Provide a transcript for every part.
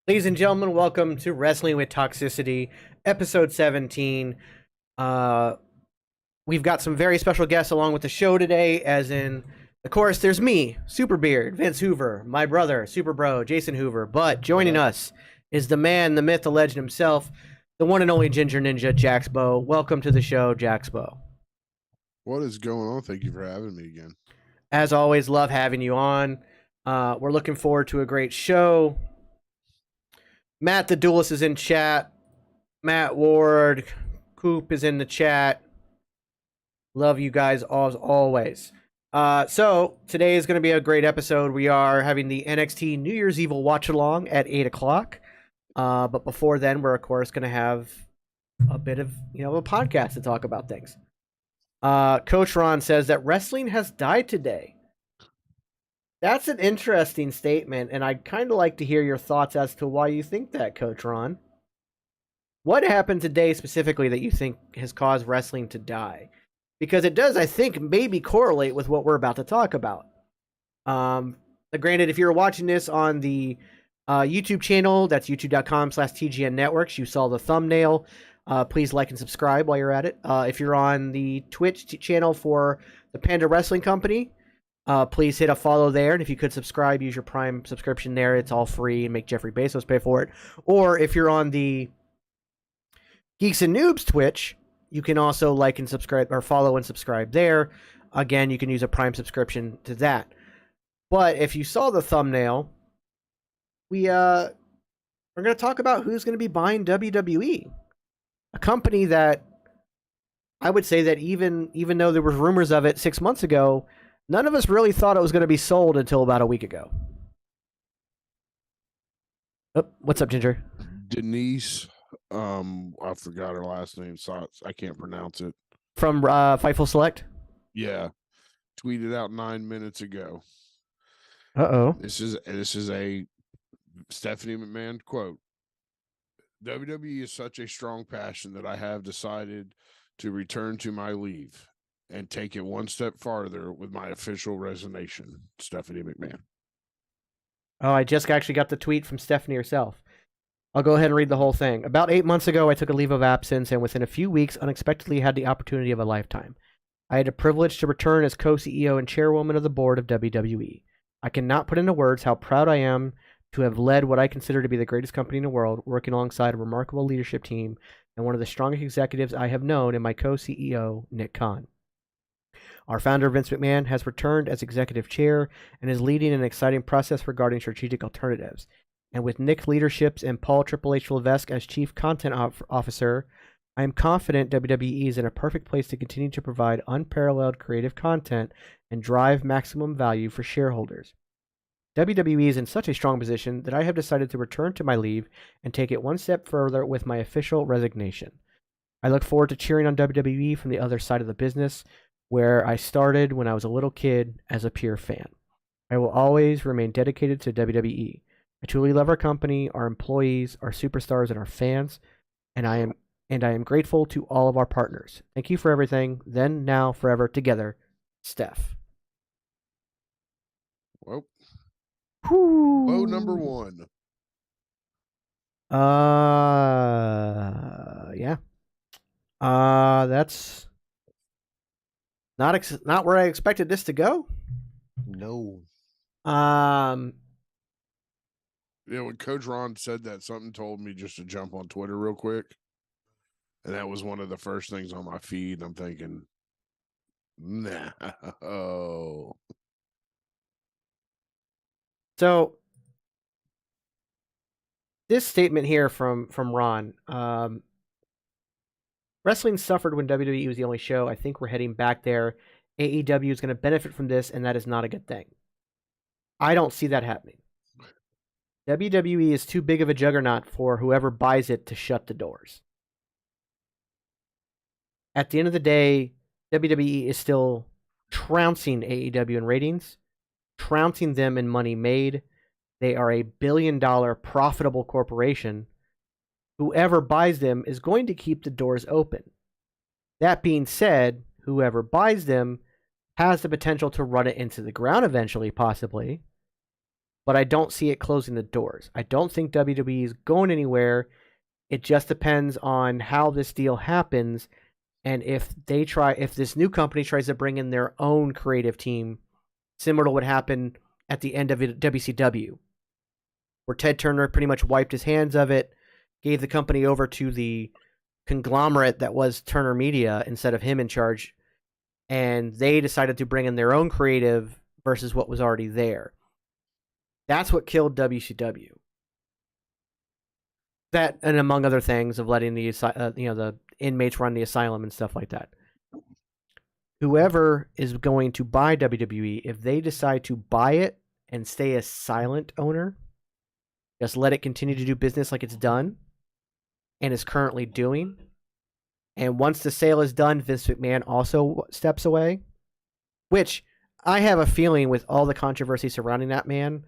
Ladies and gentlemen, welcome to Wrestling with Toxicity, episode 17. Uh, we've got some very special guests along with the show today, as in, of course, there's me, Superbeard, Vince Hoover, my brother, Super Bro, Jason Hoover, but joining us is the man, the myth, the legend himself, the one and only Ginger Ninja, Jaxbo. Welcome to the show, Jaxbo. What is going on? Thank you for having me again. As always, love having you on. We're looking forward to a great show. Matt the Duelist is in chat. Matt Ward, Coop is in the chat. Love you guys as always. So today is going to be a great episode. We are having the NXT New Year's Evil Watchalong at 8 o'clock. But before then, we're of course going to have a bit of a podcast to talk about things. Coach Ron says that wrestling has died today. That's an interesting statement, and I'd kind of like to hear your thoughts as to why you think that, Coach Ron. What happened today specifically that you think has caused wrestling to die? Because it does, I think, maybe correlate with what we're about to talk about. Granted, if you're watching this on the YouTube channel, that's youtube.com/TGN Networks, you saw the thumbnail. Please like and subscribe while you're at it. If you're on the Twitch channel for the Panda Wrestling Company, please hit a follow there, and if you could subscribe, use your Prime subscription there. It's all free, and make Jeffrey Bezos pay for it. Or if you're on the Geeks and Noobs Twitch, you can also like and subscribe, or follow and subscribe there. Again, you can use a Prime subscription to that. But if you saw the thumbnail, we're going to talk about who's going to be buying WWE, a company that I would say that even though there were rumors of it 6 months ago, none of us really thought it was going to be sold until about a week ago. Oh, what's up, Ginger? Denise, I forgot her last name, so I can't pronounce it. From Fightful Select? Yeah. Tweeted out 9 minutes ago. Uh-oh. This is a Stephanie McMahon quote. WWE is such a strong passion that I have decided to return to my leave and take it one step farther with my official resignation. Stephanie McMahon. Oh, I just actually got the tweet from Stephanie herself. I'll go ahead and read the whole thing. About 8 months ago, I took a leave of absence, and within a few weeks, unexpectedly had the opportunity of a lifetime. I had the privilege to return as co-CEO and chairwoman of the board of WWE. I cannot put into words how proud I am to have led what I consider to be the greatest company in the world, working alongside a remarkable leadership team and one of the strongest executives I have known in my co-CEO, Nick Khan. Our founder, Vince McMahon, has returned as executive chair and is leading an exciting process regarding strategic alternatives. And with Nick's leadership and Paul Triple H Levesque as chief content officer, I am confident WWE is in a perfect place to continue to provide unparalleled creative content and drive maximum value for shareholders. WWE is in such a strong position that I have decided to return to my leave and take it one step further with my official resignation. I look forward to cheering on WWE from the other side of the business, where I started when I was a little kid as a pure fan. I will always remain dedicated to WWE. I truly love our company, our employees, our superstars, and our fans, and I am grateful to all of our partners. Thank you for everything. Then, now, forever, together, Steph. Well, Whew. blow number one. Yeah. That's not where I expected this to go. No. Um, when Coach Ron said that, something told me just to jump on Twitter real quick. And that was one of the first things on my feed. I'm thinking, no. So this statement here from Ron, wrestling suffered when WWE was the only show. I think we're heading back there. AEW is going to benefit from this, and that is not a good thing. I don't see that happening. WWE is too big of a juggernaut for whoever buys it to shut the doors. At the end of the day, WWE is still trouncing AEW in ratings, trouncing them in money made. They are a billion-dollar profitable corporation. Whoever buys them is going to keep the doors open. That being said, whoever buys them has the potential to run it into the ground eventually, possibly. but I don't see it closing the doors. I don't think WWE is going anywhere. It just depends on how this deal happens, and if this new company tries to bring in their own creative team, similar to what happened at the end of WCW, where Ted Turner pretty much wiped his hands of it, gave the company over to the conglomerate that was Turner Media instead of him in charge, and they decided to bring in their own creative versus what was already there. That's what killed WCW. That, and among other things, of letting the inmates run the asylum and stuff like that. Whoever is going to buy WWE, if they decide to buy it and stay a silent owner, just let it continue to do business like it's done and is currently doing. And once the sale is done, Vince McMahon also steps away, which I have a feeling with all the controversy surrounding that man,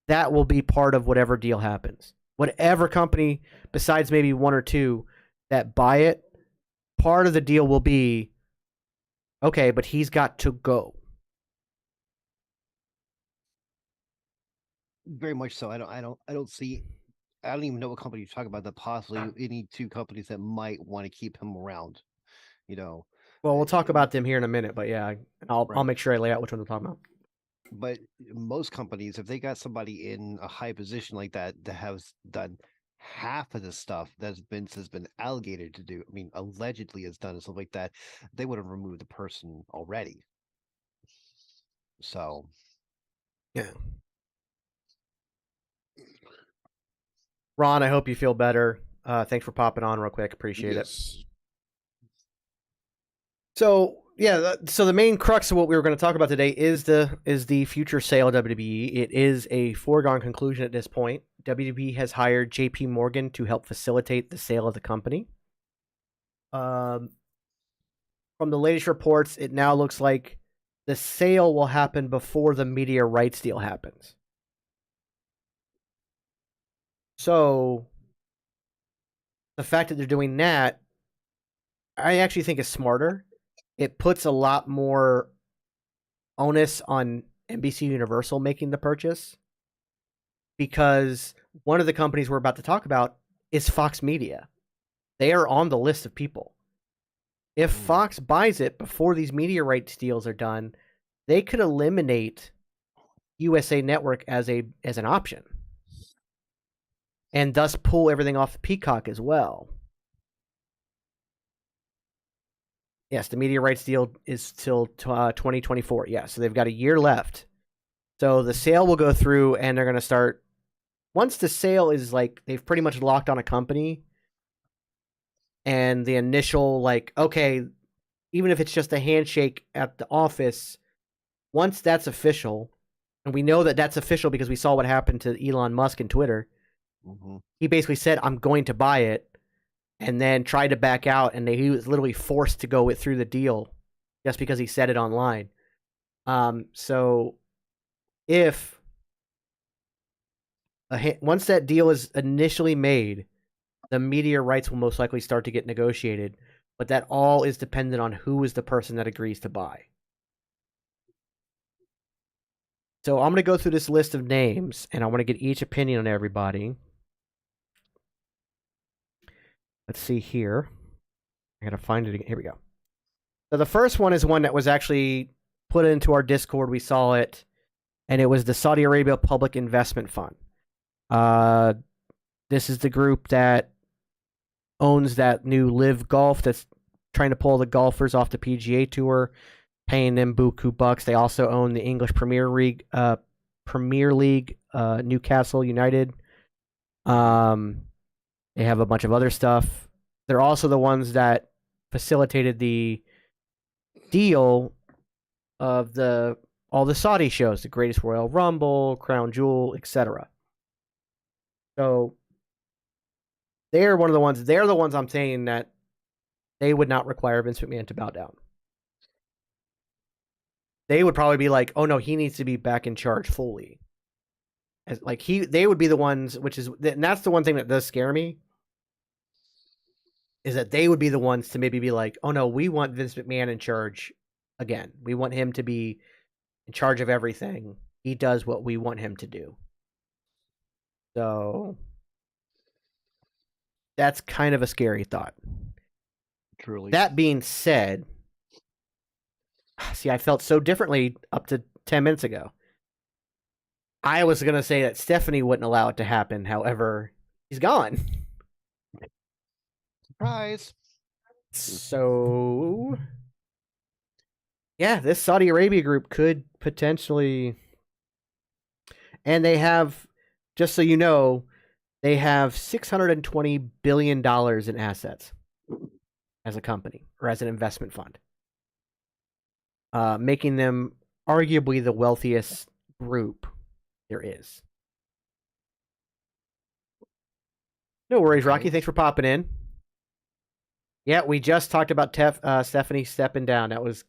that will be part of whatever deal happens. Whatever company, besides maybe one or two, that buy it, part of the deal will be, okay, but he's got to go. Very much so. I don't see. I don't even know what company you're talking about. That possibly any two companies that might want to keep him around. Well, we'll talk about them here in a minute, but yeah, I'll make sure I lay out which one we're talking about. But most companies, if they got somebody in a high position like that has done half of the stuff that Vince has been allocated to do, I mean, allegedly has done and stuff like that, they would have removed the person already. So, yeah. Ron, I hope you feel better. Thanks for popping on real quick. Appreciate it. So yeah, so the main crux of what we were going to talk about today is the future sale of WWE. It is a foregone conclusion at this point. WWE has hired JP Morgan to help facilitate the sale of the company. From the latest reports, it now looks like the sale will happen before the media rights deal happens. So the fact that they're doing that, I actually think is smarter. It puts a lot more onus on NBC Universal making the purchase, because one of the companies we're about to talk about is Fox Media. They are on the list of people. If Fox buys it before these media rights deals are done, they could eliminate USA Network as an option, and thus pull everything off the Peacock as well. Yes, the media rights deal is till 2024. Yeah, so they've got a year left. So the sale will go through, and they're going to start. Once the sale is like, they've pretty much locked on a company, and the initial, like, okay, even if it's just a handshake at the office, once that's official, and we know that that's official because we saw what happened to Elon Musk and Twitter. Mm-hmm. He basically said, I'm going to buy it, and then tried to back out, and he was literally forced to go through the deal just because he said it online. So if once that deal is initially made, the media rights will most likely start to get negotiated, but that all is dependent on who is the person that agrees to buy. So I'm going to go through this list of names, and I want to get each opinion on everybody. Let's see here. I gotta find it again. Here we go. So the first one is one that was actually put into our Discord. We saw it, and it was the Saudi Arabia Public Investment Fund. This is the group that owns that new Live Golf that's trying to pull the golfers off the PGA Tour, paying them buku bucks. They also own the English Premier League, Newcastle United. They have a bunch of other stuff. They're also the ones that facilitated the deal of all the Saudi shows, the Greatest Royal Rumble, Crown Jewel, etc. So they're one of the ones. They're the ones I'm saying that they would not require Vince McMahon to bow down. They would probably be like, "Oh no, he needs to be back in charge fully." They would be the ones, and that's the one thing that does scare me, is that they would be the ones to maybe be like, "Oh no, we want Vince McMahon in charge again. We want him to be in charge of everything. He does what we want him to do." So that's kind of a scary thought. Truly. That being said, see, I felt so differently up to 10 minutes ago. I was going to say that Stephanie wouldn't allow it to happen. However, he's gone. Surprise. So, yeah, this Saudi Arabia group could potentially. And they have, just so you know, they have $620 billion in assets as a company or as an investment fund, making them arguably the wealthiest group there is. No worries, Rocky. Thanks for popping in. Yeah, we just talked about Stephanie stepping down. That was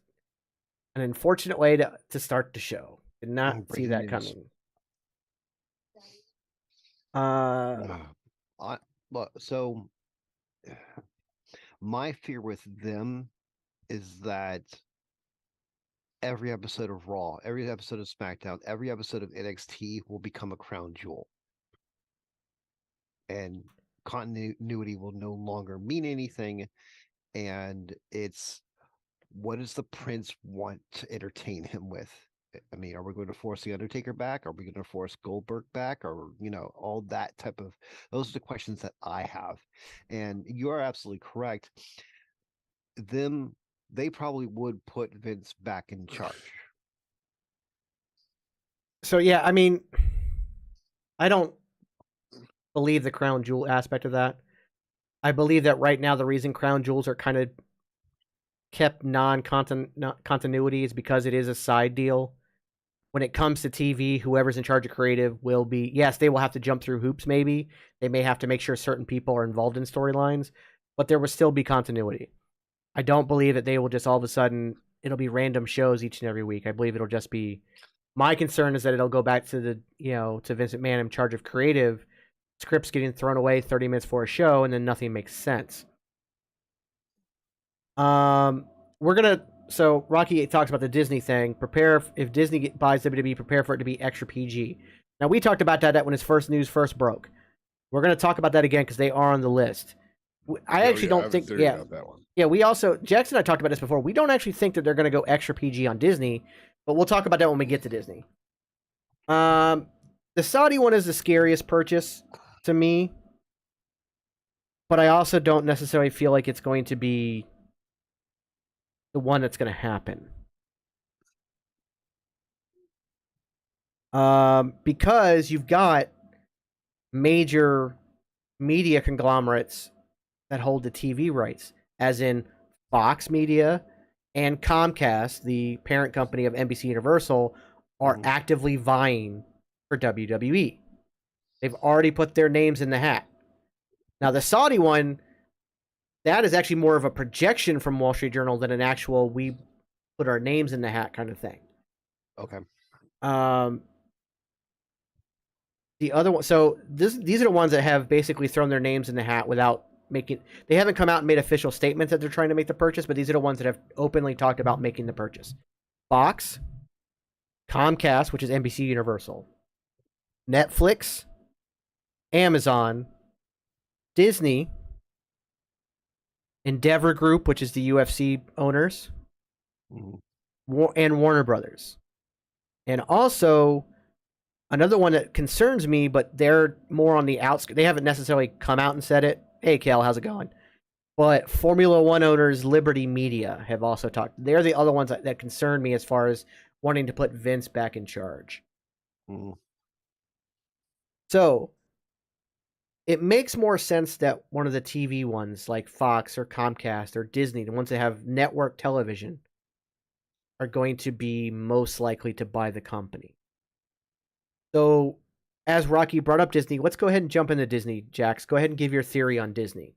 an unfortunate way to start the show. Did not see that coming. So my fear with them is that every episode of Raw, every episode of SmackDown, every episode of NXT will become a crown jewel. And continuity will no longer mean anything. And it's, what does the prince want to entertain him with? I mean, are we going to force the Undertaker back? Are we going to force Goldberg back? Or, all that type of, those are the questions that I have. And you are absolutely correct. They probably would put Vince back in charge. So, yeah, I mean, I don't believe the crown jewel aspect of that. I believe that right now the reason crown jewels are kind of kept non-continuity is because it is a side deal. When it comes to TV, whoever's in charge of creative will be, yes, they will have to jump through hoops maybe. They may have to make sure certain people are involved in storylines, but there will still be continuity. I don't believe that they will just all of a sudden, it'll be random shows each and every week. I believe it'll just be, my concern is that it'll go back to to Vince McMahon in charge of creative, scripts getting thrown away 30 minutes for a show, and then nothing makes sense. So Rocky talks about the Disney thing. Prepare if Disney buys WWE, prepare for it to be extra PG. Now we talked about that when his news first broke. We're going to talk about that again because they are on the list. I actually don't think. Yeah, that one. Yeah. We also Jackson and I talked about this before. We don't actually think that they're going to go extra PG on Disney, but we'll talk about that when we get to Disney. The Saudi one is the scariest purchase to me, but I also don't necessarily feel like it's going to be the one that's going to happen. Because you've got major media conglomerates that hold the TV rights, as in Fox Media and Comcast, the parent company of NBC Universal, are actively vying for WWE. They've already put their names in the hat. Now, the Saudi one, that is actually more of a projection from Wall Street Journal than an actual we put our names in the hat kind of thing. Okay. The other one, so these are the ones that have basically thrown their names in the hat without making. They haven't come out and made official statements that they're trying to make the purchase, but these are the ones that have openly talked about making the purchase: Fox, Comcast, which is NBC Universal, Netflix, Amazon, Disney, Endeavor Group, which is the UFC owners, and Warner Brothers. And also, another one that concerns me, but they're more on the outskirts. They haven't necessarily come out and said it. Hey, Cal, how's it going? But Formula One owners, Liberty Media, have also talked. They're the other ones that concern me as far as wanting to put Vince back in charge. So, it makes more sense that one of the TV ones, like Fox or Comcast or Disney, the ones that have network television, are going to be most likely to buy the company. So, as Rocky brought up Disney, let's go ahead and jump into Disney, Jax. Go ahead and give your theory on Disney.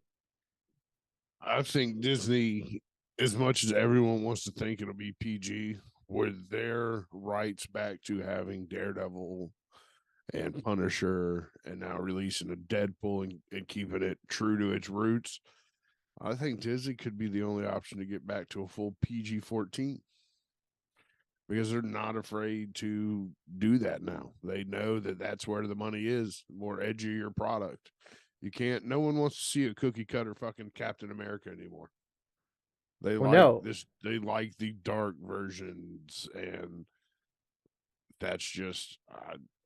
I think Disney, as much as everyone wants to think it'll be PG, with their rights back to having Daredevil and Punisher and now releasing a Deadpool and keeping it true to its roots, I think Disney could be the only option to get back to a full PG-14. because they're not afraid to do that now. They know that that's where the money is, more edgier product. You can't, no one wants to see a cookie cutter fucking Captain America anymore. They Well, like no. this, they like the dark versions, and that's just,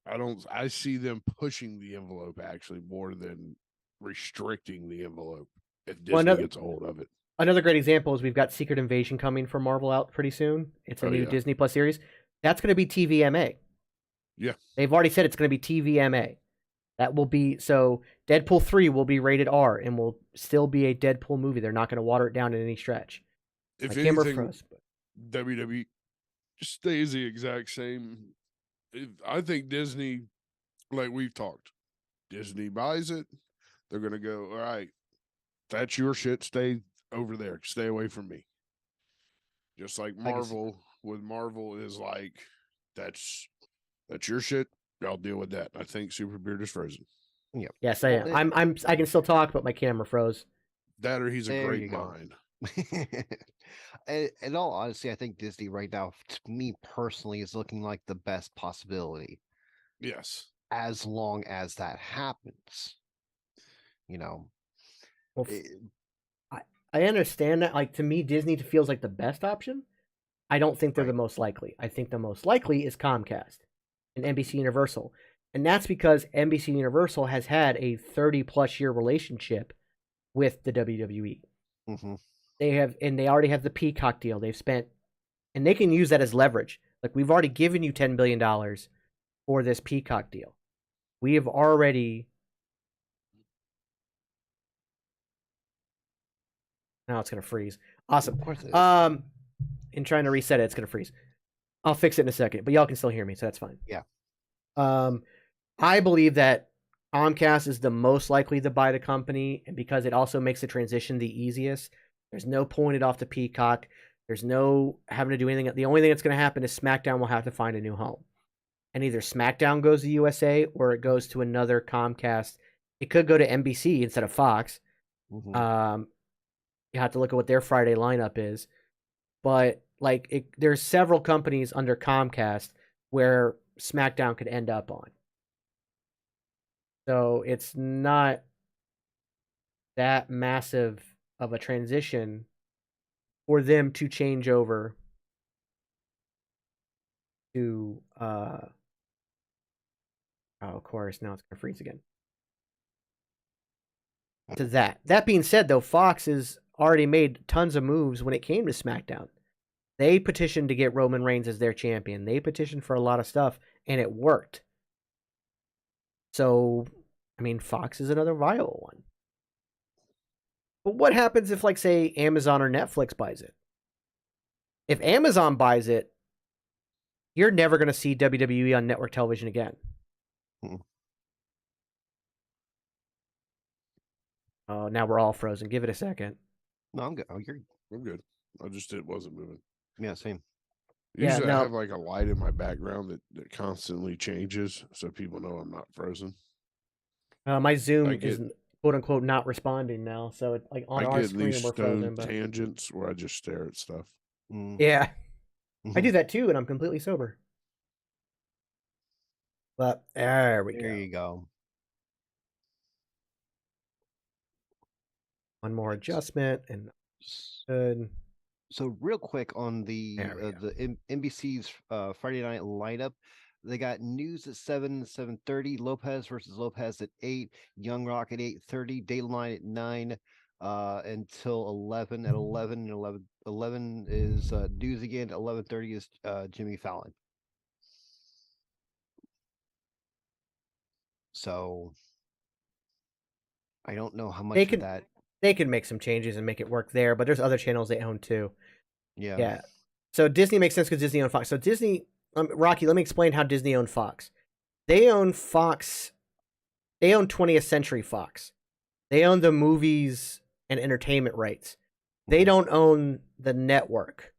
I see them pushing the envelope actually more than restricting the envelope if Well, Disney gets a hold of it. Another great example is we've got Secret Invasion coming for Marvel out pretty soon. It's a new Disney Plus series. That's going to be TVMA. Yeah. They've already said it's going to be TVMA. That will be, so Deadpool 3 will be rated R and will still be a Deadpool movie. They're not going to water it down in any stretch. If My camera anything, froze. WWE stays the exact same. I think Disney, like we've talked, Disney buys it. They're going to go, all right, that's your shit. Stay over there. Stay away from me. Just like Marvel, with Marvel is like, that's your shit. I'll deal with that. I think Super Beard is frozen. Yep. Yes, I am. I can still talk, but my camera froze. That or he's a There great you go. mind. In all honesty, I think Disney right now, to me personally, is looking like the best possibility. Yes. As long as that happens, you know. Well, I understand that. Like, to me, Disney feels like the best option. I don't think they're the most likely. I think the most likely is Comcast and NBC Universal. And that's because NBC Universal has had a 30-plus year relationship with the WWE. Mm-hmm. They already have the Peacock deal. They've spent, and they can use that as leverage. Like, we've already given you $10 billion for this Peacock deal. We have already. Now it's gonna freeze. Awesome. Of course it is. In trying to reset it, it's gonna freeze. I'll fix it in a second, but y'all can still hear me, so that's fine. Yeah. I believe that Comcast is the most likely to buy the company, and because it also makes the transition the easiest. There's no pulling it off to Peacock. There's no having to do anything. The only thing that's going to happen is SmackDown will have to find a new home. And either SmackDown goes to USA or it goes to another Comcast. It could go to NBC instead of Fox. Mm-hmm. You have to look at what their Friday lineup is. But there's several companies under Comcast where SmackDown could end up on. So it's not that massive of a transition for them to change over to oh, of course, now it's gonna freeze again. To that. That being said, though, Fox has already made tons of moves when it came to SmackDown. They petitioned to get Roman Reigns as their champion. They petitioned for a lot of stuff, and it worked. So, I mean, Fox is another viable one. But what happens if, like, say, Amazon or Netflix buys it? If Amazon buys it, you're never going to see WWE on network television again. Oh, now we're all frozen. Give it a second. No, I'm good. Oh, I'm good. It wasn't moving. Yeah, same. Usually I have like a light in my background that constantly changes so people know I'm not frozen. My Zoom is quote unquote not responding now, so it, like on our screen we're frozen. But tangents where I just stare at stuff. Yeah, I do that too, and I'm completely sober. But there we go. There you go. One more adjustment, and good. So real quick on the NBC's Friday night lineup, they got News at 7:30, Lopez versus Lopez at 8, Young Rock at 8:30, Dateline at 9, until 11. At 11 and 11 is News again. 11:30 is Jimmy Fallon. So I don't know how much of that. They can make some changes and make it work there, but there's other channels they own too. Yeah. So Disney makes sense because Disney owns Fox. So Disney, Rocky, let me explain how Disney owned Fox. They own Fox. They own 20th Century Fox. They own the movies and entertainment rights. They don't own the network.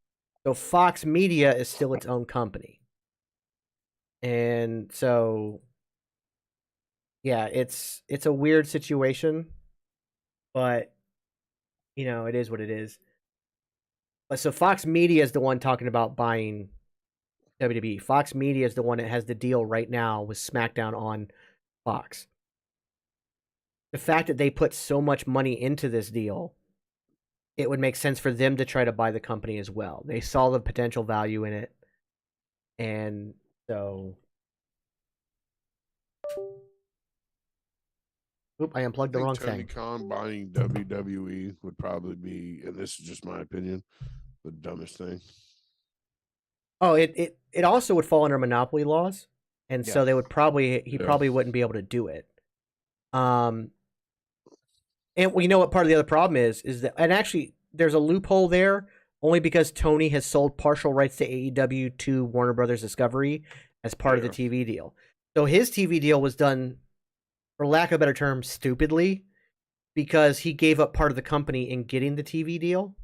So Fox Media is still its own company. And so, yeah, it's a weird situation, but you know, it is what it is. But so Fox Media is the one talking about buying WWE. Fox Media is the one that has the deal right now with SmackDown on Fox. The fact that they put so much money into this deal, it would make sense for them to try to buy the company as well. They saw the potential value in it. And so... Oop, I unplugged the wrong Tony thing. Khan buying WWE would probably be, and this is just my opinion, the dumbest thing. Oh, it also would fall under monopoly laws, and so they would he probably wouldn't be able to do it. And we know what part of the other problem is that, and actually there's a loophole there only because Tony has sold partial rights to AEW to Warner Brothers Discovery as part of the TV deal. So his TV deal was done, for lack of a better term, stupidly, because he gave up part of the company in getting the TV deal.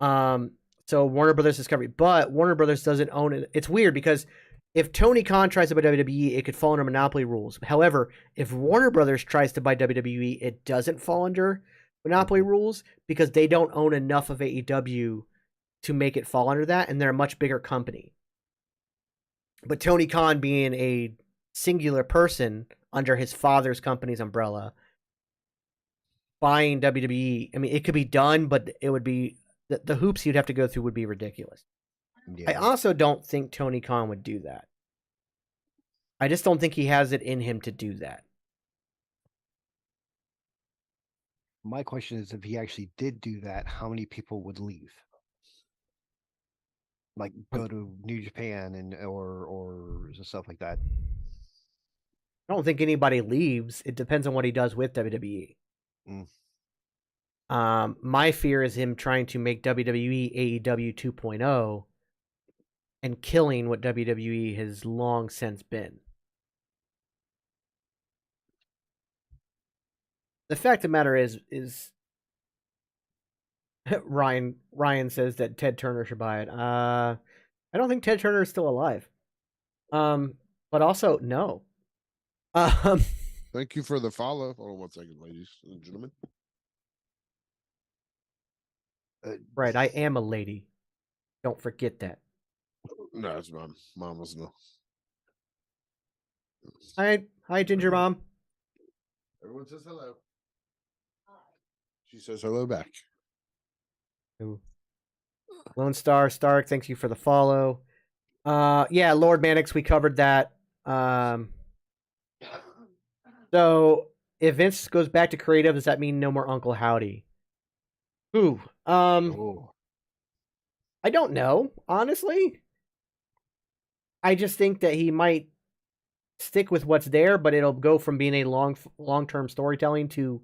So Warner Brothers Discovery, but Warner Brothers doesn't own it. It's weird because if Tony Khan tries to buy WWE, it could fall under monopoly rules. However, if Warner Brothers tries to buy WWE, it doesn't fall under monopoly rules because they don't own enough of AEW to make it fall under that, and they're a much bigger company. But Tony Khan being a singular person under his father's company's umbrella, buying WWE, I mean, it could be done, but it would be, the hoops you'd have to go through would be ridiculous. Yeah. I also don't think Tony Khan would do that. I just don't think he has it in him to do that. My question is, if he actually did do that, how many people would leave? Like go to New Japan and or stuff like that. I don't think anybody leaves. It depends on what he does with WWE. My fear is him trying to make WWE AEW 2.0 and killing what WWE has long since been. The fact of the matter is Ryan says that Ted Turner should buy it. I don't think Ted Turner is still alive. But also no. Thank you for the follow. Hold on 1 second, ladies and gentlemen. Right, I am a lady. Don't forget that. No, it's mom. Mom was no. Hi, Ginger Mom. Everyone says hello. She says hello back. Ooh. Lone Star Stark, thanks you for the follow. Yeah, Lord Mannix, we covered that. So if Vince goes back to creative, does that mean no more Uncle Howdy? Ooh. I don't know, honestly. I just think that he might stick with what's there, but it'll go from being a long-term storytelling to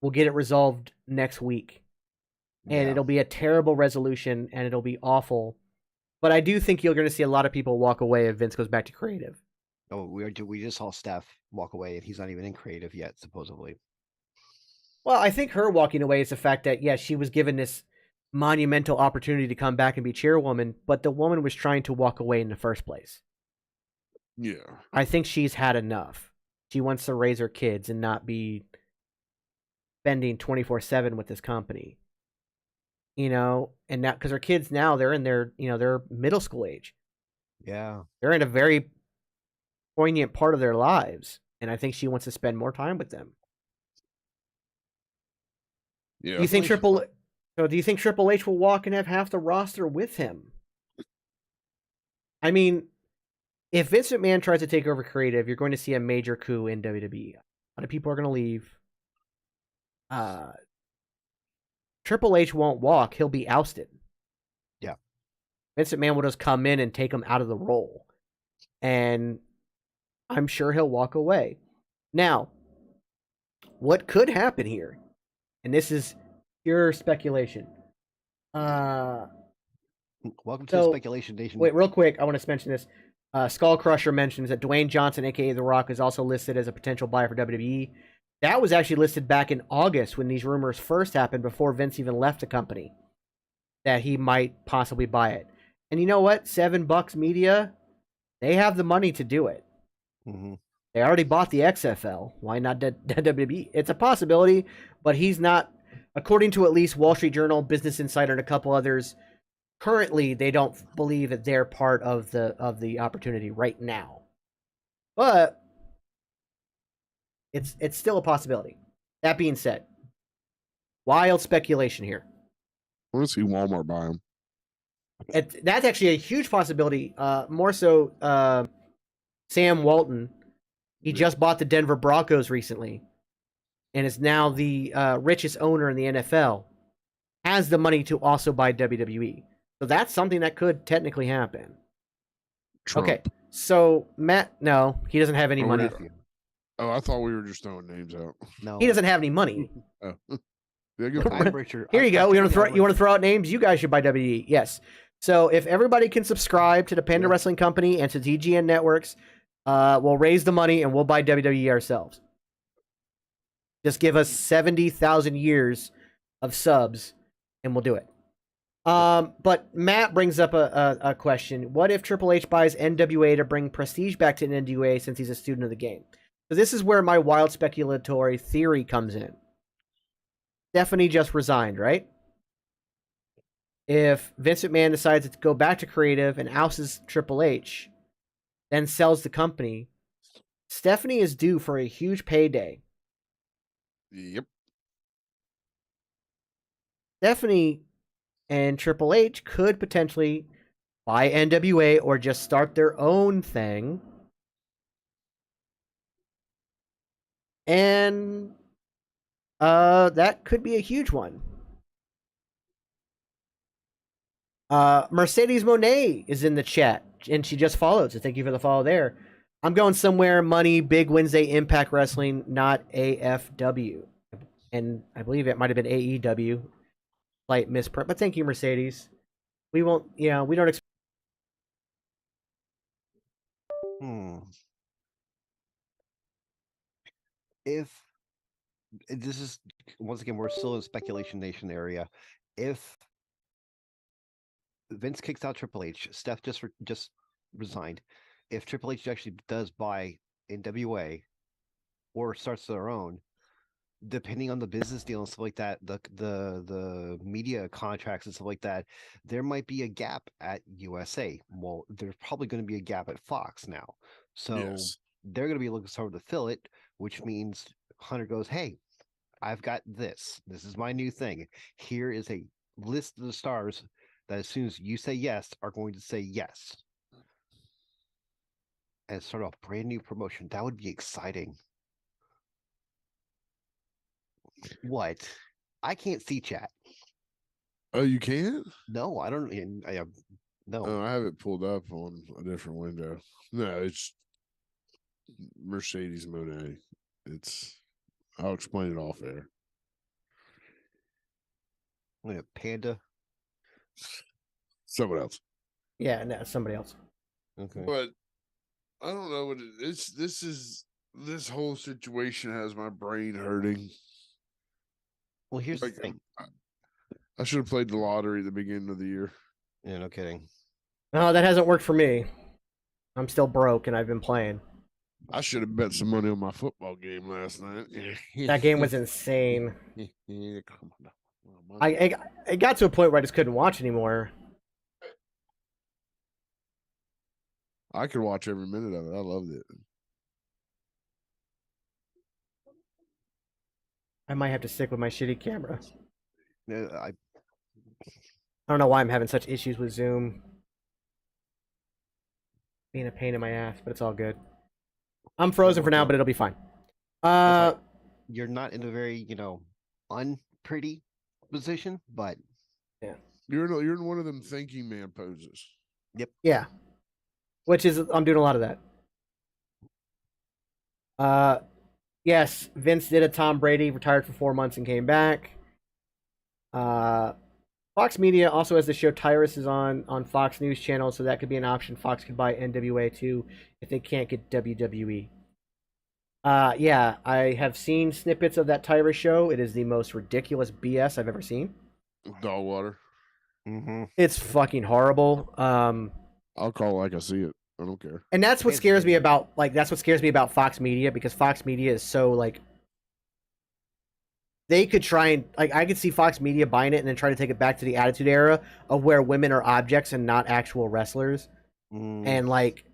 we'll get it resolved next week. And it'll be a terrible resolution, and it'll be awful. But I do think you're going to see a lot of people walk away if Vince goes back to creative. Oh, we just saw Steph walk away, and he's not even in creative yet, supposedly. Well, I think her walking away is the fact that, yeah, she was given this monumental opportunity to come back and be chairwoman, but the woman was trying to walk away in the first place. Yeah. I think she's had enough. She wants to raise her kids and not be spending 24/7 with this company. You know, and now, because her kids now, they're in their, they're middle school age. Yeah. They're in a very poignant part of their lives, and I think she wants to spend more time with them. Yeah. Do you think Triple H will walk and have half the roster with him? I mean, if Vince McMahon tries to take over creative, you're going to see a major coup in WWE. A lot of people are going to leave. Triple H won't walk. He'll be ousted. Yeah. Vince McMahon will just come in and take him out of the role. And I'm sure he'll walk away. Now, what could happen here, and this is pure speculation. Welcome to the Speculation Nation. Wait, real quick, I want to mention this. Skull Crusher mentions that Dwayne Johnson, a.k.a. The Rock, is also listed as a potential buyer for WWE. That was actually listed back in August when these rumors first happened, before Vince even left the company, that he might possibly buy it. And you know what? $7 Media, they have the money to do it. Mm-hmm. They already bought the XFL. Why not WWE? It's a possibility, but he's not, according to at least Wall Street Journal, Business Insider, and a couple others, currently they don't believe that they're part of the opportunity right now. But it's still a possibility. That being said, wild speculation here. I want to see Walmart buy him. That's actually a huge possibility. More so, Sam Walton. He just bought the Denver Broncos recently, and is now the richest owner in the NFL. Has the money to also buy WWE, so that's something that could technically happen. Trump. Okay, so Matt, no, he doesn't have any Oh, money. Oh, I thought we were just throwing names out. No, He doesn't have any money. Oh. Yeah, good point. I'm Richard. Here you go. You want I'm to throw out names? You guys should buy WWE. Yes. So if everybody can subscribe to the Panda Wrestling Company and to TGN Networks, we'll raise the money and we'll buy WWE ourselves. Just give us 70,000 years of subs, and we'll do it. But Matt brings up a question. What if Triple H buys NWA to bring prestige back to NWA since he's a student of the game? So this is where my wild speculatory theory comes in. Stephanie just resigned, right? If Vince McMahon decides to go back to creative and ousts Triple H, then sells the company, Stephanie is due for a huge payday. Yep. Stephanie and Triple H could potentially buy NWA or just start their own thing. And that could be a huge one. Mercedes Monet is in the chat, and she just followed, so thank you for the follow there. I'm going somewhere money, big Wednesday Impact Wrestling, not AFW. And I believe it might have been AEW. Slight misprint, but thank you, Mercedes. We won't, we don't expect. If this is, once again, we're still in speculation nation area. If Vince kicks out Triple H, Steph just resigned. If Triple H actually does buy NWA or starts their own, depending on the business deal and stuff like that, the media contracts and stuff like that, there might be a gap at USA. Well, there's probably going to be a gap at Fox now. So they're going to be looking forward to fill it, which means Hunter goes, hey, I've got this. This is my new thing. Here is a list of the stars that as soon as you say yes, are going to say yes. And start off brand new promotion. That would be exciting. What? I can't see chat. Oh, you can't? No, I don't. I have no. Oh, I have it pulled up on a different window. No, it's Mercedes Monet. I'll explain it off air. Wait, Panda. Someone else. Yeah, no, somebody else. Okay. But I don't know what it is. This whole situation has my brain hurting. Well, here's the thing. I should have played the lottery at the beginning of the year. Yeah, no kidding. No, that hasn't worked for me. I'm still broke, and I've been playing. I should have bet some money on my football game last night. That game was insane. Come on. It got to a point where I just couldn't watch anymore. I could watch every minute of it. I loved it. I might have to stick with my shitty camera. I don't know why I'm having such issues with Zoom. Being a pain in my ass, but it's all good. I'm frozen for now, but it'll be fine. You're not in a very, unpretty position, but yeah, you're in one of them thinking man poses. Yep. Yeah. Which is, I'm doing a lot of that. Yes, Vince did a Tom Brady, retired for 4 months and came back. Fox Media also has the show Tyrus is on Fox News Channel, so that could be an option. Fox could buy NWA too if they can't get WWE. Yeah, I have seen snippets of that Tyrus show. It is the most ridiculous BS I've ever seen. Dog water. Mm-hmm. It's fucking horrible. I'll call it like I see it. I don't care. And that's what scares me about Fox Media, because Fox Media is so they could try and like I could see Fox Media buying it and then try to take it back to the Attitude Era of where women are objects and not actual wrestlers, and like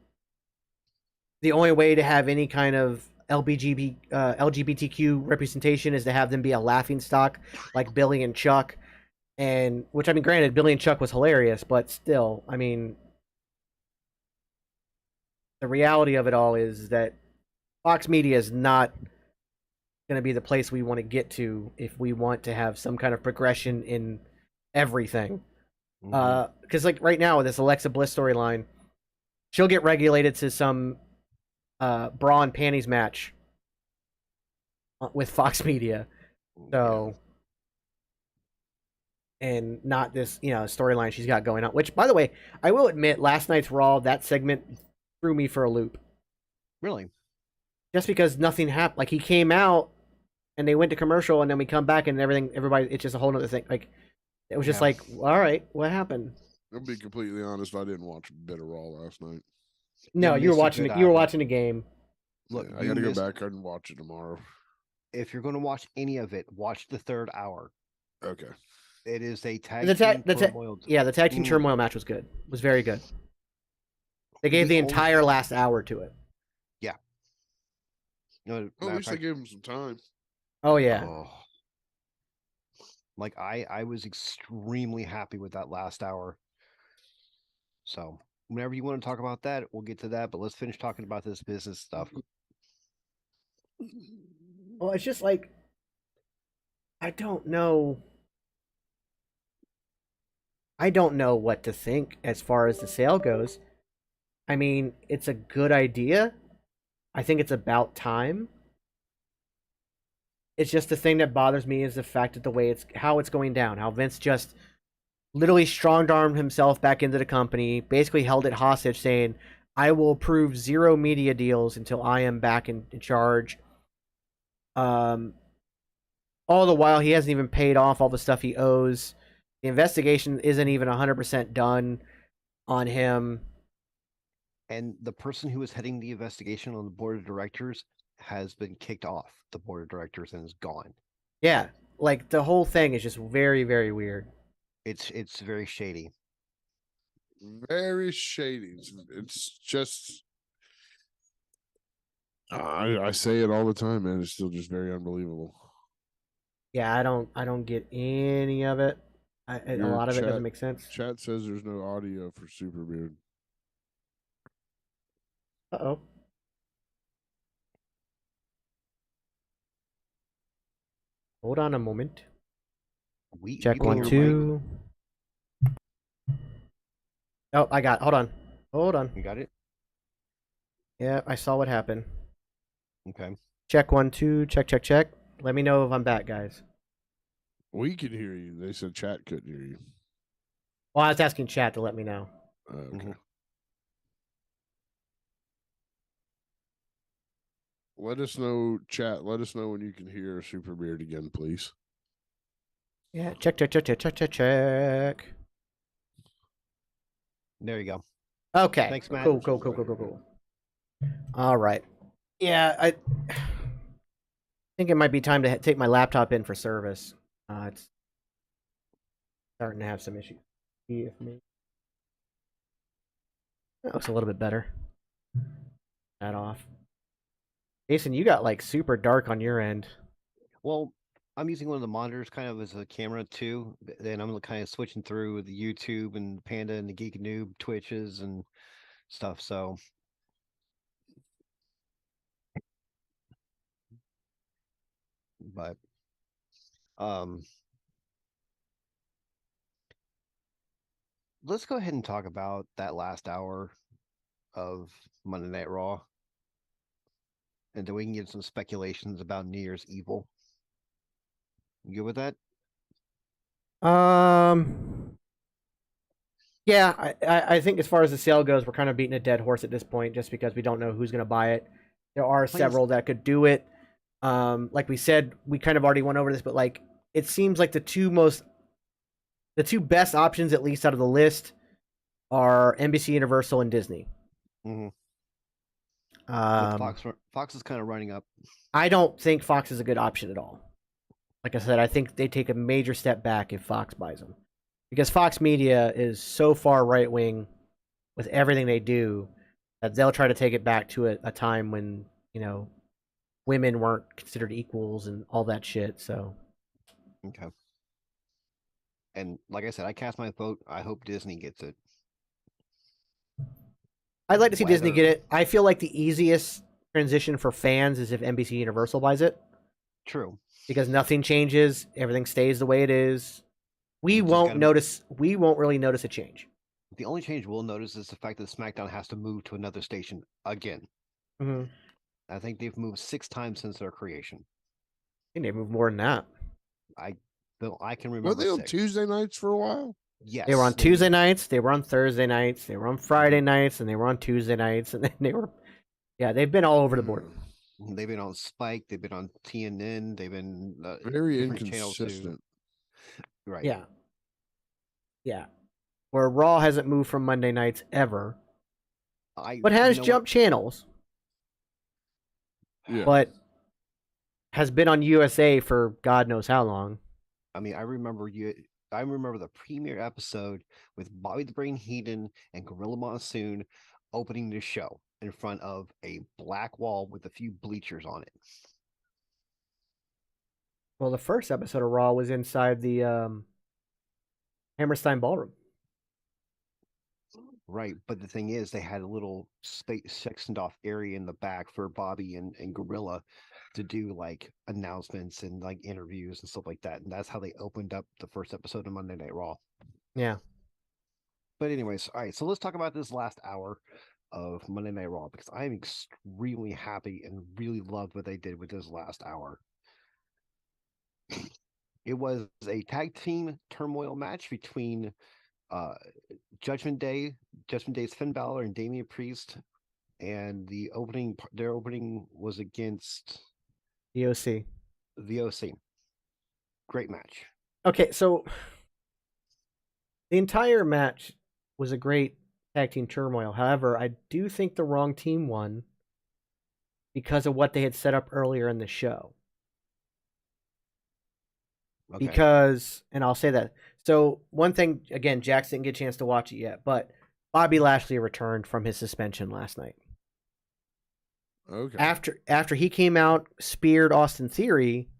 the only way to have any kind of LGBTQ representation is to have them be a laughing stock like Billy and Chuck, and which I mean, granted, Billy and Chuck was hilarious, but still, I mean, the reality of it all is that Fox Media is not going to be the place we want to get to if we want to have some kind of progression in everything. Because like right now with this Alexa Bliss storyline, she'll get regulated to some bra and panties match with Fox Media, so and not this storyline she's got going on. Which, by the way, I will admit, last night's Raw, that segment threw me for a loop. Really? Just because nothing happened. Like he came out and they went to commercial, and then we come back and everybody, it's just a whole nother thing. Like it was just like, all right, what happened? I'll be completely honest. I didn't watch a bit of Raw last night. No, you were watching. You were watching the game. Look, I got to go back and watch it tomorrow. If you're going to watch any of it, watch the third hour. Okay. It is a tag the team turmoil. Yeah, the tag team turmoil match was good. It was very good. They gave the entire last hour to it. Yeah. No, at least they gave him some time. Oh yeah. Like I was extremely happy with that last hour. So whenever you want to talk about that, we'll get to that. But let's finish talking about this business stuff. Well, it's just like I don't know. I don't know what to think as far as the sale goes. I mean, it's a good idea. I think it's about time. It's just the thing that bothers me is the fact that the way how it's going down, how Vince just literally strong-armed himself back into the company, basically held it hostage saying, I will approve 0 media deals until I am back in charge. All the while, he hasn't even paid off all the stuff he owes. The investigation isn't even 100% done on him. And the person who was heading the investigation on the board of directors has been kicked off the board of directors and is gone. Yeah, like the whole thing is just very, very weird. It's very shady. Very shady. It's just I say it all the time, man. It's still just very unbelievable. Yeah, I don't get any of it. A lot of it doesn't make sense. Chat says there's no audio for Superbeard. Uh-oh. Hold on a moment. Check 1, 2. Oh, I got. Hold on. You got it? Yeah, I saw what happened. Okay. Check 1, 2. Check. Let me know if I'm back, guys. We can hear you. They said chat couldn't hear you. Well, I was asking chat to let me know. Okay. Let us know, chat. Let us know when you can hear Superbeard again, please. Yeah, check. There you go. Okay. Thanks, Matt. Cool. All right. Yeah, I think it might be time to take my laptop in for service. It's starting to have some issues. That looks a little bit better. That off. Jason, you got like super dark on your end. Well, I'm using one of the monitors kind of as a camera too. Then I'm kind of switching through the YouTube and Panda and the Geek Noob Twitches and stuff. So, but, let's go ahead and talk about that last hour of Monday Night Raw. And then we can get some speculations about New Year's Evil. You good with that? Yeah, I think as far as the sale goes, we're kind of beating a dead horse at this point, just because we don't know who's going to buy it. There are several that could do it. Like we said, we kind of already went over this, but like it seems like the two best options, at least out of the list, are NBC Universal and Disney. Mm-hmm. Fox is kind of running up. I don't think Fox is a good option at all. like I said, I think they take a major step back if Fox buys them, because Fox Media is so far right wing with everything they do that they'll try to take it back to a time when women weren't considered equals and all that shit. So Okay. And like I said, I cast my vote. I hope Disney gets it. I'd like to see Disney Whether- get it. I feel like the easiest transition for fans is if NBC Universal buys it, True. because nothing changes, everything stays the way it is. We Just won't gotta- notice. We won't really notice a change. The only change we'll notice is the fact that SmackDown has to move to another station again. Mm-hmm. I think they've moved 6 times since their creation. I think they move more than that. I can Were remember they on 6. Tuesday nights for a while? Yes. They were on Tuesday nights, they were on Thursday nights, they were on Friday nights, and they were on Tuesday nights, and then they were, yeah, they've been all over the board. They've been on Spike. They've been on TNN. They've been Very different channels too. inconsistent. Right. Yeah, yeah. Where Raw hasn't moved from Monday nights ever, but has you know jumped channels, Yeah. but has been on USA for God knows how long. I mean, I remember the premiere episode with Bobby the Brain Heenan and Gorilla Monsoon opening the show in front of a black wall with a few bleachers on it. Well, the first episode of Raw was inside the Hammerstein Ballroom. Right, but the thing is, they had a little space sectioned off area in the back for Bobby and Gorilla to do like announcements and like interviews and stuff like that, and that's how they opened up the first episode of Monday Night Raw. Yeah. But anyways, all right, so let's talk about this last hour of Monday Night Raw, because I'm extremely happy and really loved what they did with this last hour. It was a tag team turmoil match between Judgment Day's Finn Balor and Damian Priest, and their opening was against The OC. the OC. Great match. Okay, so the entire match was a great tag team turmoil. However, I do think the wrong team won because of what they had set up earlier in the show. Okay. Because, and I'll say that. So, one thing, again, Jax didn't get a chance to watch it yet, but Bobby Lashley returned from his suspension last night. Okay. After he came out, speared Austin Theory,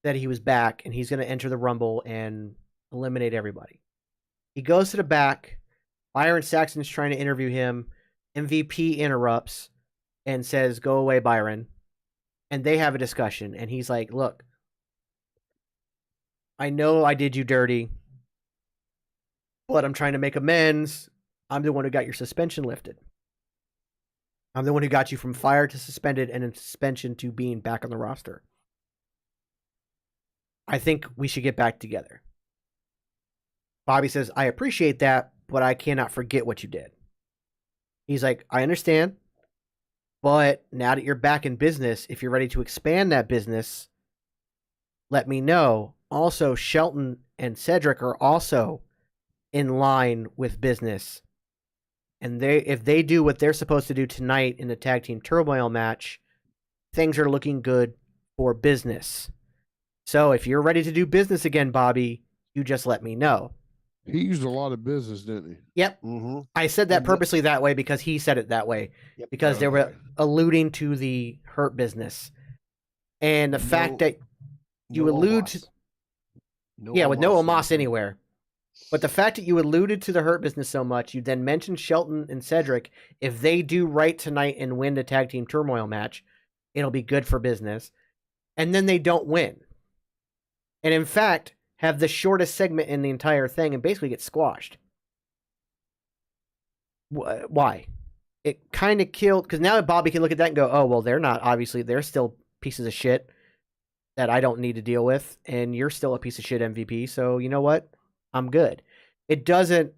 that he was back and he's going to enter the Rumble and eliminate everybody. He goes to the back. Byron Saxton's trying to interview him. MVP interrupts and says, "Go away, Byron." And they have a discussion. And he's like, "Look, I know I did you dirty, but I'm trying to make amends. I'm the one who got your suspension lifted. I'm the one who got you from fired to suspended and in suspension to being back on the roster. I think we should get back together." Bobby says, "I appreciate that, but I cannot forget what you did." He's like, "I understand, but now that you're back in business, if you're ready to expand that business, let me know. Also, Shelton and Cedric are also in line with business. And if they do what they're supposed to do tonight in the tag team turmoil match, things are looking good for business. So if you're ready to do business again, Bobby, you just let me know." He used a lot of business, didn't he? Yep. Mm-hmm. I said that purposely that way because he said it that way. Yep. Because they were Okay. alluding to the Hurt Business. And the fact that you allude to... Yeah, with no Omos anywhere. But the fact that you alluded to the Hurt Business so much, you then mentioned Shelton and Cedric. If they do right tonight and win the tag team turmoil match, it'll be good for business. And then they don't win. And in fact, have the shortest segment in the entire thing and basically get squashed. Why? It kind of killed, because now Bobby can look at that and go, "Oh, well, they're still pieces of shit that I don't need to deal with, and you're still a piece of shit MVP, so you know what? I'm good." It doesn't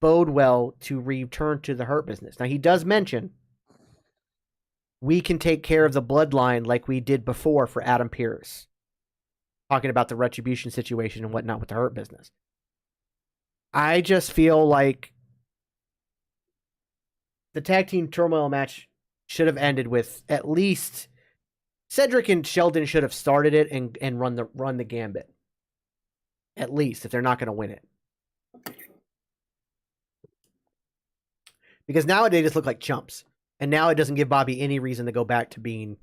bode well to return to the Hurt Business. Now, he does mention we can take care of the bloodline like we did before for Adam Pearce, talking about the retribution situation and whatnot with the Hurt Business. I just feel like the tag team turmoil match should have ended with at least Cedric and Shelton should have started it and run the gambit. At least if they're not going to win it. Because now they just look like chumps. And now it doesn't give Bobby any reason to go back to being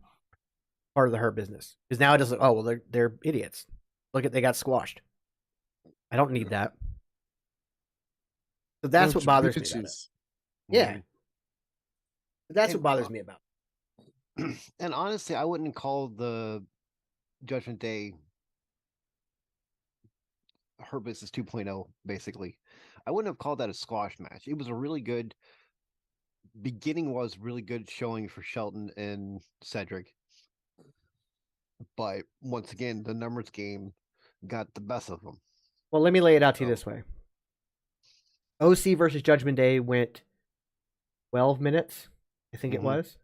part of the Hurt Business. Because now it doesn't, oh, well, they're idiots. Look at, they got squashed. I don't need that. So that's what bothers me about it. Yeah. That's what bothers me about it. And honestly, I wouldn't call the Judgment Day Her Business 2.0, basically. I wouldn't have called that a squash match. It was a really good beginning, was really good showing for Shelton and Cedric. But once again, the numbers game got the best of them. Well, let me lay it out to you this way. OC versus Judgment Day went 12 minutes, I think it was.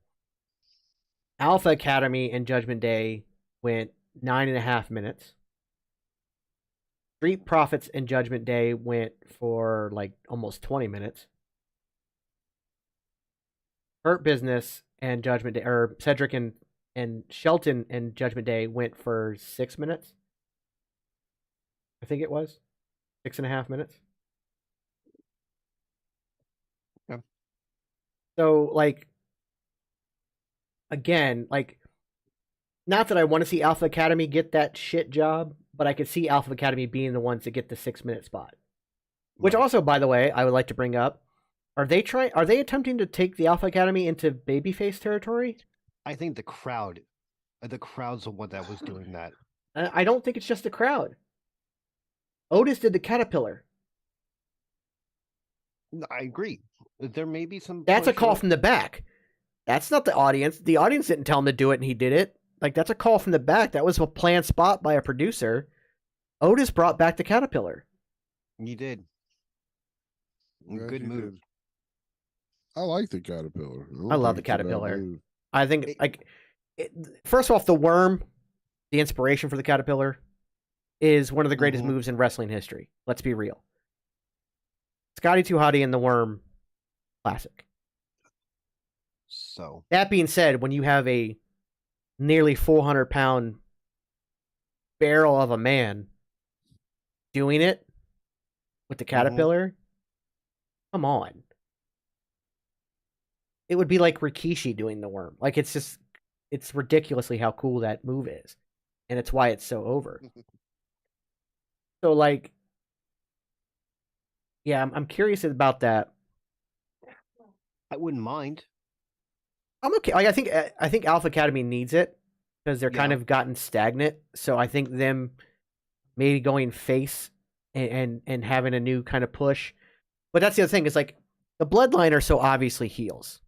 Alpha Academy and Judgment Day went 9.5 minutes. Street Profits and Judgment Day went for like almost 20 minutes. Hurt Business and Judgment Day, or Cedric and Shelton and Judgment Day went for 6 minutes. I think it was 6.5 minutes. Yeah. So, like, again, like, not that I want to see Alpha Academy get that shit job, but I could see Alpha Academy being the ones that get the 6-minute spot. Which also, by the way, I would like to bring up: are they attempting to take the Alpha Academy into babyface territory? I think the crowd's the one that was doing that. I don't think it's just the crowd. Otis did the Caterpillar. I agree. There may be some. That's a call from the back. That's not the audience. The audience didn't tell him to do it, and he did it. Like, that's a call from the back. That was a planned spot by a producer. Otis brought back the Caterpillar. You did. Yeah, Good move. Did. I like the Caterpillar. I love the Caterpillar. I think, first off, the worm, the inspiration for the Caterpillar, is one of the greatest moves in wrestling history. Let's be real. Scotty 2 Hotty and the worm, classic. So that being said, when you have a nearly 400-pound barrel of a man doing it with the Caterpillar, come on. It would be like Rikishi doing the worm. Like, it's ridiculously how cool that move is. And it's why it's so over. So, like, yeah, I'm curious about that. I wouldn't mind. I'm okay. Like, I think Alpha Academy needs it because they're kind of gotten stagnant. So I think them maybe going face and having a new kind of push. But that's the other thing. Is like the Bloodline are so obviously heels,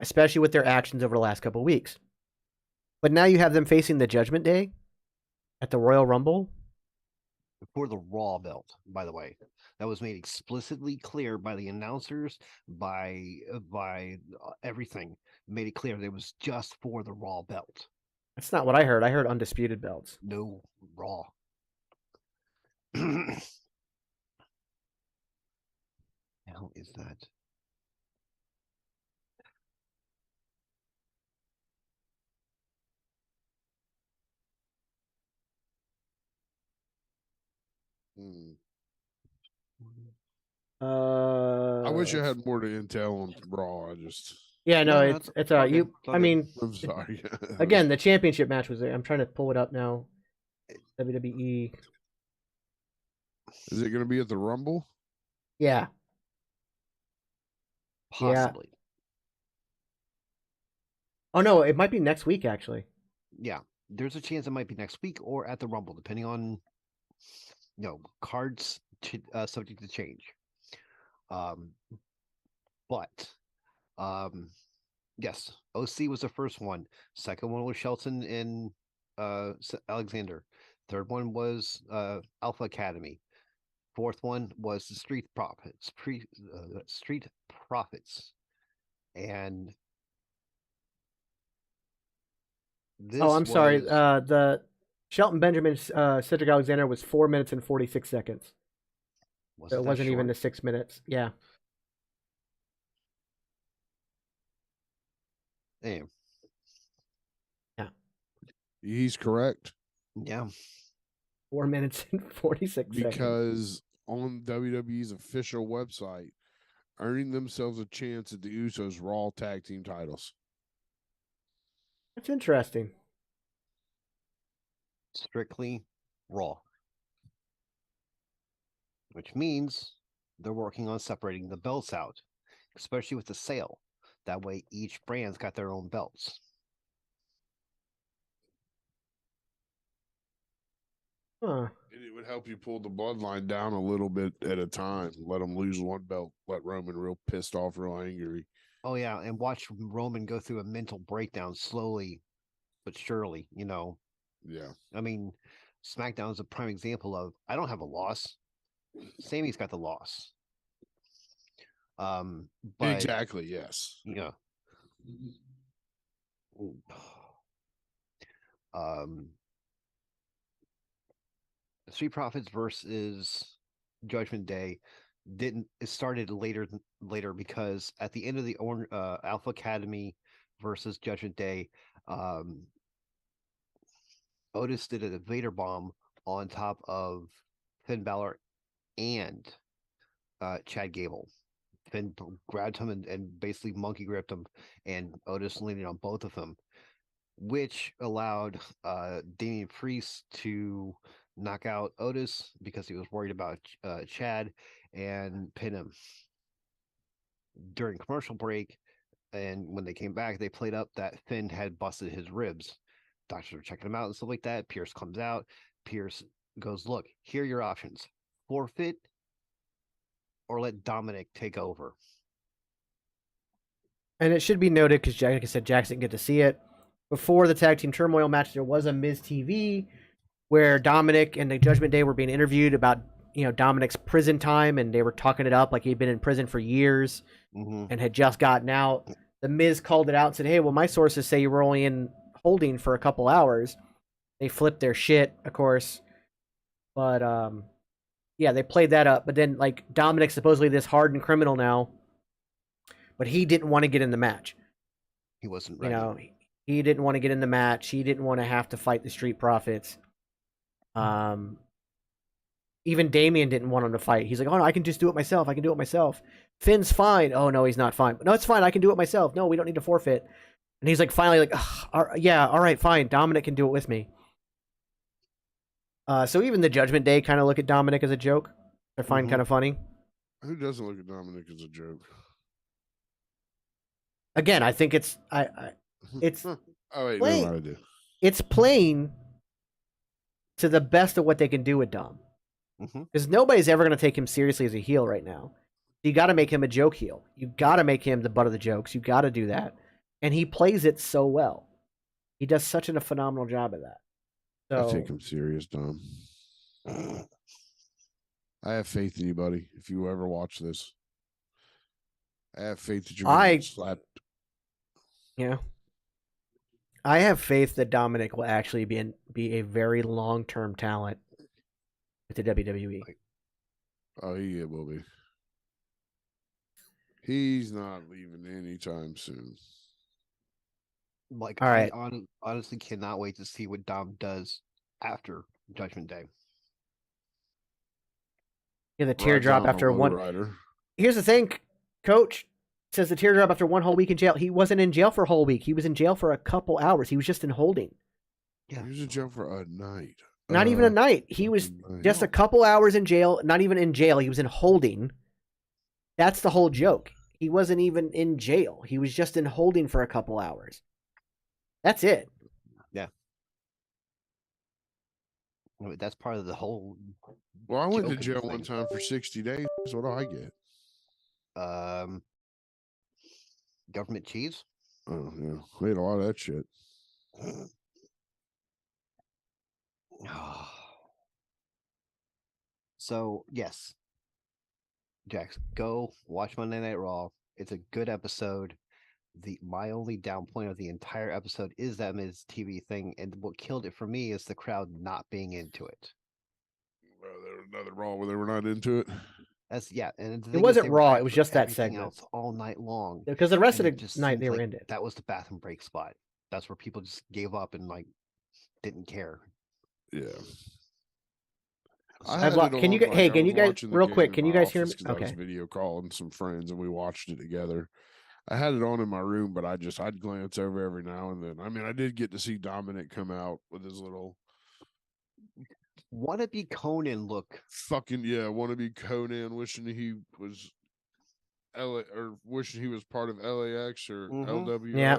especially with their actions over the last couple of weeks. But now you have them facing the Judgment Day at the Royal Rumble for the Raw belt. By the way, that was made explicitly clear by the announcers, by everything. Made it clear that it was just for the Raw belt. That's not what I heard. I heard undisputed belts. No, Raw. Hell is that? I wish I had more to intel on Raw. It's you. I mean, I'm sorry. Again, the championship match was there. I'm trying to pull it up now. WWE. Is it going to be at the Rumble? Yeah. Possibly. Yeah. Oh no, it might be next week actually. Yeah, there's a chance it might be next week or at the Rumble, depending on cards subject to change. But yes, OC was the first one. Second one was Shelton and Alexander. Third one was Alpha Academy. Fourth one was the Street Profits. Street Profits, and this. Oh, I'm sorry. The Shelton Benjamin Cedric Alexander was 4 minutes and 46 seconds. So it wasn't even the 6 minutes. Yeah. Damn. Yeah. He's correct. Yeah. 4 minutes and 46 seconds. Because on WWE's official website, earning themselves a chance at the Usos Raw Tag Team titles. That's interesting. Strictly Raw. Which means they're working on separating the belts out, especially with the sale. That way each brand's got their own belts. Huh. And it would help you pull the bloodline down a little bit at a time. Let them lose one belt. Let Roman real pissed off, real angry. Oh, yeah. And watch Roman go through a mental breakdown slowly but surely, you know. Yeah. I mean, SmackDown is a prime example of I don't have a loss. Sammy's got the loss. But Exactly, yes. yeah. Street Profits versus Judgment Day it started later because at the end of the Alpha Academy versus Judgment Day, Otis did a Vader bomb on top of Finn Balor and Chad Gable. Finn grabbed him and basically monkey gripped him, and Otis landed on both of them, which allowed Damian Priest to knock out Otis because he was worried about Chad and pin him. During commercial break, and when they came back, they played up that Finn had busted his ribs. Doctors were checking him out and stuff like that. Pierce comes out. Pierce goes, "Look, here are your options: forfeit or let Dominic take over." And it should be noted, because like I said, Jax didn't get to see it. Before the Tag Team Turmoil match, there was a Miz TV where Dominic and the Judgment Day were being interviewed about, Dominic's prison time, and they were talking it up like he'd been in prison for years and had just gotten out. The Miz called it out and said, "Hey, well, my sources say you were only in holding for a couple hours." They flipped their shit, of course. But, yeah, they played that up. But then, Dominic's supposedly this hardened criminal now, but he didn't want to get in the match. He wasn't ready. He didn't want to get in the match. He didn't want to have to fight the Street Profits. Even Damian didn't want him to fight. He's like, "Oh, no, I can just do it myself. I can do it myself." Finn's fine. "Oh, no, he's not fine." "No, it's fine. I can do it myself." "No, we don't need to forfeit." And he's finally yeah, all right, fine. Dominic can do it with me. So even the Judgment Day kind of look at Dominic as a joke. They're kind of funny. Who doesn't look at Dominic as a joke? Again, I think it's it's oh wait, plain. no, I do. It's playing to the best of what they can do with Dom. Because nobody's ever going to take him seriously as a heel right now. You got to make him a joke heel. You got to make him the butt of the jokes. You got to do that. And he plays it so well. He does such a phenomenal job of that. So, I take him serious, Dom. I have faith in you, buddy. If you ever watch this, I have faith that you're going to get slapped. Yeah. I have faith that Dominic will actually be a very long-term talent with the WWE. Oh, he will be. He's not leaving anytime soon. All right. I honestly cannot wait to see what Dom does after Judgment Day. Yeah, the teardrop after one. Rider. Here's the thing, Coach says the teardrop after one whole week in jail. He wasn't in jail for a whole week. He was in jail for a couple hours. He was just in holding. Yeah, he was in jail for a night. Not even a night. He was just a couple hours in jail. Not even in jail. He was in holding. That's the whole joke. He wasn't even in jail. He was just in holding for a couple hours. That's it. Yeah. That's part of the whole. Well, I went to jail one time for 60 days. What do I get? Government cheese. Oh yeah, we ate a lot of that shit. So yes, Jax, go watch Monday Night Raw. It's a good episode. My only down point of the entire episode is that Miz TV thing, and what killed it for me is the crowd not being into it. Well, there was nothing wrong with they were not into it. And it wasn't Raw. It was just that segment all night long. Because the rest of the night they were into it. That was the bathroom break spot. That's where people just gave up and didn't care. Yeah. Can you guys real quick? Can you guys hear me? I was video calling some friends and we watched it together. I had it on in my room, but I'd glance over every now and then. I mean, I did get to see Dominic come out with his little wannabe Conan look. Fucking wannabe Conan, wishing he was wishing he was part of LAX or LWO. Yeah.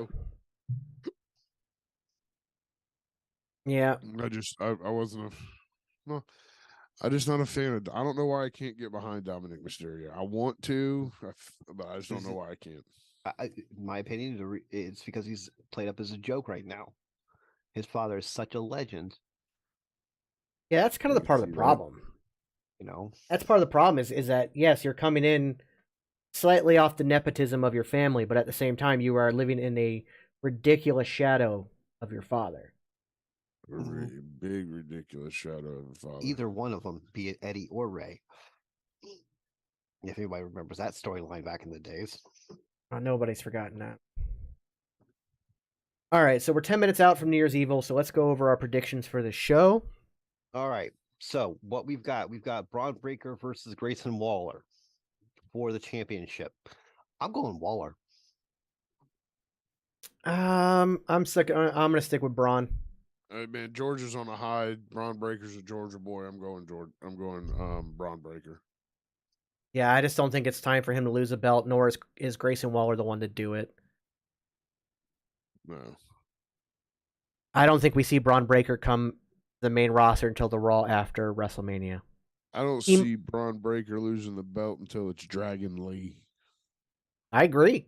Yeah. I wasn't I'm just not a fan of. I don't know why I can't get behind Dominic Mysterio. I want to, but I just don't know why I can't. In my opinion, it's because he's played up as a joke right now. His father is such a legend. Yeah, that's kind of the part of the problem. You know, that's part of the problem is that yes, you're coming in slightly off the nepotism of your family, but at the same time, you are living in a ridiculous shadow of your father. A big, ridiculous shadow of the father. Either one of them, be it Eddie or Ray. If anybody remembers that storyline back in the days. Nobody's forgotten that. All right, so we're 10 minutes out from New Year's Evil, so let's go over our predictions for the show. All right, so what we've got Braun Breaker versus Grayson Waller for the championship. I'm going Waller. I'm going to stick with Braun. Man, Georgia's on a high. Braun Breaker's a Georgia boy. I'm going Braun Breaker. Yeah, I just don't think it's time for him to lose a belt, nor is Grayson Waller the one to do it. No. I don't think we see Braun Breaker come to the main roster until the Raw after WrestleMania. I don't see Braun Breaker losing the belt until it's Dragon Lee. I agree.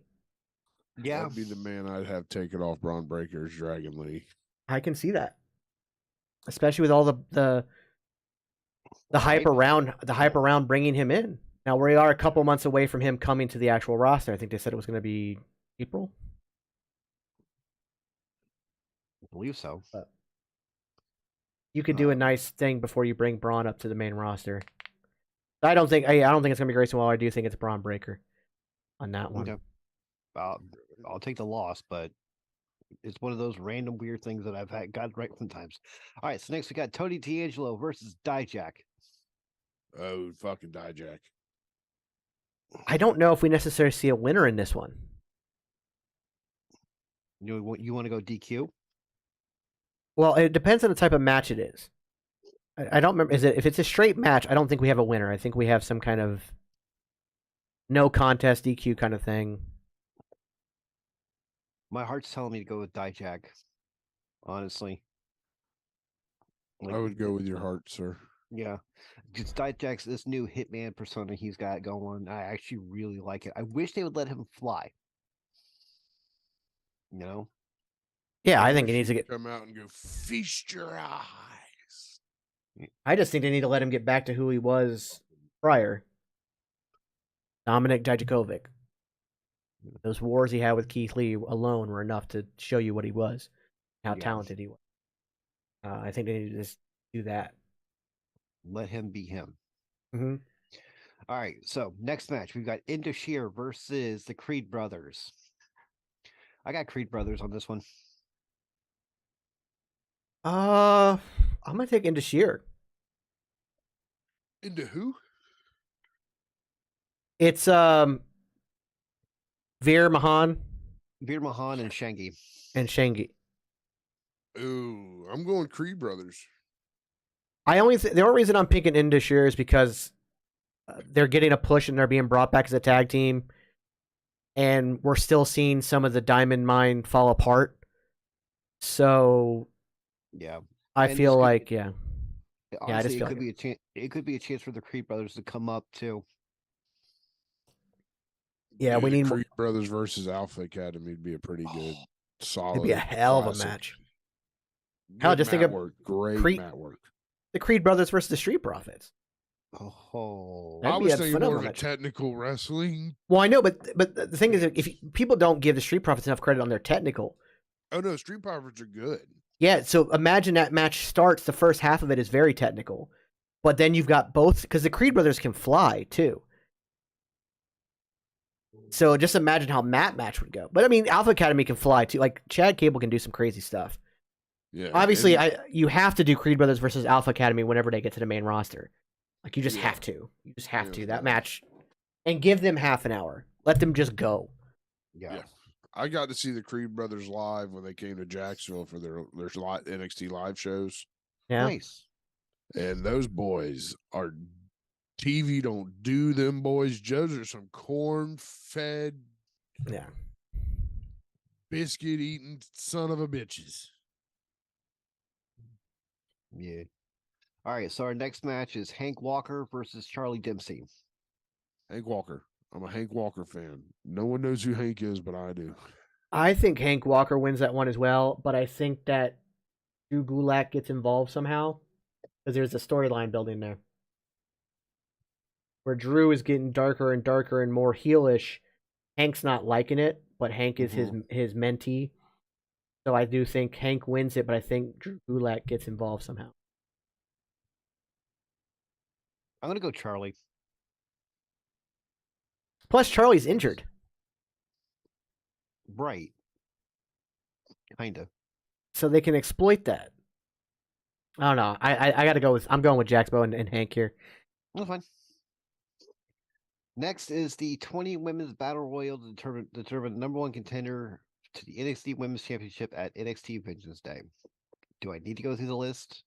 Yeah. That'd be the man I'd have taken off Braun Breaker's Dragon Lee. I can see that. Especially with all the hype around bringing him in. Now we are a couple months away from him coming to the actual roster. I think they said it was going to be April. I believe so. But you could do a nice thing before you bring Braun up to the main roster. I don't think it's going to be Grayson Waller. I do think it's Braun Breaker on that one. Okay. I'll take the loss, but it's one of those random weird things that I've got right sometimes. All right, so next we got Tony D'Angelo versus Dijak. Oh, fucking Dijak. I don't know if we necessarily see a winner in this one. You want to go DQ? Well, it depends on the type of match it is. I don't remember. If it's a straight match, I don't think we have a winner. I think we have some kind of no contest DQ kind of thing. My heart's telling me to go with Dijak. Honestly, I would go with your heart, sir. Yeah, just Dijak's this new hitman persona he's got going. I actually really like it. I wish they would let him fly. You know? Yeah, I think he needs to come out and go feast your eyes. I just think they need to let him get back to who he was prior. Dominic Dijakovic. Those wars he had with Keith Lee alone were enough to show you what he was, how talented he was. I think they need to just do that. Let him be him. Mm-hmm. All right, so next match, we've got Indashir versus the Creed Brothers. I got Creed Brothers on this one. I'm going to take Indashir. Into who? It's Veer Mahan. Veer Mahan and Shangi. Ooh, I'm going Creed Brothers. The only reason I'm picking Indashir is because they're getting a push and they're being brought back as a tag team, and we're still seeing some of the Diamond Mine fall apart. So, yeah, I feel like honestly, I just feel it could be a chance for the Creed Brothers to come up too. Yeah, we need Creed Brothers versus Alpha Academy would be a pretty good, solid. It'd be a hell of a match. Hell, just think of great mat work. The Creed Brothers versus the Street Profits. Oh, I was thinking more of a technical wrestling. Well, I know, but the thing is, if people don't give the Street Profits enough credit on their technical. Oh no, Street Profits are good. Yeah, so imagine that match starts. The first half of it is very technical, but then you've got both because the Creed Brothers can fly too. So just imagine how that match would go. But I mean, Alpha Academy can fly too. Like Chad Cable can do some crazy stuff. Yeah. Obviously, and- you have to do Creed Brothers versus Alpha Academy whenever they get to the main roster. Like you just Yeah. have to. You just have Hands to that down. match, and give them half an hour. Let them just go. Yeah. I got to see the Creed brothers live when they came to Jacksonville for their NXT live shows. Yeah. Nice. And those boys are TV don't do them boys. Joe's are some corn fed, Yeah. biscuit eating son of a bitches. Yeah. All right. So our next match is Hank Walker versus Charlie Dempsey. Hank Walker. I'm a Hank Walker fan. No one knows who Hank is, but I do. I think Hank Walker wins that one as well, but I think that Drew Gulak gets involved somehow because there's a storyline building there where Drew is getting darker and darker and more heelish. Hank's not liking it, but Hank is his mentee. So I do think Hank wins it, but I think Drew Gulak gets involved somehow. I'm gonna go Charlie. Plus, Charlie's injured. Right. Kinda. So they can exploit that. I don't know. I got to go with. I'm going with Jaxbo and Hank here. That's fine. Next is the 20 Women's Battle Royal to determine the number one contender to the NXT Women's Championship at NXT Vengeance Day. Do I need to go through the list?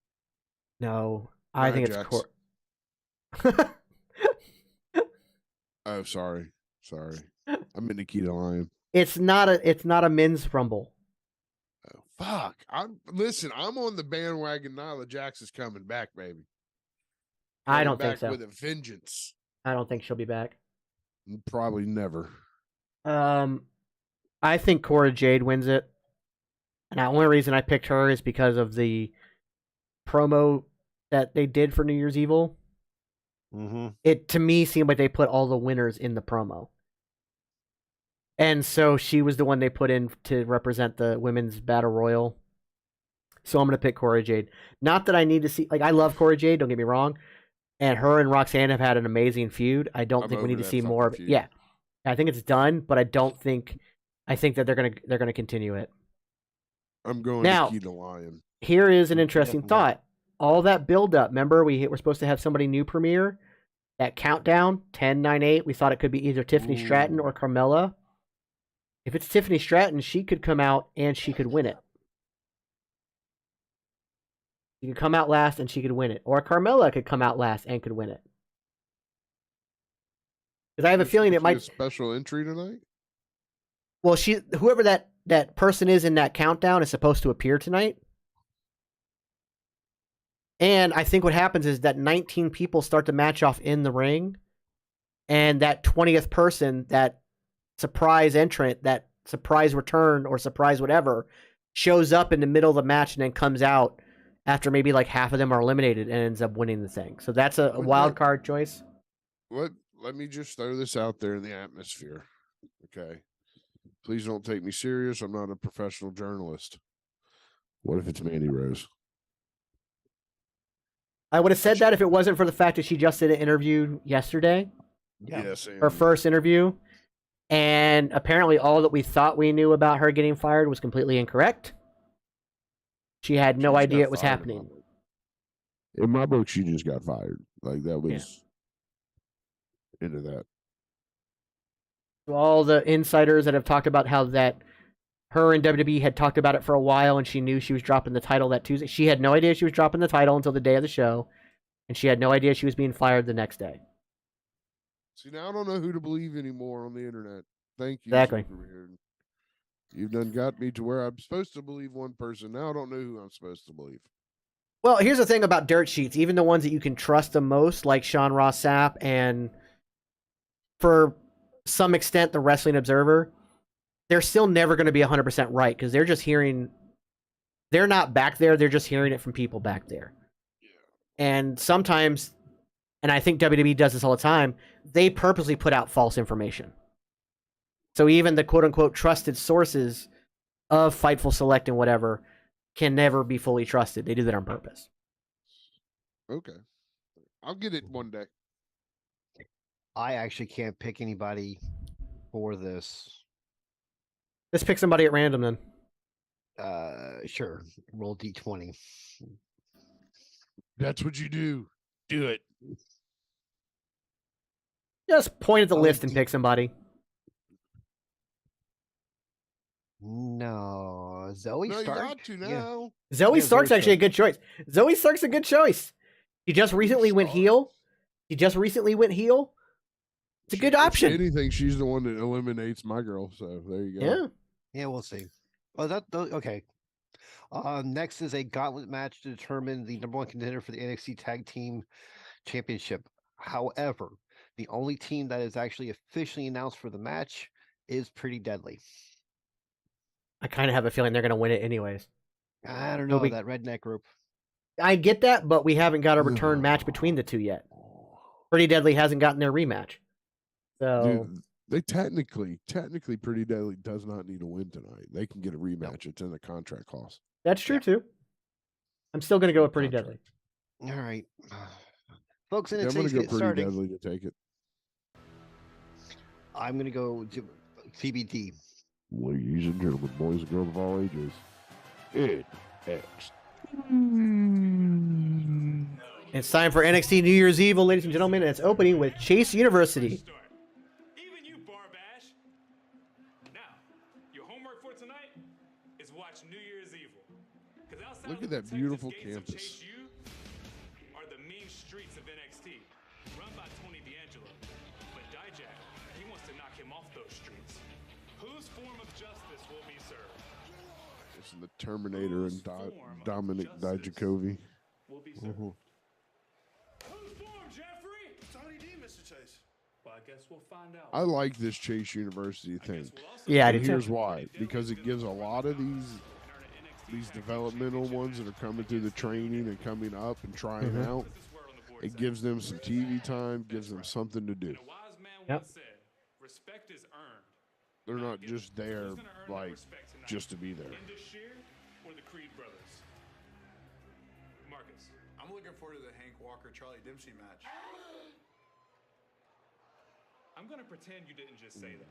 No, I think it's Jax. Oh, sorry. I'm in Nikita Lion. It's not a men's rumble. Oh, fuck. I'm on the bandwagon. Nyla Jax is coming back, baby. I don't Coming think so. With a vengeance. I don't think she'll be back. Probably never. I think Cora Jade wins it. And the only reason I picked her is because of the promo that they did for New Year's Evil. Mm-hmm. It, to me, seemed like they put all the winners in the promo. And so she was the one they put in to represent the Women's Battle Royal. So I'm going to pick Cora Jade. Not that I need to see... Like, I love Cora Jade, don't get me wrong. And her and Roxanne have had an amazing feud. I don't think we need to see more of it. Yeah. I think it's done, but I don't think... I think that they're gonna continue it. I'm going now, to Nikita Lion. Here is an interesting Definitely. thought. All that build-up, remember we're supposed to have somebody new premiere? That countdown, 10, 9, 8, we thought it could be either Tiffany Stratton or Carmella. If it's Tiffany Stratton, she could come out and she could win it. She could come out last and she could win it. Or Carmella could come out last and could win it. Because I have a feeling it might... A special entry tonight? Well, whoever that person is in that countdown is supposed to appear tonight. And I think what happens is that 19 people start to match off in the ring. And that 20th person, that surprise entrant, that surprise return or surprise whatever, shows up in the middle of the match and then comes out after maybe like half of them are eliminated and ends up winning the thing. So that's a wild card choice. Let me just throw this out there in the atmosphere. Okay. Please don't take me serious. I'm not a professional journalist. What if it's Mandy Rose? I would have said that if it wasn't for the fact that she just did an interview yesterday. Yeah. Yes. Her first interview. And apparently all that we thought we knew about her getting fired was completely incorrect. She had no idea it was happening. In my book, she just got fired. Like, that was into that. All the insiders that have talked about how that her and WWE had talked about it for a while and she knew she was dropping the title that Tuesday. She had no idea she was dropping the title until the day of the show. And she had no idea she was being fired the next day. See, now I don't know who to believe anymore on the internet. Thank you. Exactly. You've done got me to where I'm supposed to believe one person. Now I don't know who I'm supposed to believe. Well, here's the thing about dirt sheets. Even the ones that you can trust the most, like Sean Ross Sapp and for some extent the Wrestling Observer, they're still never going to be 100% right because they're just hearing... They're not back there. They're just hearing it from people back there. Yeah. And sometimes, and I think WWE does this all the time, they purposely put out false information. So even the quote-unquote trusted sources of Fightful Select and whatever can never be fully trusted. They do that on purpose. Okay. I'll get it one day. I actually can't pick anybody for this. Let's pick somebody at random then. Sure. Roll D20. That's what you do. Do it. Just point at the Oh, list and pick somebody. No, Zoe No, you Stark. got to Yeah. now. Zoe Yeah, Stark's Zoe actually a Stark. good choice. Zoe Stark's a good choice. She just recently went Stark. heel. She just recently went heel. It's a good If option. anything, she's the one that eliminates my girl. So there you go. Yeah. Yeah, we'll see. Oh, okay. Next is a gauntlet match to determine the number one contender for the NXT Tag Team Championship. However, the only team that is actually officially announced for the match is Pretty Deadly. I kind of have a feeling they're going to win it anyways. I don't know Nobody- that redneck group. I get that, but we haven't got a return match between the two yet. Pretty Deadly hasn't gotten their rematch. So Dude, they technically, Pretty Deadly does not need a win tonight. They can get a rematch. It's in the contract clause. that's true too. I'm still going to go with Pretty Contract. All right, folks. Yeah, I'm NXT going is to go getting Pretty started. Deadly to take it. I'm going to go to TBD. Ladies and gentlemen, boys and girls of all ages, NXT. it's time for NXT New Year's Evil, ladies and gentlemen. And it's opening with Chase University. Even you, Barbash. Now, your homework for tonight is watch New Year's Evil. 'Cause outside Look of at the that protective beautiful gates of campus. Chase U are the mean streets of NXT, run by Tony D'Angelo. But Dijak, he wants to knock him off those streets. Whose form of justice will be served? It's the Terminator and Whose form of Dominic justice Dijakovic. will be served. Whose form, Jeffrey? Tony D, Mr. Chase. Well, I guess we'll find out. I like this Chase University thing. We'll also Yeah, I And do too. here's why. Because it gives a lot of these developmental ones that are coming through the training and coming up and trying out. It gives them some TV time, gives them something to do. A wise man Yep. once said, respect is earned. They're not just there Who's gonna earn that like respect tonight? just to be there. Indus Shear or the Creed brothers? Marcus. I'm looking forward to the Hank Walker Charlie Dempsey match. I'm gonna pretend you didn't just say that.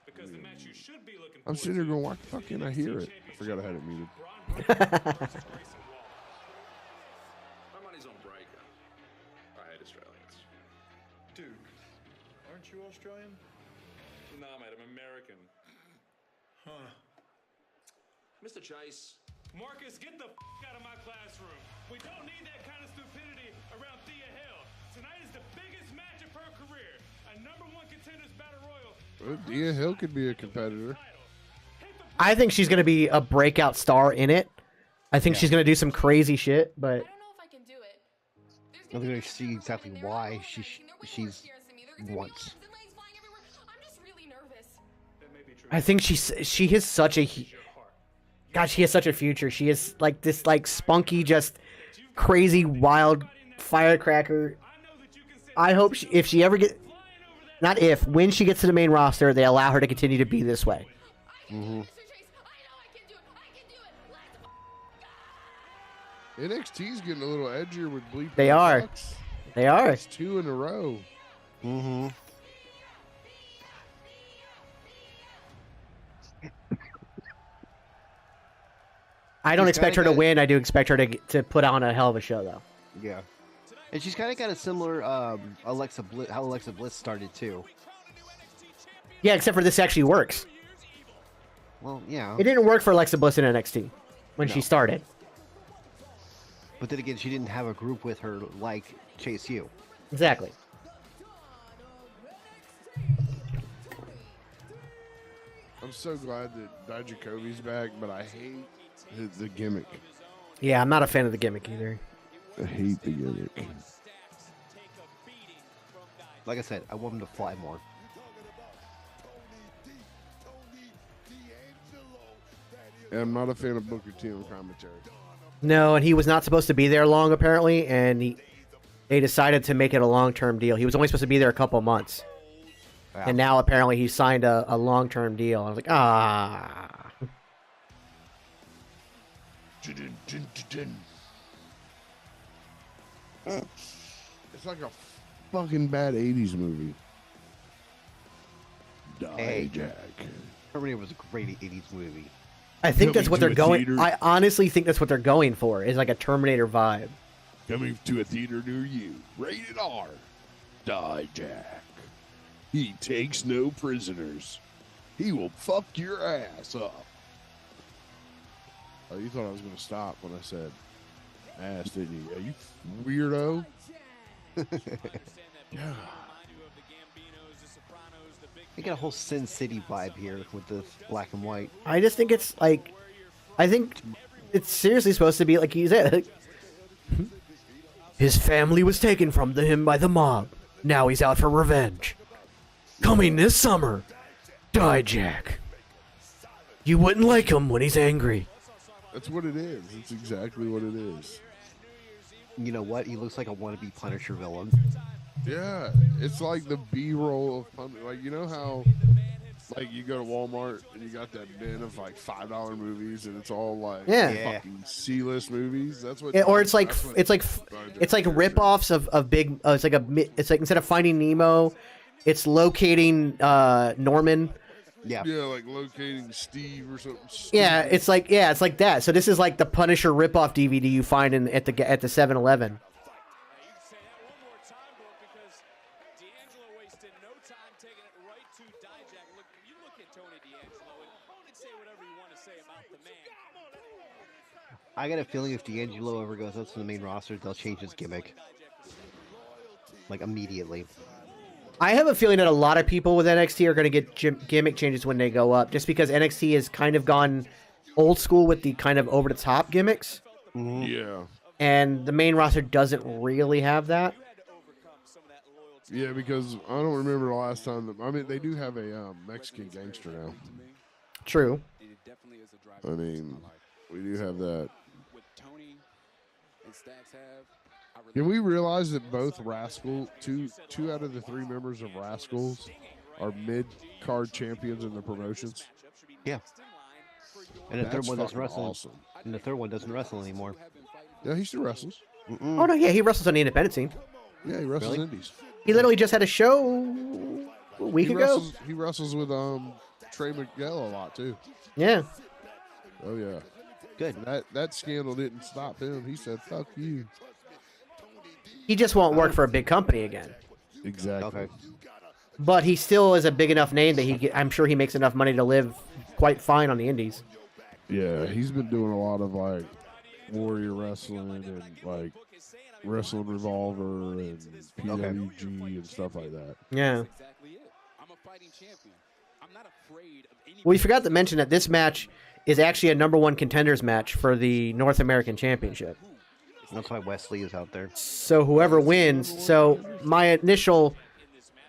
Because the match you should be looking I'm forward sitting here to going, why the is fuck the can't I NXT hear it? I forgot I had it muted. Braun Breaker versus Grayson Waller. My money's on Breaker. I hate Australians. Dude, aren't you Australian? Nah, mate, I'm American. Huh. Mr. Chase, Marcus, get the out of my classroom. We don't need that kind of stupidity around Thea Hill. Tonight is the biggest match of her career. A #1 contenders battle royal. Well, Dia Hill could be a competitor. I think she's going to be a breakout star in it. I think she's going to do some crazy shit, but I don't know if I can do it. I'm going to see exactly why she's once. I'm just really nervous. That may be true. I think she has such a God, she has such a future. She is like this like spunky, just crazy, wild firecracker. I hope if she ever get, not if, when she gets to the main roster, they allow her to continue to be this way. I can do it, Mr. Chase. I know I can do it. I can do it. Let's NXT's getting a little edgier with Bleep. They are. They are. It's 2 in a row. Mm-hmm. I don't She's expect her kinda to got- win. I do expect her to put on a hell of a show, though. Yeah. And she's kind of got a similar Alexa Bliss, how Alexa Bliss started too. Yeah, except for this actually works. Well, yeah. It didn't work for Alexa Bliss in NXT when she No. started. But then again, she didn't have a group with her like Chase U. Exactly. I'm so glad that Dijakovic's back, but I hate the gimmick. Yeah, I'm not a fan of the gimmick either. I hate the gimmick. Like I said, I want him to fly more. And I'm not a fan of Booker T on commentary. No, and he was not supposed to be there long, apparently, and they decided to make it a long-term deal. He was only supposed to be there a couple months. Wow. And now, apparently, he signed a long-term deal. I was like, ah. It's like a fucking bad 80s movie. Hey. Jack. Terminator was a great 80s movie. I think that's Coming what to they're a going. theater. I honestly think that's what they're going for. Is like a Terminator vibe. Coming to a theater near you. Rated R. Dijak. He takes no prisoners. He will fuck your ass up. Oh, you thought I was going to stop when I said ass, didn't you? Are you weirdo? Yeah. You get a whole Sin City vibe here with the black and white. I just think it's like, I think it's seriously supposed to be like you said. His family was taken from him by the mob. Now he's out for revenge. Coming this summer, Dijak. You wouldn't like him when he's angry. That's what it is. It's exactly what it is. You know what? He looks like a wannabe Punisher villain. Yeah, it's like the B-roll of like, you know how like you go to Walmart and you got that bin of like $5 movies and it's all like Yeah. fucking C-list movies. That's what. Yeah, or it's like that's what it's like Dijak it's like is. rip-offs of big. It's like it's like instead of Finding Nemo, it's locating Norman. Yeah. Yeah, like locating Steve or something. Yeah, stupid. it's like that. So this is like the Punisher rip-off DVD you find at the 7-Eleven. I got a feeling if D'Angelo ever goes up to the main roster, they'll change his gimmick. Like immediately. I have a feeling that a lot of people with NXT are going to get gimmick changes when they go up, just because NXT has kind of gone old school with the kind of over-the-top gimmicks, Yeah. and the main roster doesn't really have that. Yeah, because I don't remember the last time. I mean, they do have a Mexican gangster now. True. I mean, we do have that. Can we realize that both two out of the 3 members of Rascals are mid-card champions in the promotions? Yeah. And the third That's one doesn't fucking wrestle. awesome. And the third one doesn't wrestle anymore. Yeah, he still wrestles. Oh no, yeah, he wrestles on the independent scene. Yeah, he wrestles Really? indies. He literally just had a show a week ago. He wrestles with Trey Miguel a lot too. Yeah. Oh yeah. Good. That scandal didn't stop him. He said, "Fuck you." He just won't work for a big company again. Exactly. Okay. But he still is a big enough name that I'm sure he makes enough money to live quite fine on the indies. Yeah, he's been doing a lot of like warrior wrestling and like wrestling revolver and PWG and stuff like that. Yeah. Well, we forgot to mention that this match is actually a #1 contenders match for the North American Championship. That's why Wesley is out there. So whoever wins, so my initial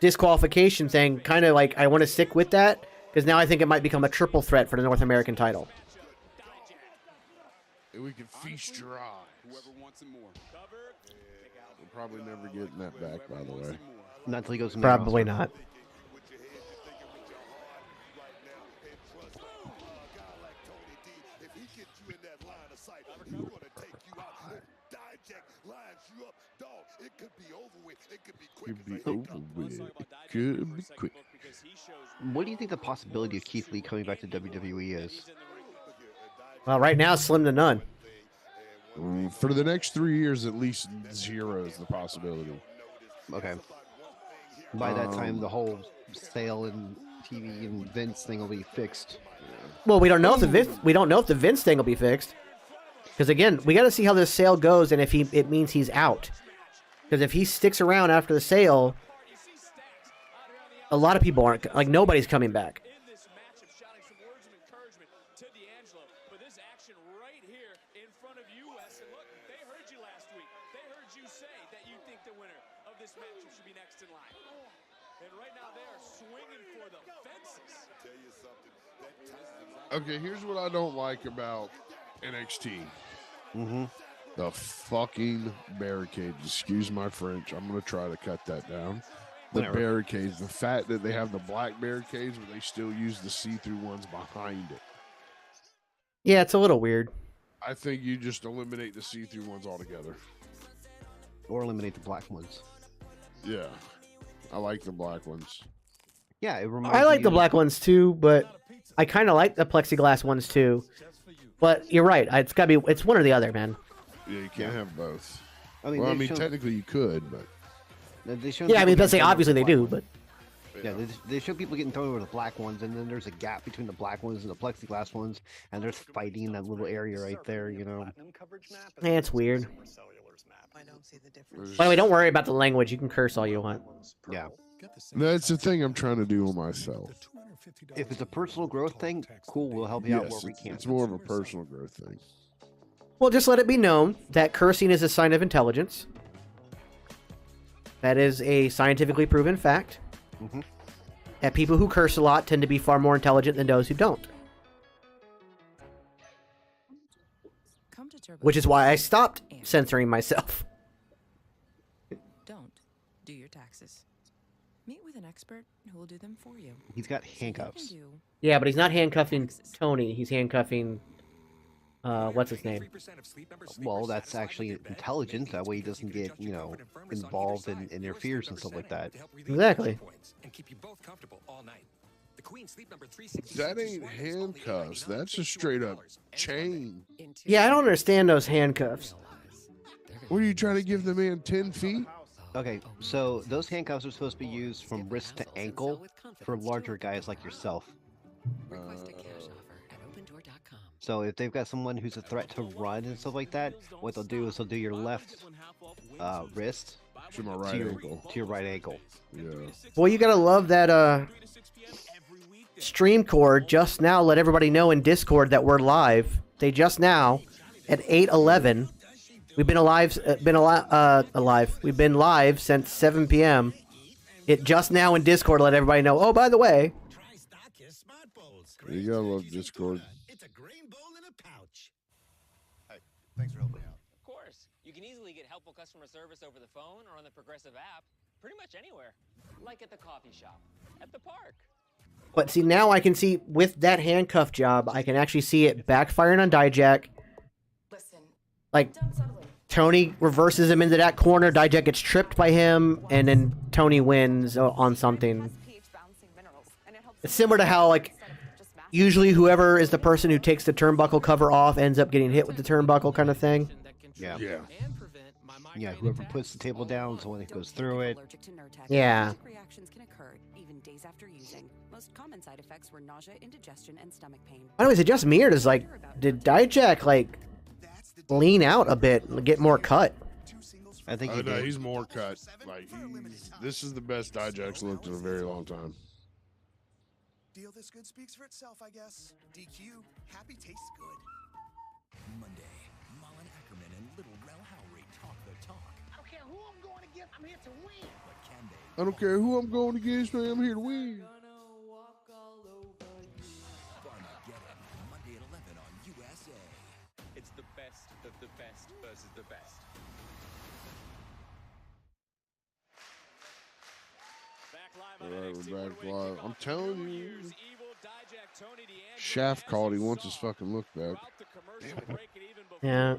disqualification thing, kind of like I want to stick with that because now I think it might become a triple threat for the North American title. And we can feast your eyes. We're probably never getting that back, by the way. Not until he goes to main Probably roster. not. Could be over with. It could be quick. What do you think the possibility of Keith Lee coming back to WWE is? Well, right now, slim to none. For the next 3 years, at least 0 is the possibility. Okay. By that time, the whole sale and TV and Vince thing will be fixed. Well, we don't know if the Vince thing will be fixed. Because again, we got to see how this sale goes and if it means he's out. Because if he sticks around after the sale, a lot of people aren't, like, nobody's coming back. Okay, here's what I don't like about NXT. Mm-hmm. The fucking barricades. Excuse my French. I'm going to try to cut that down. The Whatever. barricades. The fact that they have the black barricades, but they still use the see-through ones behind it. Yeah, it's a little weird. I think you just eliminate the see-through ones altogether. Or eliminate the black ones. Yeah. I like the black ones. Yeah, it reminds I like me the of- black ones too, but I kind of like the plexiglass ones too, but you're right. It's got to be. It's one or the other, man. Yeah, you can't have both. I mean, Well, I they've mean, shown- technically you could, but they've shown Yeah, I people mean, let's say getting thrown obviously over they the do, black but Yeah, they show people getting thrown over the black ones, and then there's a gap between the black ones and the plexiglass ones, and there's fighting in that little area right there, you know. it's weird. I don't see the difference. By the way, don't worry about the language. You can curse all you want. Yeah. that's the thing I'm trying to do on myself. If it's a personal growth thing, cool, we'll help you out Yes, where we can. it's more of a personal growth thing. Well, just let it be known that cursing is a sign of intelligence. That is a scientifically proven fact. Mhm. That people who curse a lot tend to be far more intelligent than those who don't. Come to Turbo Which is why I stopped censoring myself. Don't do your taxes. Meet with an expert who will do them for you. He's got So you can handcuffs. do Yeah, but he's not handcuffing Tony. He's handcuffing, what's his name? Well, that's actually intelligent. That way he doesn't get, you know, involved in their fears and stuff like that. Exactly. That ain't handcuffs. That's a straight up chain. Yeah, I don't understand those handcuffs. What are you trying to give the man 10 feet? Okay, so those handcuffs are supposed to be used from wrist to ankle for larger guys like yourself. So if they've got someone who's a threat to run and stuff like that, what they'll do is they'll do your left wrist To my right ankle. to your right ankle. Yeah. Well, you gotta love that, Streamcore just now let everybody know in Discord that we're live. They just now, at 8:11, we've been alive. We've been live since 7 p.m. It just now in Discord let everybody know. Oh, by the way, You gotta love Discord. Thanks for helping out. Of course. You can easily get helpful customer service over the phone or on the Progressive app. Pretty much anywhere. Like at the coffee shop, at the park. but see now I can see with that handcuff job, I can actually see it backfiring on Dijak. Listen, Like done settling. Tony reverses him into that corner. Dijak gets tripped by him, and then Tony wins on something. It's similar to how like usually whoever is the person who takes the turnbuckle cover off ends up getting hit with the turnbuckle kind of thing. Yeah. Yeah. Yeah, whoever puts the table down is the one that goes through it. Yeah. Reactions can occur even days after using. Most common side effects were nausea, indigestion, and stomach pain. By the way, is it just me or does like did Dijak like lean out a bit and get more cut? I think Oh, he no, did. he's more cut. Like this is the best Dijak's looked in a very long time. Deal this good speaks for itself, I guess. DQ, happy tastes good. Monday, Mullen Ackerman and Little Rel Howery talk the talk. I don't care who I'm going against, I'm here to win. But can they? I don't care who I'm going against, man. I'm here to win. Farmageddon, Monday at 11 on USA. It's the best of the best versus the best. All right, we're back live. I'm telling you, Shaft called. He wants his fucking look back. Yeah.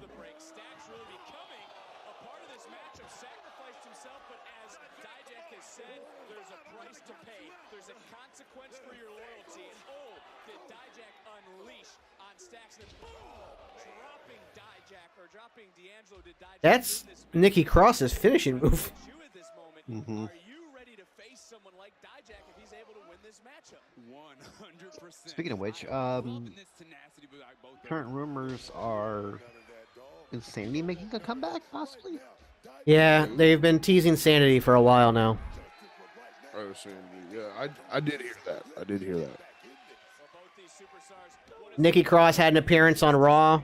That's Nikki Cross's finishing move. Mhm. Speaking of which, current rumors are Insanity making a comeback, possibly? Yeah, they've been teasing Sanity for a while now. Oh, Sandy. Yeah, I did hear that. I did hear that. Nikki Cross had an appearance on Raw.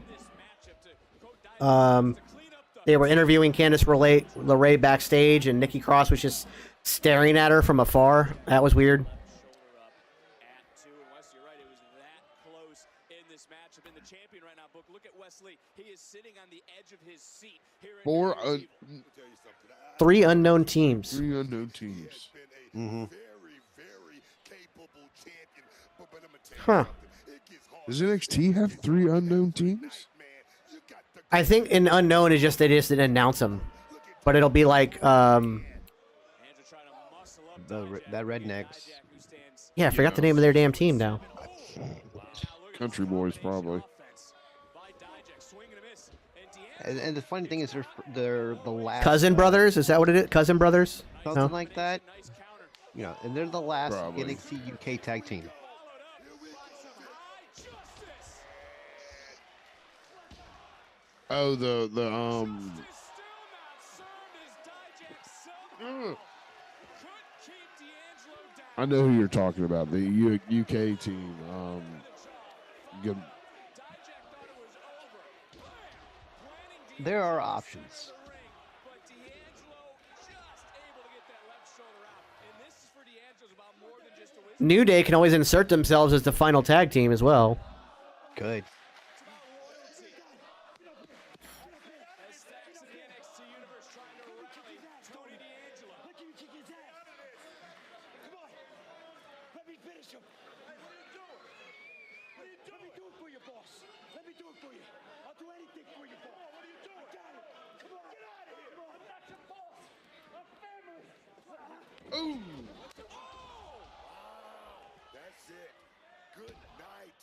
They were interviewing Candice LeRae backstage, and Nikki Cross was just staring at her from afar. That was weird. Three unknown teams. Three unknown teams. Mm-hmm. Huh. Does NXT have three unknown teams? I think an unknown is just they just didn't announce them, but it'll be like That Rednecks. Yeah, I forgot the name of their damn team now. Country Boys, probably. And the funny thing is, they're the last Cousin Brothers? Is that what it is? Cousin Brothers? something No? like that. You know, and they're the last Probably. NXT UK tag team. Oh, I know who you're talking about. The UK team. Good. There are options. New Day can always insert themselves as the final tag team as well. Good. Ooh. That's it. Good night.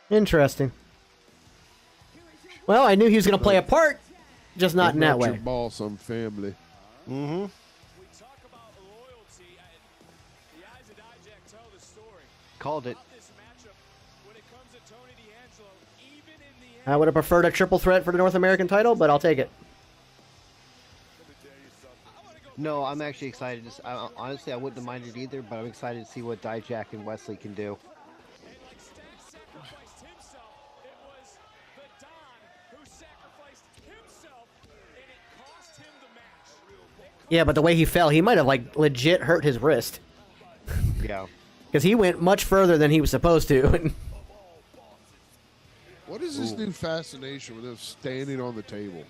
Interesting. Well, I knew he was going to play a part, just not in that Your way. boss, some family. Mm-hmm. Called it. I would have preferred a triple threat for the North American title, but I'll take it. No, I'm actually excited. Honestly, I wouldn't have minded either, but I'm excited to see what Dijak and Wesley can do. Yeah, but the way he fell, he might have like legit hurt his wrist. Yeah. Because he went much further than he was supposed to. What is this new fascination with him standing on the table?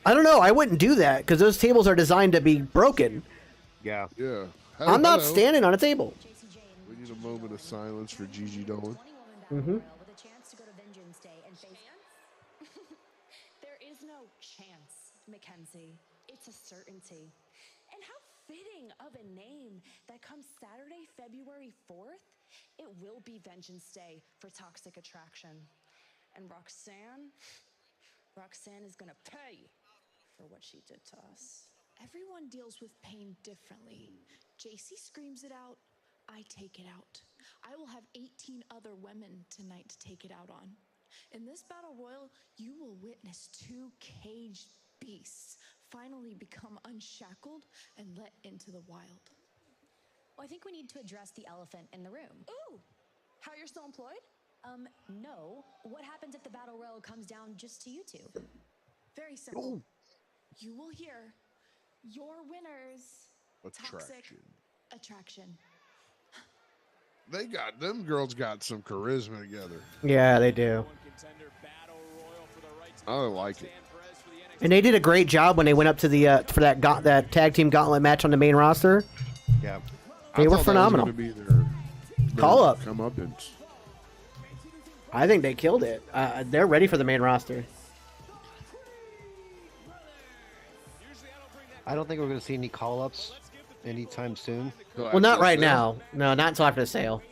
I don't know. I wouldn't do that because those tables are designed to be broken. Yeah. Yeah. I'm not standing on a table. We need a moment of silence for Gigi Dolan. Mm-hmm. There is no chance, Mackenzie. It's a certainty. And how fitting of a name that comes Saturday, February 4th, it will be Vengeance Day for Toxic Attraction. And Roxanne is gonna pay for what she did to us. Everyone deals with pain differently. JC screams it out, I take it out. I will have 18 other women tonight to take it out on. In this battle royal, you will witness two caged beasts finally become unshackled and let into the wild. Well, I think we need to address the elephant in the room. Ooh, how you're still employed? No. What happens if the battle royal comes down just to you two? Very simple. You will hear your winners. Toxic attraction. Them girls got some charisma together. Yeah, they do. I like it. And they did a great job when they went up to the for that tag team gauntlet match on the main roster. Yeah. They were phenomenal. Call up. Comeuppance. I think they killed it. They're ready for the main roster. I don't think we're going to see any call-ups anytime soon. Well, not right now. No, not until after the sale.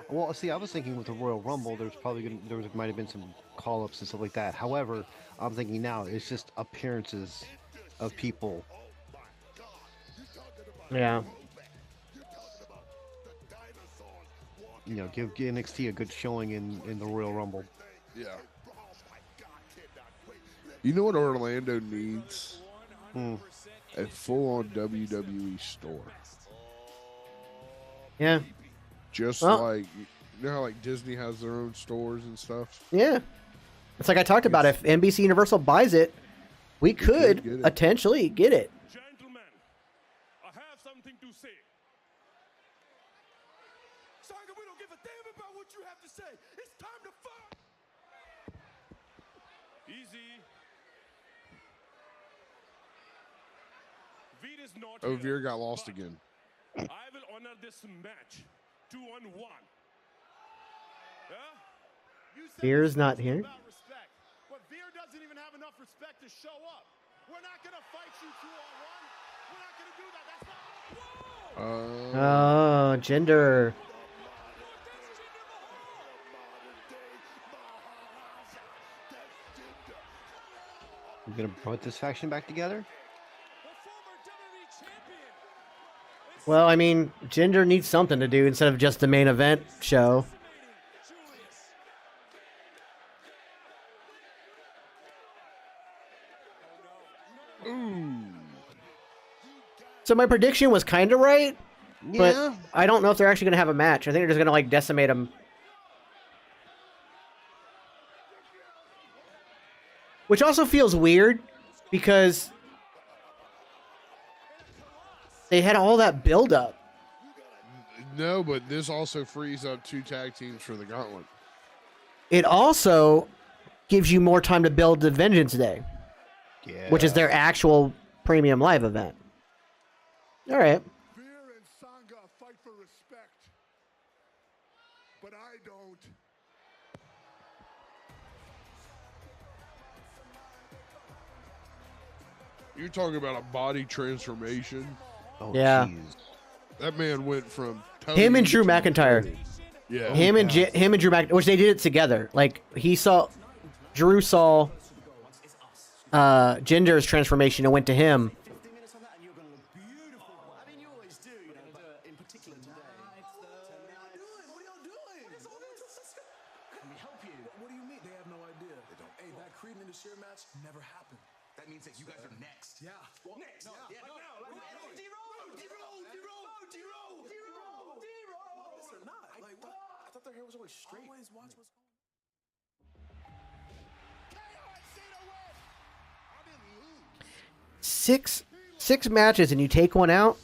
Well, see, I was thinking with the Royal Rumble, might have been some call-ups and stuff like that. However, I'm thinking now it's just appearances of people. Yeah. You know, give NXT a good showing in the Royal Rumble. Yeah. You know what Orlando needs? A full-on WWE store. Yeah. Just like, you know how like Disney has their own stores and stuff? Yeah. It's like I talked about. If NBC Universal buys it, we could potentially get it. Gentlemen, I have something to say. Sanga, we don't give a damn about what you have to say. It's time to fight. Easy. Veer is not Oh, here, Veer got lost again. I will honor this match 2-on-1. Yeah? Veer's not here. But Veer doesn't even have enough respect to show up. We're not gonna fight you 2-on-1. We're not gonna do that. That's not. Oh, gender. You gonna put this faction back together? Well, I mean, gender needs something to do instead of just the main event show. Ooh. So my prediction was kind of right, but Yeah. I don't know if they're actually going to have a match. I think they're just going to like decimate them. Which also feels weird because they had all that build up. No, but this also frees up 2 tag teams for the Gauntlet. It also gives you more time to build the Vengeance Day, which is their actual premium live event. All right. Veer and Sangha fight for respect, but I don't. You're talking about a body transformation. Oh, Yeah. jeez. That man went from Him and Drew to McIntyre. Tony. Yeah. Him and Drew McIntyre, which they did it together. Like Drew saw Jinder's transformation and went to him. Never happened. That means that you guys are next. Yeah. Next. No, yeah. No. Listen, not. Like, I thought their hair was always straight. Always watch what's Six matches and you take one out.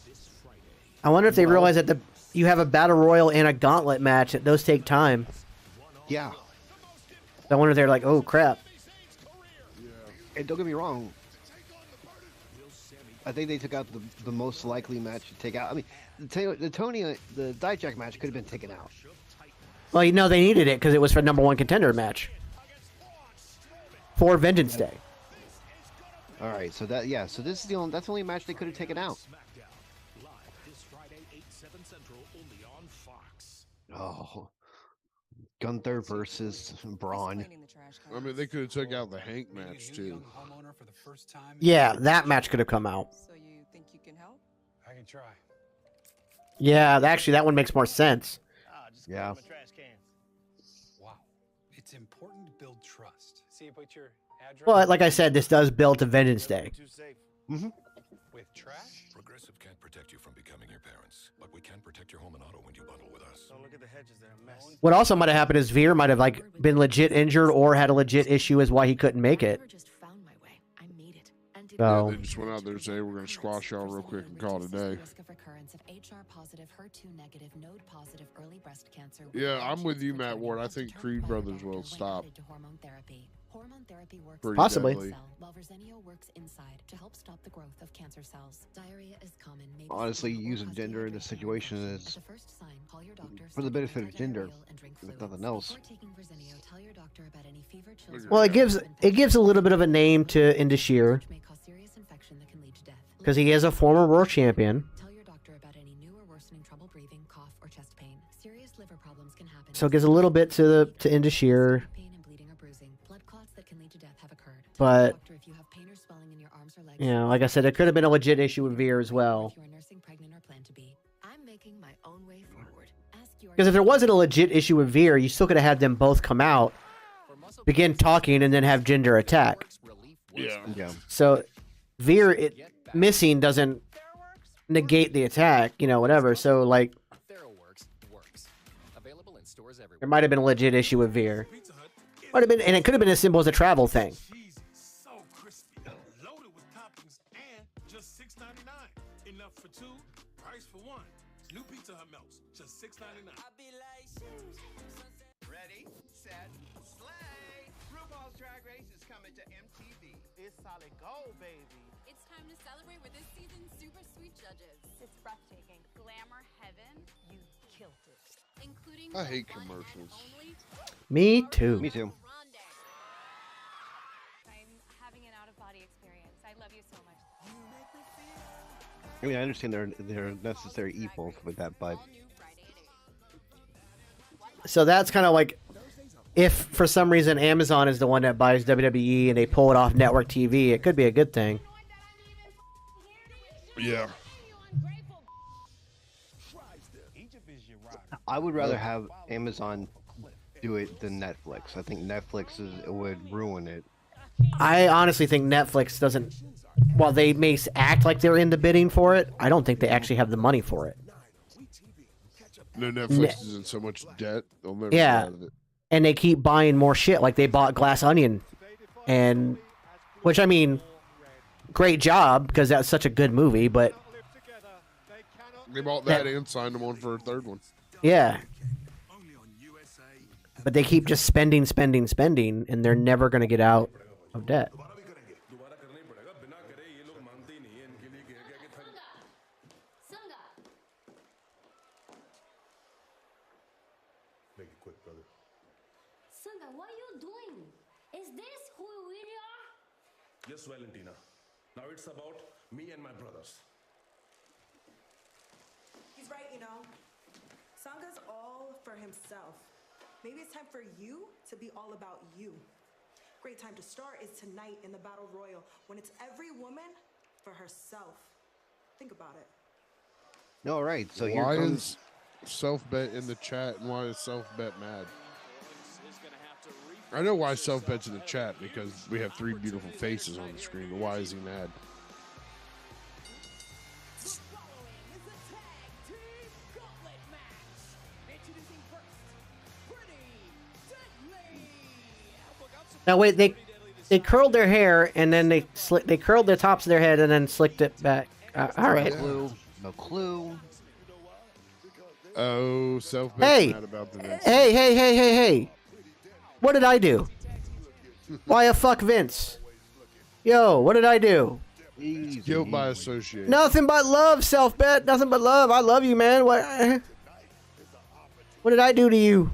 I wonder if they realize that you have a battle royal and a gauntlet match. That those take time. Yeah. I wonder if they're like, oh crap. And don't get me wrong. I think they took out the most likely match to take out. I mean, the Dijak match could have been taken out. Well, you know they needed it because it was for #1 contender match for Vengeance Day. All right, so this is that's the only match they could have taken out. Oh, Gunther versus Braun. I mean, they could have took out the Hank match too. Yeah, that match could have come out. So you think you can help? I can try. Yeah, actually, that one makes more sense. Yeah. Wow. It's important to build trust. See, you put your address. Well, like I said, this does build to Vengeance Day. Mm-hmm. With trash? Progressive can't protect you from becoming your parents, but we can protect your home and auto when you bundle with us. Don't look at the hedges, they're a mess. What also might have happened is Veer might have like been legit injured or had a legit issue as why he couldn't make it. Yeah, they just went out there and said, hey, we're going to squash y'all real quick and call it a day. Yeah, I'm with you, Matt Ward. I think Creed Brothers will stop. Pretty Possibly. deadly. Honestly, using gender in this situation is for the benefit of gender, if nothing else. Well, it gives a little bit of a name to Indashir because he is a former world champion. So it gives a little bit to Indashir. But you know, like I said, it could have been a legit issue with Veer as well. Because if there wasn't a legit issue with Veer, you still could have had them both come out, begin talking, and then have Jinder attack. Yeah. So Veer missing doesn't negate the attack, you know, whatever. So like, there might have been a legit issue with Veer. Might have been, and it could have been as simple as a travel thing. Ready, set, slay! RuPaul's Drag Race is coming to MTV. It's solid gold, baby. It's time to celebrate with this season's super sweet judges. It's breathtaking. Glamour heaven. You killed it. Including I hate commercials. Me too. Me too. I'm having an out-of-body experience. I love you I mean, I understand they're necessary evils with that, but So that's kind of like, if for some reason Amazon is the one that buys WWE and they pull it off network TV, it could be a good thing. Yeah. I would rather have Amazon do it than Netflix. I think Netflix would ruin it. I honestly think Netflix doesn't. While they may act like they're in the bidding for it, I don't think they actually have the money for it. No, Netflix is in so much debt, they'll never get Yeah, out of it. and they keep buying more shit. Like they bought Glass Onion, and which I mean, great job because that's such a good movie. But They bought that and signed them on for a third one. yeah, but they keep just spending, and they're never going to get out of debt. Make it quick, brother. Sanga, what are you doing? Is this who we really are? Yes, Valentina. Now it's about me and my brothers. He's right, you know. Sanga's all for himself. Maybe it's time for you to be all about you. Great time to start is tonight in the Battle Royal, when it's every woman for herself. Think about it. All right, so here Why comes... is Self-Bet in the chat, and why is Self-Bet mad? I know why Self-Bet's in the chat, because we have three beautiful faces on the screen, but why is he mad? Now wait, they curled their hair and then they curled the tops of their head and then slicked it back. All right. No clue. Oh, Self-Bet's Hey, mad about the Vince. hey! What did I do? Why a fuck Vince? Yo, what did I do? Guilt by association. Nothing but love, Self-Bet. Nothing but love. I love you, man. What did I do to you?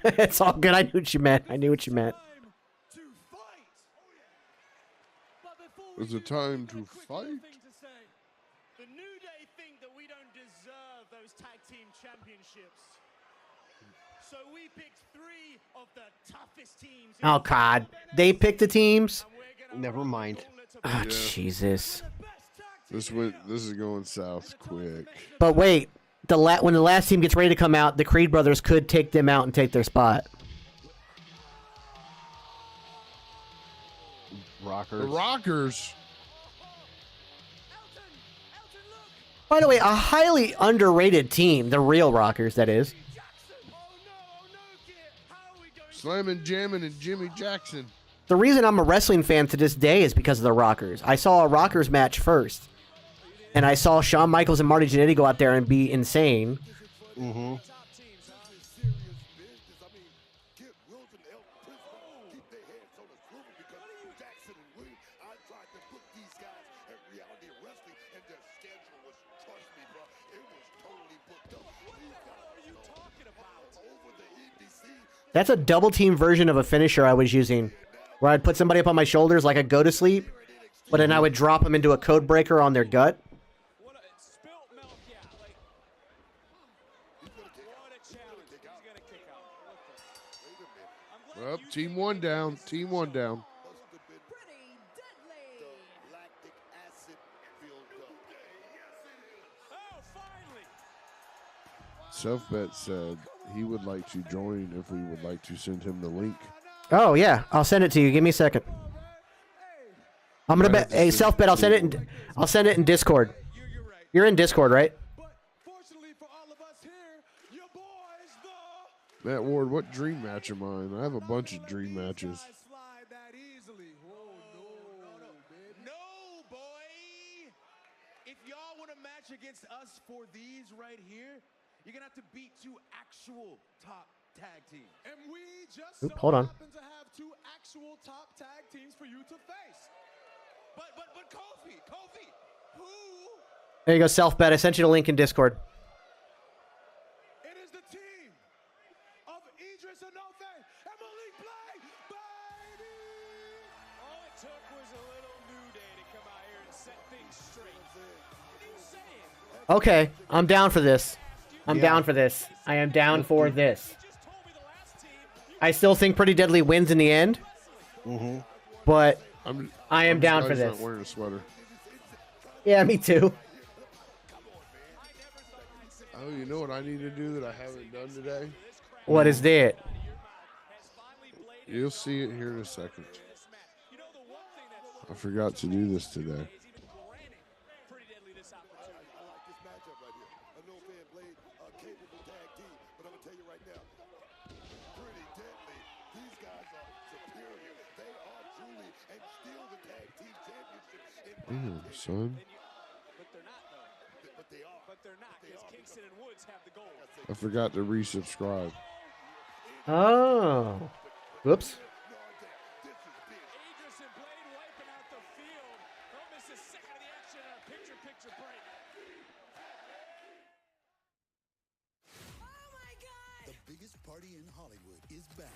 It's all good. I knew what you meant. Is it time to fight? The New Day think that we don't deserve those tag team championships. So we picked 3 of the toughest teams. Oh God, they picked the teams. Never mind. Oh Jesus. This is going south quick. But wait, when the last team gets ready to come out, the Creed brothers could take them out and take their spot. Rockers. The Rockers. By the way, a highly underrated team, the real Rockers, that is. Slammin' Jammin' and Jimmy Jackson. The reason I'm a wrestling fan to this day is because of the Rockers. I saw a Rockers match first. And I saw Shawn Michaels and Marty Jannetty go out there and be insane. Mm-hmm. That's a double team version of a finisher I was using, where I'd put somebody up on my shoulders like a go to sleep, but then I would drop them into a code breaker on their gut. Well, team one down. Self-Bet said he would like to join if we would like to send him the link. Oh yeah, I'll send it to you. Give me a second. I'm gonna bet. Hey, Self-Bet, I'll send it in Discord. You're in Discord, right? Matt Ward, what dream match am I in? I have a bunch of dream matches. No, boy. If y'all want a match against us for these right here, you're gonna have to beat 2 actual top tag teams. And we just Hold on. happen to have 2 actual top tag teams for you to face. But Kofi, who? There you go, Self-Bet. I sent you the link in Discord. It is the team of Idris Enofe and Malik Blade, baby! All it took was a little New Day to come out here and set things straight. What are you saying? Okay, I'm down for this. I'm Yeah. down for this. I am down for this. I still think Pretty Deadly wins in the end, but I am down for surprised he's this. not wearing a sweater. Yeah, me too. Oh, you know what I need to do that I haven't done today? What is that? You'll see it here in a second. I forgot to do this today. Damn, son. I forgot to resubscribe. Oh. Whoops. The biggest party in Hollywood is back.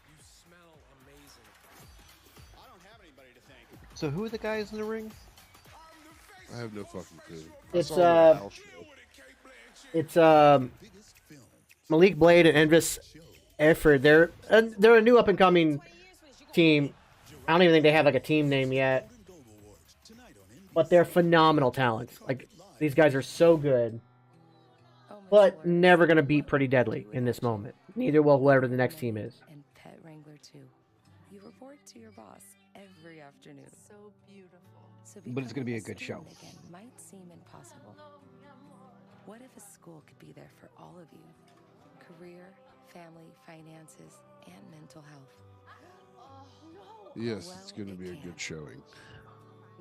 You smell amazing. I don't have anybody to thank. So who are the guys in the ring? I have no fucking clue. It's Malik Blade and Endless Effort. They're a new up and coming team. I don't even think they have like a team name yet, but they're phenomenal talents. Like these guys are so good, but never gonna beat Pretty Deadly in this moment. Neither will whoever the next team is. And Pet Wrangler too. You report to your boss every afternoon. So beautiful. So But it's going to be a good show. again might seem impossible. What if a school could be there for all of you? Career, family, finances, and mental health. Yes, it's going to be a good showing.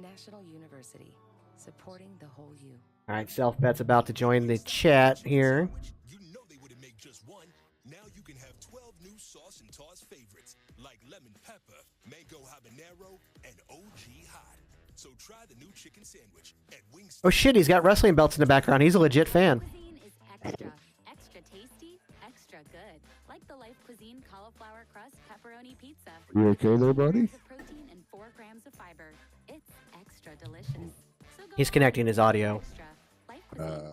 National University, supporting the whole you. All right, Self Bet's about to join the chat here. You know they wouldn't make just one. Now you can have 12 new sauce and toss favorites like lemon pepper, mango habanero, and OG hot. So try the new chicken sandwich at Wings. Oh shit, he's got wrestling belts in the background. He's a legit fan. Cuisine is extra. Extra tasty, extra good. Like the Life Cuisine cauliflower crust pepperoni pizza. You okay there, buddy? Grams of protein and 4 grams of fiber. It's extra delicious. So go He's connecting his audio. extra. Life Cuisine.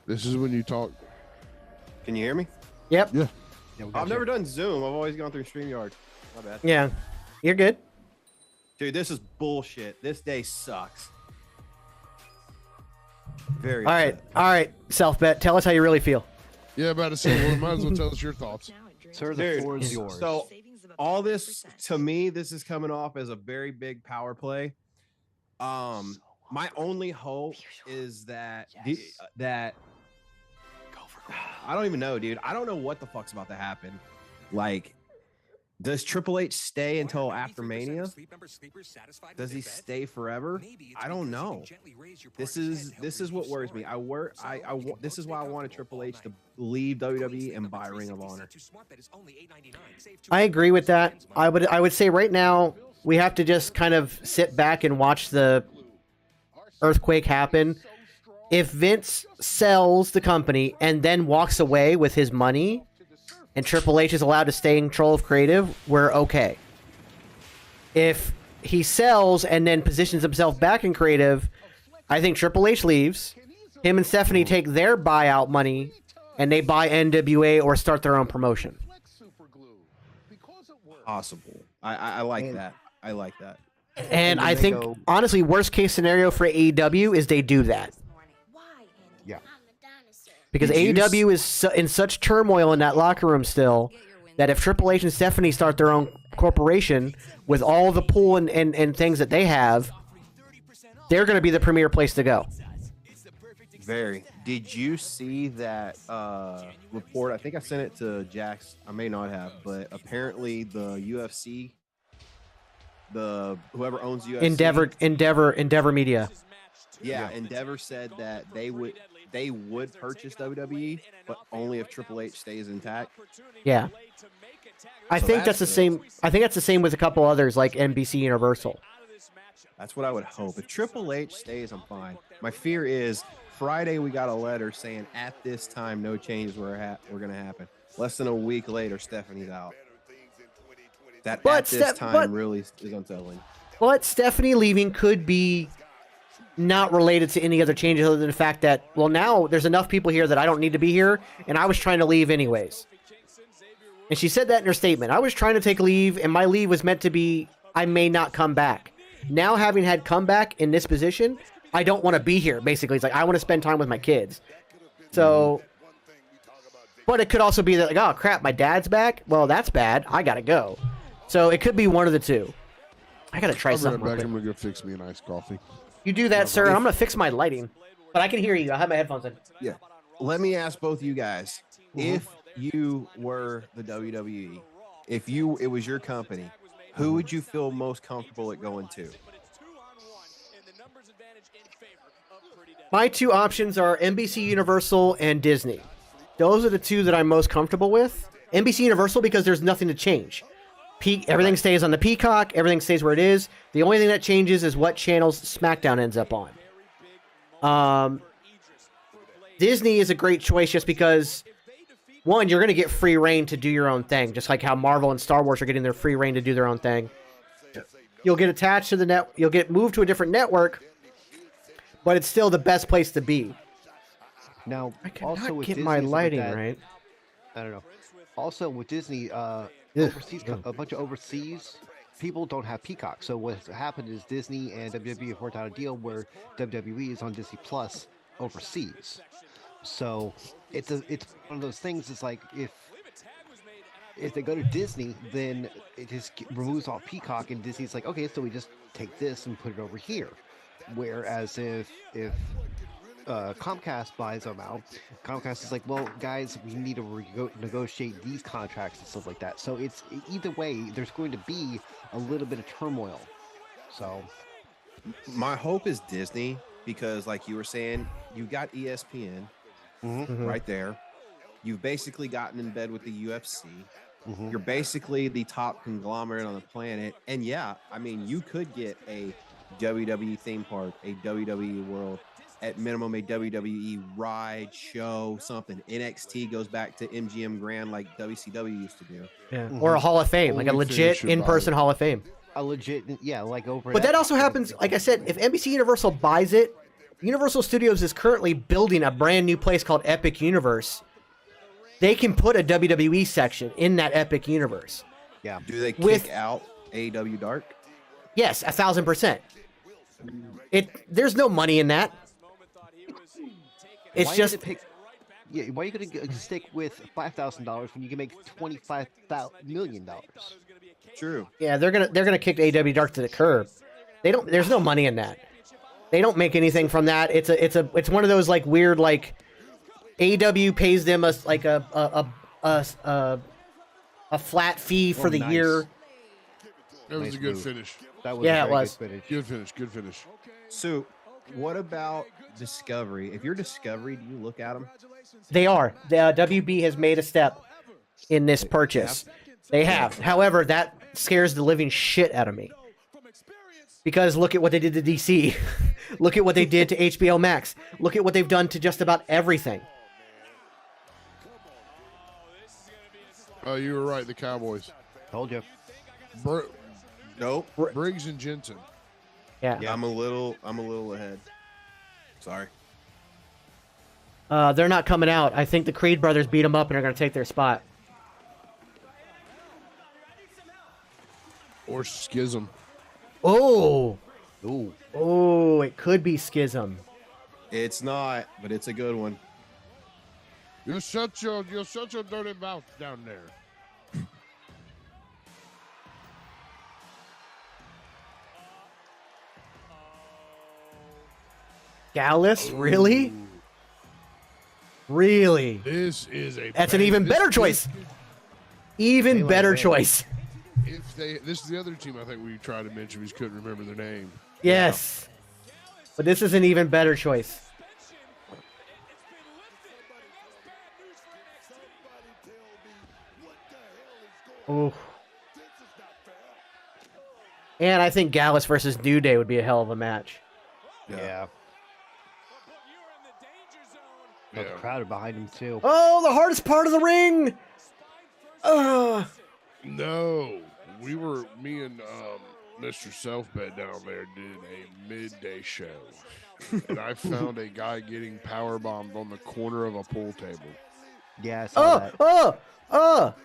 This is when you talk. Can you hear me? Yep. Yeah. I've never done Zoom. I've always gone through StreamYard. My bad. Yeah, you're good. Dude, this is bullshit. This day sucks. Very All right, Self Bet. Tell us how you really feel. Yeah, about to say, well, might as well tell us your thoughts. Sir, the Dude, floor is yours. So all this, to me, this is coming off as a very big power play. My only hope is that that I don't even know, dude. I don't know what the fuck's about to happen. Like, does Triple H stay until after Mania? Does he stay forever? I don't know. This is what worries me. This is why I wanted Triple H to leave WWE and buy Ring of Honor. I agree with that. I would say right now we have to just kind of sit back and watch the earthquake happen. If Vince sells the company and then walks away with his money and Triple H is allowed to stay in control of creative, we're okay. If he sells and then positions himself back in creative, I think Triple H leaves. Him and Stephanie take their buyout money and they buy NWA or start their own promotion. Possible. I like that. I like that. And I think, honestly, worst case scenario for AEW is they do that. Yeah. Because AEW is in such turmoil in that locker room still that if Triple H and Stephanie start their own corporation with all the pull and things that they have, they're going to be the premier place to go. Very. Did you see that report? I think I sent it to Jax. I may not have, but apparently the UFC, whoever owns UFC, Endeavor Media. Yeah, Endeavor said that they would purchase WWE, but only if Triple H stays intact. Yeah. I think that's the same. I think that's the same with a couple others like NBC Universal. That's what I would hope. If Triple H stays, I'm fine. My fear is Friday we got a letter saying at this time no changes were going to happen. Less than a week later, Stephanie's out. That But at this time really is unsettling. But Stephanie leaving could be not related to any other changes other than the fact that, well, now there's enough people here that I don't need to be here, and I was trying to leave anyways. And she said that in her statement. I was trying to take leave, and my leave was meant to be I may not come back. Now, having had come back in this position, I don't want to be here, basically. It's like, I want to spend time with my kids. So, but it could also be that, like, oh, crap, my dad's back? Well, that's bad. I got to go. So it could be one of the two. I got to try something. I'm going to go fix me a nice coffee. You do that, sir, and I'm going to fix my lighting. But I can hear you. I have my headphones in. Yeah. Let me ask both you guys. If you were the WWE, if it was your company, who would you feel most comfortable at going to? My two options are NBC Universal and Disney. Those are the two that I'm most comfortable with. NBC Universal because there's nothing to change. Everything stays on the Peacock. Everything stays where it is. The only thing that changes is what channels SmackDown ends up on. Disney is a great choice just because, one, you're going to get free reign to do your own thing, just like how Marvel and Star Wars are getting their free reign to do their own thing. You'll get attached to the net. You'll get moved to a different network, but it's still the best place to be. Now, I cannot also with get Disney, my lighting that, right. I don't know. Also with Disney, overseas, a bunch of overseas people don't have Peacock. So what's happened is Disney and WWE have worked out a deal where WWE is on Disney Plus overseas. So it's one of those things. It's like if they go to Disney, then it just removes all Peacock, and Disney's like, okay, so we just take this and put it over here. Whereas if Comcast buys them out, Comcast is like, well, guys, we need to negotiate these contracts and stuff like that. So it's either way, there's going to be a little bit of turmoil. So my hope is Disney because, like you were saying, you got ESPN right there. You've basically gotten in bed with the UFC. You're basically the top conglomerate on the planet. And yeah, I mean, you could get a WWE theme park, a WWE World, at minimum a WWE ride, show, something. NXT goes back to MGM Grand like WCW used to do. Yeah. Or a Hall of Fame, like a legit in-person Hall of Fame. A legit, yeah, like over. But that also happens, like I said, if NBC Universal buys it, Universal Studios is currently building a brand new place called Epic Universe. They can put a WWE section in that Epic Universe. Yeah. Do they kick out AEW Dark? Yes, 1,000%. There's no money in that. It's just why are you going to stick with $5,000 when you can make $25 million? True. Yeah, they're gonna kick AEW Dark to the curb. There's no money in that. They don't make anything from that. It's one of those like weird like AEW pays them a flat fee for the year. That was a good finish. That was a was. Good finish. Good finish. So, what about Discovery? If you're Discovery, do you look at them? They are. The WB has made a step in this purchase. They have. However, that scares the living shit out of me. Because look at what they did to DC. Look at what they did to HBO Max. Look at what they've done to just about everything. Oh, you were right. The Cowboys. Told you. Nope. Briggs and Jensen. Yeah. I'm a little ahead. Sorry. They're not coming out. I think the Creed brothers beat them up and are going to take their spot. Or Schism. Oh. Ooh. Oh, it could be Schism. It's not, but it's a good one. You shut your dirty mouth down there. Gallus? Really? Really? This is a. That's an even better choice. Even better choice. This is the other team I think we tried to mention. We just couldn't remember their name. Yes. But this is an even better choice. Oh. And I think Gallus versus New Day would be a hell of a match. Yeah. Oh, the crowd are behind him too. Oh, the hardest part of the ring. No, me and Mr. Selfbed down there did a midday show, and I found a guy getting power bombed on the corner of a pool table. Yeah, I saw that.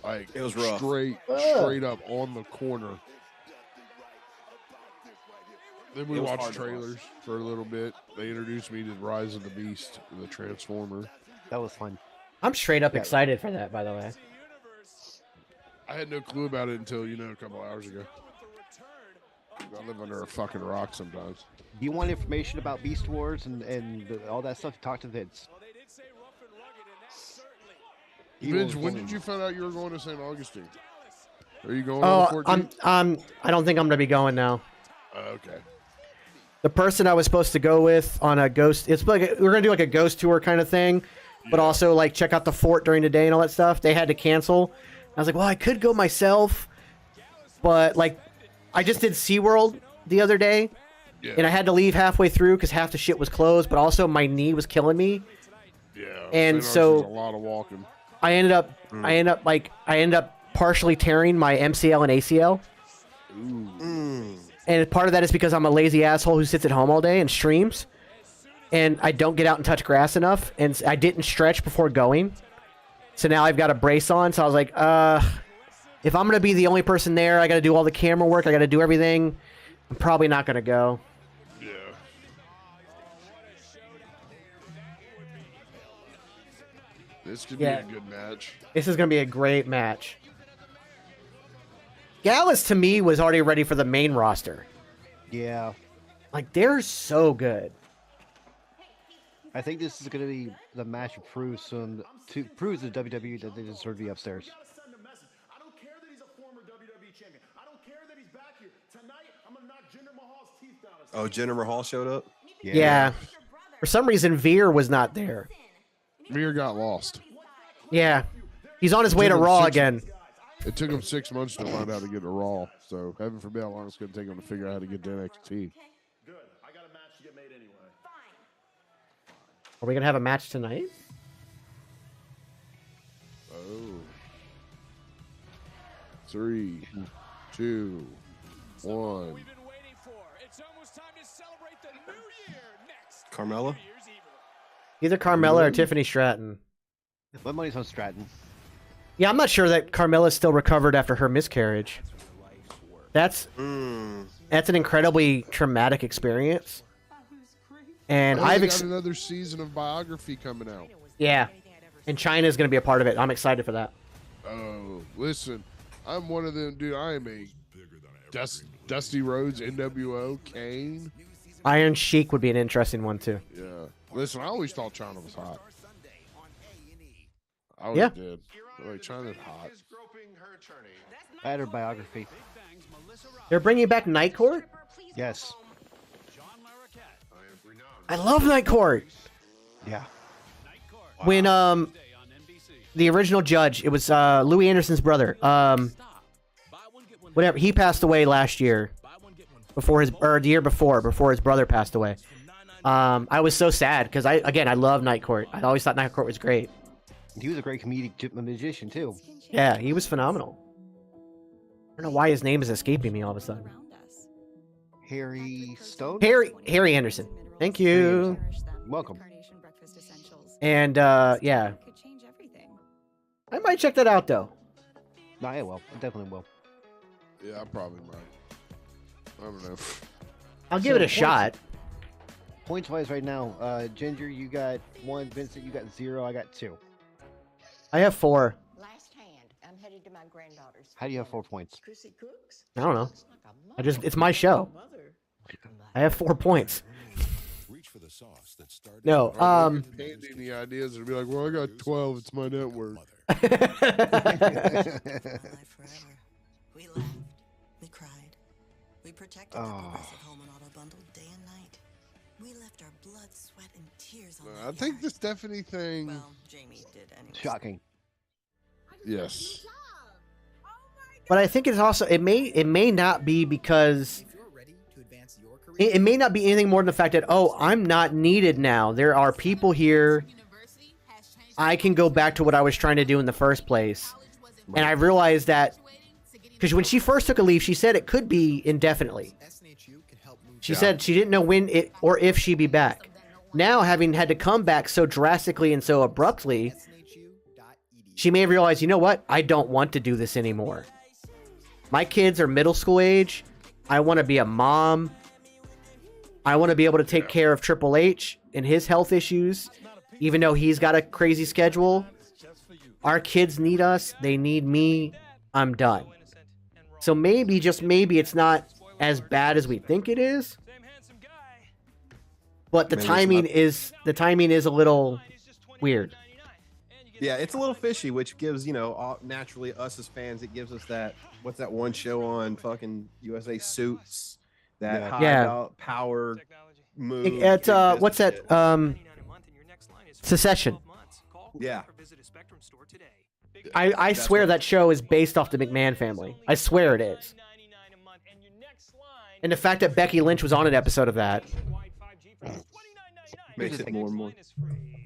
Like it was rough. Straight up on the corner. Then we watched trailers for a little bit. They introduced me to Rise of the Beast, the Transformer. That was fun. I'm straight up excited for that, by the way. I had no clue about it until, a couple hours ago. I live under a fucking rock sometimes. Do you want information about Beast Wars and all that stuff? Talk to Vince. Vince, when did you find out you were going to St. Augustine? Are you going on the 14th? I don't think I'm gonna be going now. Okay. The person I was supposed to go with on a ghost, it's like we're gonna do like a ghost tour kind of thing, but also like check out the fort during the day and all that stuff. They had to cancel. I was like, well, I could go myself, but like, I just did SeaWorld the other day, and I had to leave halfway through because half the shit was closed, but also my knee was killing me. Yeah. And so a lot of walking. I ended up partially tearing my MCL and ACL. And part of that is because I'm a lazy asshole who sits at home all day and streams, and I don't get out and touch grass enough, and I didn't stretch before going. So now I've got a brace on, so I was like, if I'm going to be the only person there, I got to do all the camera work, I got to do everything, I'm probably not going to go. Yeah. This could be a good match. This is going to be a great match. Gallus, to me, was already ready for the main roster. Yeah. Like, they're so good. I think this is going to be the match of proves to proves to WWE that they deserve to be upstairs. Oh, Jinder Mahal showed up? Yeah. For some reason, Veer was not there. Veer got lost. Yeah. He's on his way to Raw again. It took him 6 months to find out how to get to Raw. So, heaven forbid how long it's going to take him to figure out how to get to NXT. Good. I got a match to get made anyway. Are we going to have a match tonight? Oh. 3, 2, 1. Carmella? Either Carmella or Tiffany Stratton. My money's on Stratton. Yeah, I'm not sure that Carmella's still recovered after her miscarriage. That's an incredibly traumatic experience. And I've got another season of biography coming out. Yeah. And China's going to be a part of it. I'm excited for that. Oh, listen. I'm one of them, dude. I am a Dusty Rhodes, NWO, Kane. Iron Sheik would be an interesting one, too. Yeah. Listen, I always thought China was hot. I always did. Like, China's hot. I had her biography. They're bringing back Night Court? Yes. I love Night Court. Yeah. When the original judge, it was Louis Anderson's brother. Whatever, he passed away last year. The year before his brother passed away. I was so sad because I love Night Court. I always thought Night Court was great. He was a great comedic magician too. Yeah, he was phenomenal. I don't know why his name is escaping me all of a sudden. Harry Stone? Harry Anderson. Thank you. Welcome. And yeah. I might check that out though. No, I will. I definitely will. Yeah, I probably might. I don't know. I'll give it a shot. Points wise right now, Ginger, you got 1, Vincent, you got 0, I got 2. I have 4. Last hand. I'm headed to my granddaughter's. How do you have 4 points? I don't know. It's my show. I have 4 points. No, painting the ideas and be like, well, I got 12. It's my network. We laughed. We cried. We protected the progressive home and auto bundle day and night. We left our blood, sweat, and tears on I think the Stephanie thing. Well, Jamie did anyway. Shocking. Yes. But I think it's also it may not be because it may not be anything more than the fact that, oh, I'm not needed now. There are people here. I can go back to what I was trying to do in the first place. And I realized that because when she first took a leave, she said it could be indefinitely. She said she didn't know when it or if she'd be back. Now, having had to come back so drastically and so abruptly, she may have realized, you know what? I don't want to do this anymore. My kids are middle school age. I want to be a mom. I want to be able to take care of Triple H and his health issues, even though he's got a crazy schedule. Our kids need us. They need me. I'm done. So maybe, just maybe, it's not as bad as we think it is. But the timing is a little weird. Yeah, it's a little fishy, which gives, naturally us as fans, it gives us that, what's that one show on fucking USA Suits? That high power move. It's what's that? Secession. Yeah. I swear that show is based off the McMahon family. I swear it is. And the fact that Becky Lynch was on an episode of that makes it more and more.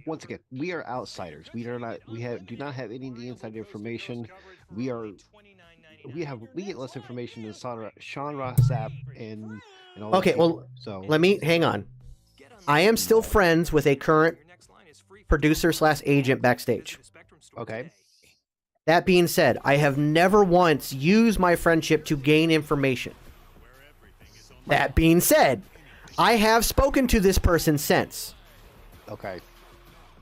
Once again, we are outsiders. We do not have any of the inside information. We get less information than Sean Ross Sapp and all. Okay, well, so let me hang on. I am still friends with a current producer/agent backstage. Okay. That being said, I have never once used my friendship to gain information. That being said, I have spoken to this person since. Okay.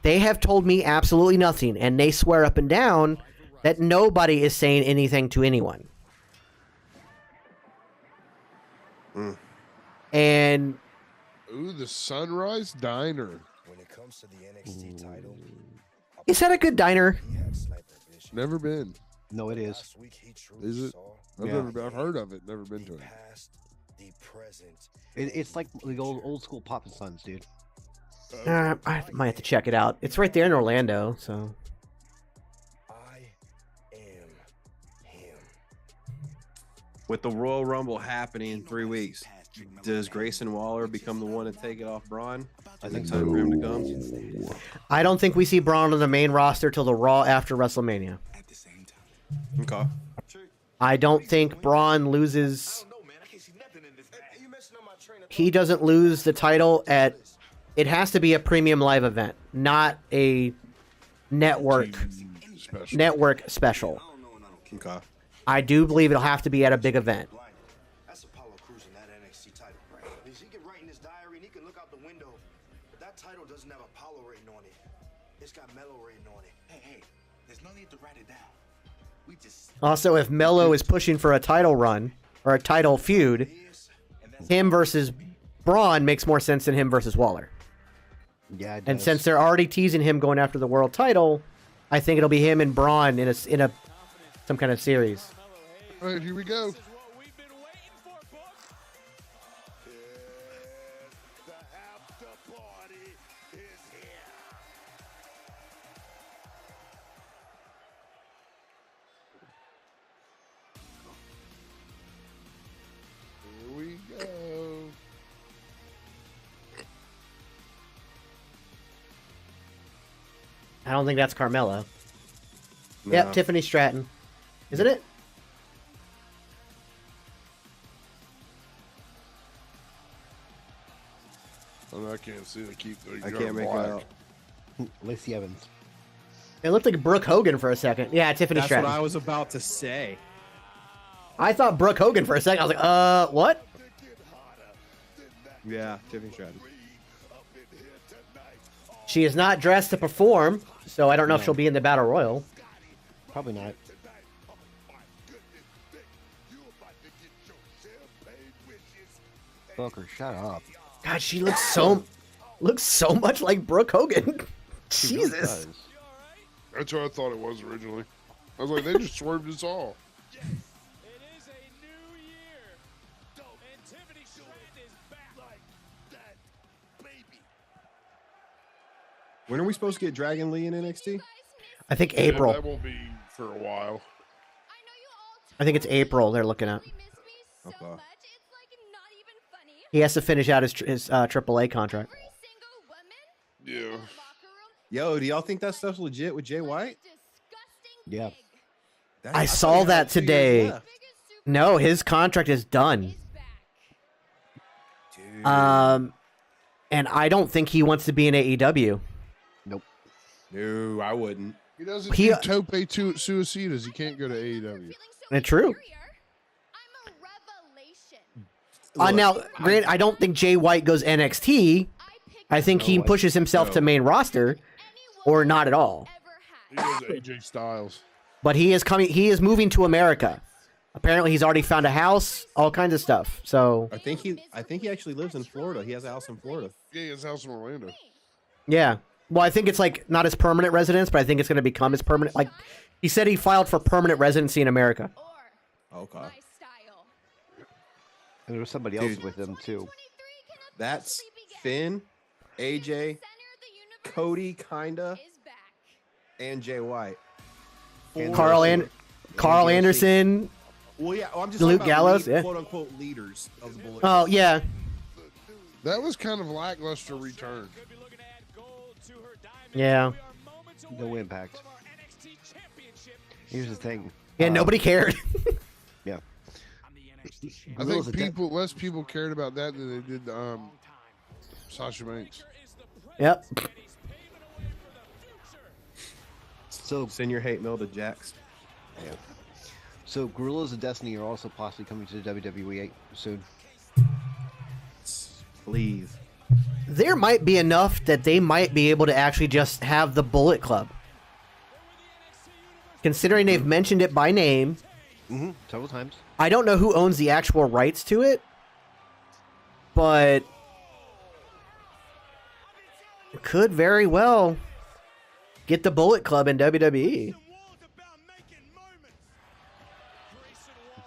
They have told me absolutely nothing, and they swear up and down that nobody is saying anything to anyone. And ooh, the Sunrise Diner. When it comes to the NXT title, is that a good diner? Never been. No, it is. Is it? I've heard of it. Never been to it. It's like the old school Papa Sons, dude. I might have to check it out. It's right there in Orlando, so. With the Royal Rumble happening in 3 weeks, does Grayson Waller become the one to take it off Braun? I think time for him to come. I don't think we see Braun on the main roster till the Raw after WrestleMania. Okay. I don't think Braun loses. He doesn't lose the title at. It has to be a premium live event, not a network special. Okay. I do believe it'll have to be at a big event. That's Apollo cruising that NXT title. He can write in his diary and he can look out the window. But that title doesn't have Apollo written on it. It's got Melo written on it. Hey, there's no need to write it down. We just Also, if Melo is pushing for a title run or a title feud, him versus Braun makes more sense than him versus Waller. Yeah, it and does. since they're already teasing him going after the world title, I think it'll be him and Braun in a some kind of series. All right, here we go. Here we go. I don't think that's Carmella. No. Yep, Tiffany Stratton. Isn't it? Oh, I can't see the keep. I can't make it out. Lacey Evans. It looked like Brooke Hogan for a second. Yeah, Tiffany That's Stratton. what I was about to say. I thought Brooke Hogan for a second. I was like, what? Yeah, Tiffany Stratton. She is not dressed to perform, so I don't know if she'll be in the Battle Royal. Probably not. Booker, shut up. God, she looks so much like Brooke Hogan. She really Jesus. does. That's what I thought it was originally. I was like, they just swerved us all. When are we supposed to get Dragon Lee in NXT? I think Yeah, April. that won't be for a while. I think it's April they're looking at. Okay. He has to finish out his AAA contract. Yeah. Yo, do y'all think that stuff's legit with Jay White? Yeah. I saw that today. No, his contract is done. Dude. And I don't think he wants to be in AEW. Nope. No, I wouldn't. He doesn't do tope suicidas. He can't go to AEW. It's true. Now, Grant, I don't think Jay White goes NXT. I think he pushes himself to main roster, or not at all. He goes AJ Styles. But he is coming. He is moving to America. Apparently, he's already found a house, all kinds of stuff. So I think he actually lives in Florida. He has a house in Florida. Yeah, he has a house in Orlando. yeah. Well, I think it's like not his permanent residence, but I think it's going to become his permanent. Like he said, he filed for permanent residency in America. Okay. And there was somebody else with him too. That's Finn, AJ, Cody, kinda, and Jay White. Carl Anderson. Well, yeah, I'm just Luke talking about Gallows, yeah. quote unquote leaders of the Bullet. Oh yeah. That was kind of lackluster return. Yeah. No impact. Here's the thing. Yeah, nobody cared. Yeah. I think less people cared about that than they did Sasha Banks. Yep. So send your hate mail to Jax. Yeah. So Gorillas of Destiny are also possibly coming to the WWE soon. Please. There might be enough that they might be able to actually just have the Bullet Club. Considering they've mentioned it by name. Several times. I don't know who owns the actual rights to it, but it could very well get the Bullet Club in WWE.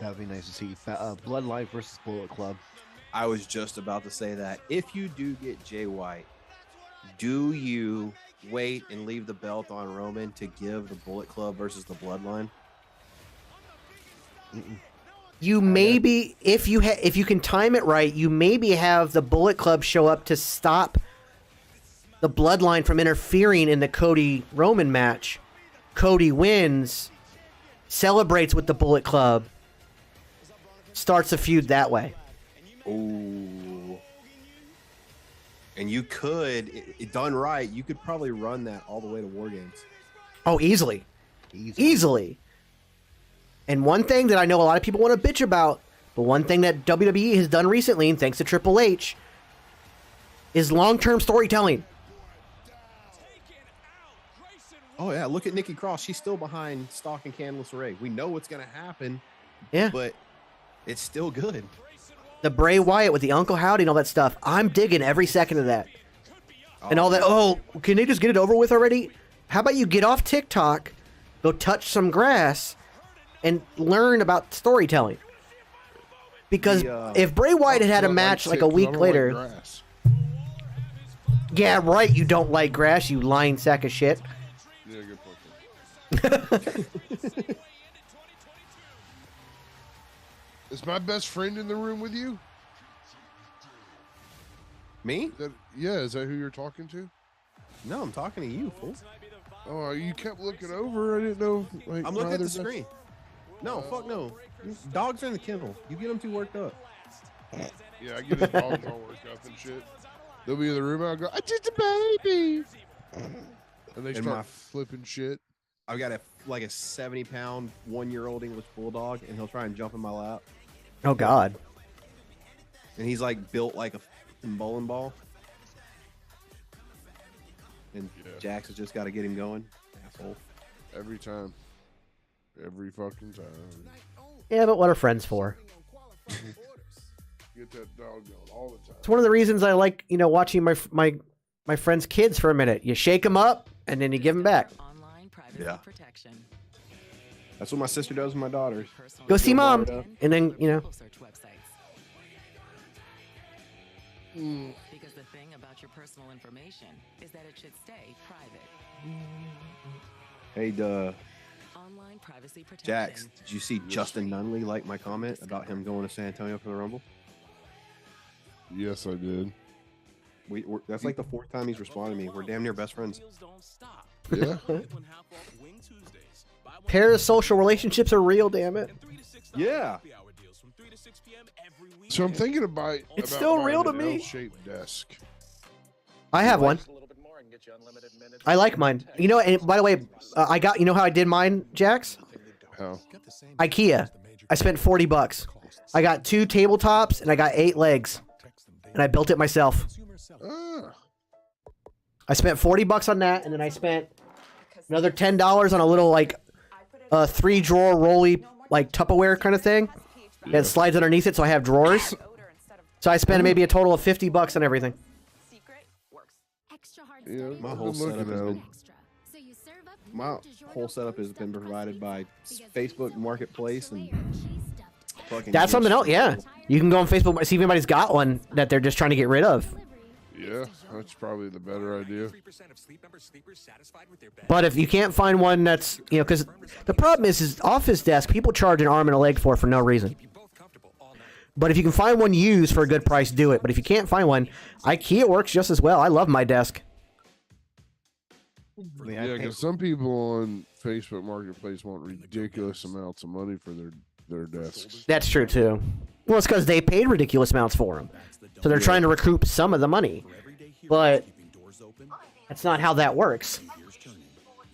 That would be nice to see. Bloodline versus Bullet Club. I was just about to say that. If you do get Jay White, do you wait and leave the belt on Roman to give the Bullet Club versus the Bloodline? You maybe, if you can time it right, you maybe have the Bullet Club show up to stop the Bloodline from interfering in the Cody Roman match. Cody wins, celebrates with the Bullet Club, starts a feud that way. Ooh. And you could, done right, you could probably run that all the way to War Games. Oh, easily. And one thing that I know a lot of people want to bitch about, but one thing that WWE has done recently, and thanks to Triple H, is long-term storytelling. Oh, yeah, look at Nikki Cross. She's still behind Stock and Candice LeRae. We know what's going to happen. Yeah. But it's still good. The Bray Wyatt with the Uncle Howdy and all that stuff. I'm digging every second of that. And all that, can they just get it over with already? How about you get off TikTok, go touch some grass, and learn about storytelling? Because if Bray Wyatt had a match like a week later... Yeah, right, you don't like grass, you lying sack of shit. Yeah, good point. Is my best friend in the room with you? Me? Is that who you're talking to? No, I'm talking to you, fool. Oh, you kept looking over. I didn't know. Like, I'm looking at the screen. No, fuck no. Dogs are in the kennel. You get them too worked up. Yeah, I get his dogs all worked up and shit. They'll be in the room. I'll go, "I just a baby," and they start flipping shit. I've got a 70-pound 1-year-old English bulldog, and he'll try and jump in my lap. Oh God! And he's like built like a bowling ball. And Jax has just got to get him going. Asshole. Every time. Every fucking time. Yeah, but what are friends for? Get that dog going all the time. It's one of the reasons I like, watching my friends' kids for a minute. You shake them up, and then you give them back. Yeah. That's what my sister does with my daughters. Go see mom, and then Because the thing about your personal information is that it should stay private. Hey, online privacy protection. Jax, did you see Justin Nunley like my comment about him going to San Antonio for the Rumble? Yes, I did. That's like the 4th time he's responded to me. We're damn near best friends. Yeah. Parasocial relationships are real, damn it. Yeah. So I'm thinking about It's still buying real to an me. L-shaped desk. I have one. I like mine. You know, and by the way, I got, you know how I did mine, Jax? How? IKEA. I spent $40. I got 2 tabletops and I got 8 legs. And I built it myself. I spent $40 on that, and then I spent another $10 on a little like 3-drawer rolly like Tupperware kind of thing that slides underneath it, so I have drawers. So I spent maybe a total of $50 on everything. Yeah, My whole setup has been provided by Facebook Marketplace and fucking. That's something else. Yeah, you can go on Facebook, see if anybody's got one that they're just trying to get rid of. Yeah, that's probably the better idea. But if you can't find one that's, you know, because the problem is Office Desk, people charge an arm and a leg for no reason. But if you can find one used for a good price, do it. But if you can't find one, IKEA works just as well. I love my desk. Yeah, because some people on Facebook Marketplace want ridiculous amounts of money for their desks. That's true too. Well, it's because they paid ridiculous amounts for them, so they're trying to recoup some of the money. But that's not how that works.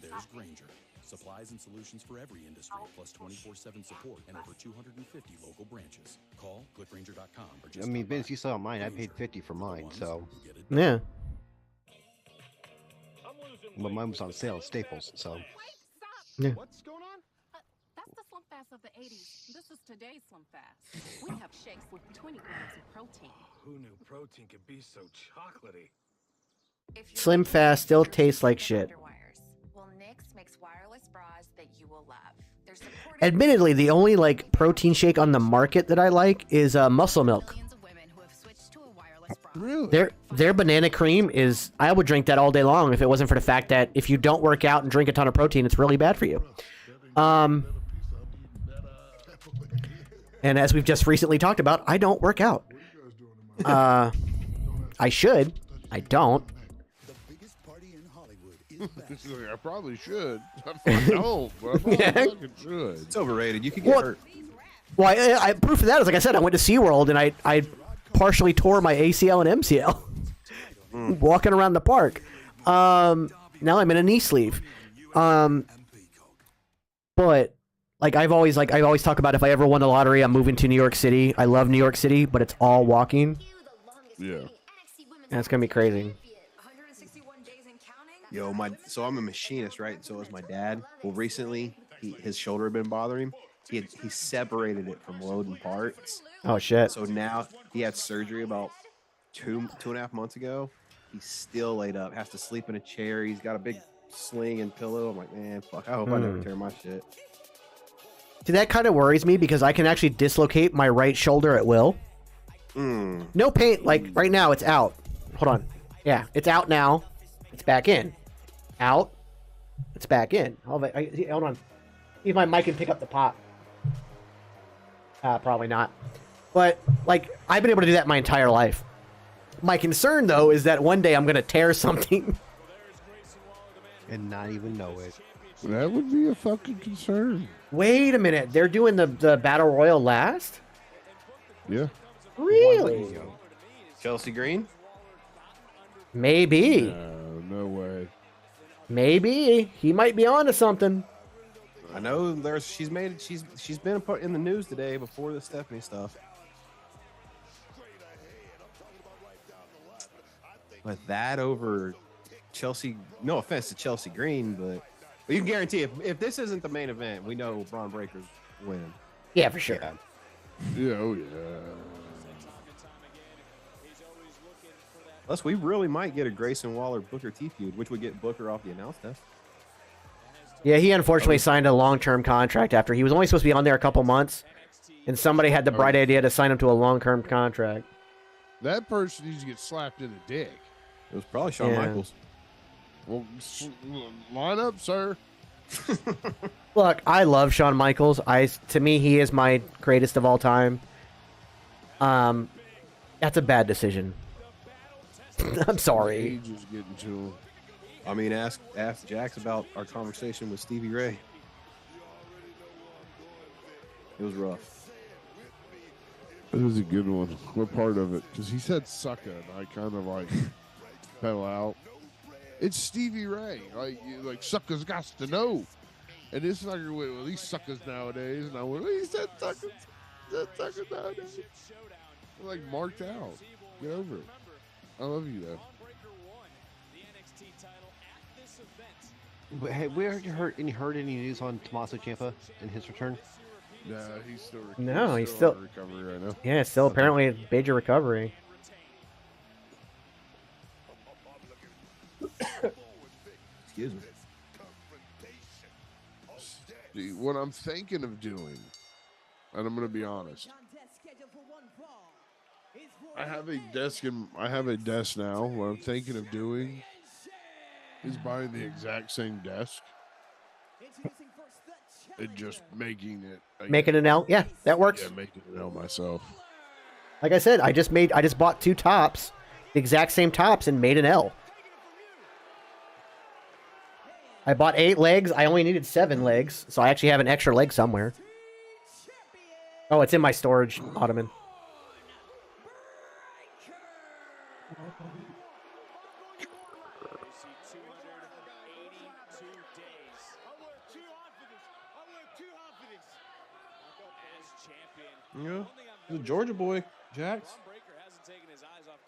There's Grainger. Supplies and solutions for every industry, plus 24/7 support and over 250 local branches. Call clickgrainger.com or just. I mean, Vince, you saw mine. I paid 50 for mine, so. Yeah. But mine was on sale at Staples, so. Yeah. What's going on? That's the Slim Fast of the 80s. This is today's Slim Fast. We have shakes with 20 grams of protein. Who knew protein could be so chocolatey? Slim Fast still tastes like shit. Well, Nix makes wireless bras that you will love. They're supported. Admittedly, the only like protein shake on the market that I like is Muscle Milk. Really? Their banana cream is, I would drink that all day long if it wasn't for the fact that if you don't work out and drink a ton of protein, it's really bad for you. And as we've just recently talked about, I don't work out. I should. I don't. I probably should. I don't, but I probably fucking should. It's overrated. You could get hurt. Well, I proof of that is, like I said, I went to SeaWorld and I partially tore my ACL and MCL walking around the park. Now I'm in a knee sleeve. But like I always talk about, if I ever won the lottery, I'm moving to New York City. I love New York City, but it's all walking. Yeah. That's gonna be crazy. Yo, so I'm a machinist, right? So is my dad. Well, recently his shoulder had been bothering him. He separated it from loading parts. Oh shit. So now he had surgery about 2.5 months ago. He's still laid up, has to sleep in a chair. He's got a big sling and pillow. I'm like, man, fuck, I hope I never tear my shit. See, that kind of worries me because I can actually dislocate my right shoulder at will. No pain. Like right now, it's out. Hold on. Yeah, it's out now. It's back in. Out. It's back in. Hold on. See if my mic can pick up the pop. Probably not. But like, I've been able to do that my entire life. My concern though is that one day I'm gonna tear something and not even know it. That would be a fucking concern. Wait a minute. They're doing the Battle Royal last? Yeah. Really? Chelsea Green? Maybe. No way. Maybe. He might be onto something. I know she's been in the news today before the Stephanie stuff. But that over Chelsea, no offense to Chelsea Green, but you can guarantee if this isn't the main event, we know Braun Breaker's winning. Yeah, for sure. Yeah, oh yeah. Plus, we really might get a Grayson Waller Booker T feud, which would get Booker off the announce desk. Yeah, he unfortunately signed a long-term contract after he was only supposed to be on there a couple months, and somebody had the bright idea to sign him to a long-term contract. That person needs to get slapped in the dick. It was probably Shawn Michaels. Well, line up, sir. Look, I love Shawn Michaels. To me, he is my greatest of all time. That's a bad decision. I'm sorry. Age is getting to him. I mean, ask Jax about our conversation with Stevie Ray. It was rough. It was a good one. What part of it? Because he said sucker, and I kind of like fell out. It's Stevie Ray. Like suckers got to know. And this sucker went, well, these suckers nowadays. And I went, well, he said suckers. He said suckers nowadays. I'm like marked out. Get over it. I love you though. But have we heard any news on Tommaso Ciampa and his return? Nah, he's still No, he's still in recovery right now. Yeah, still apparently a major recovery. Excuse me. See, what I'm thinking of doing, and I'm going to be honest, I have a desk now. What I'm thinking of doing is buying the exact same desk and just making it. Make it an L? Yeah, that works. Yeah, making an L myself. Like I said, I just bought 2 tops, the exact same tops, and made an L. I bought 8 legs. I only needed 7 legs, so I actually have an extra leg somewhere. Oh, it's in my storage ottoman. Yeah, he's a Georgia boy, Jax.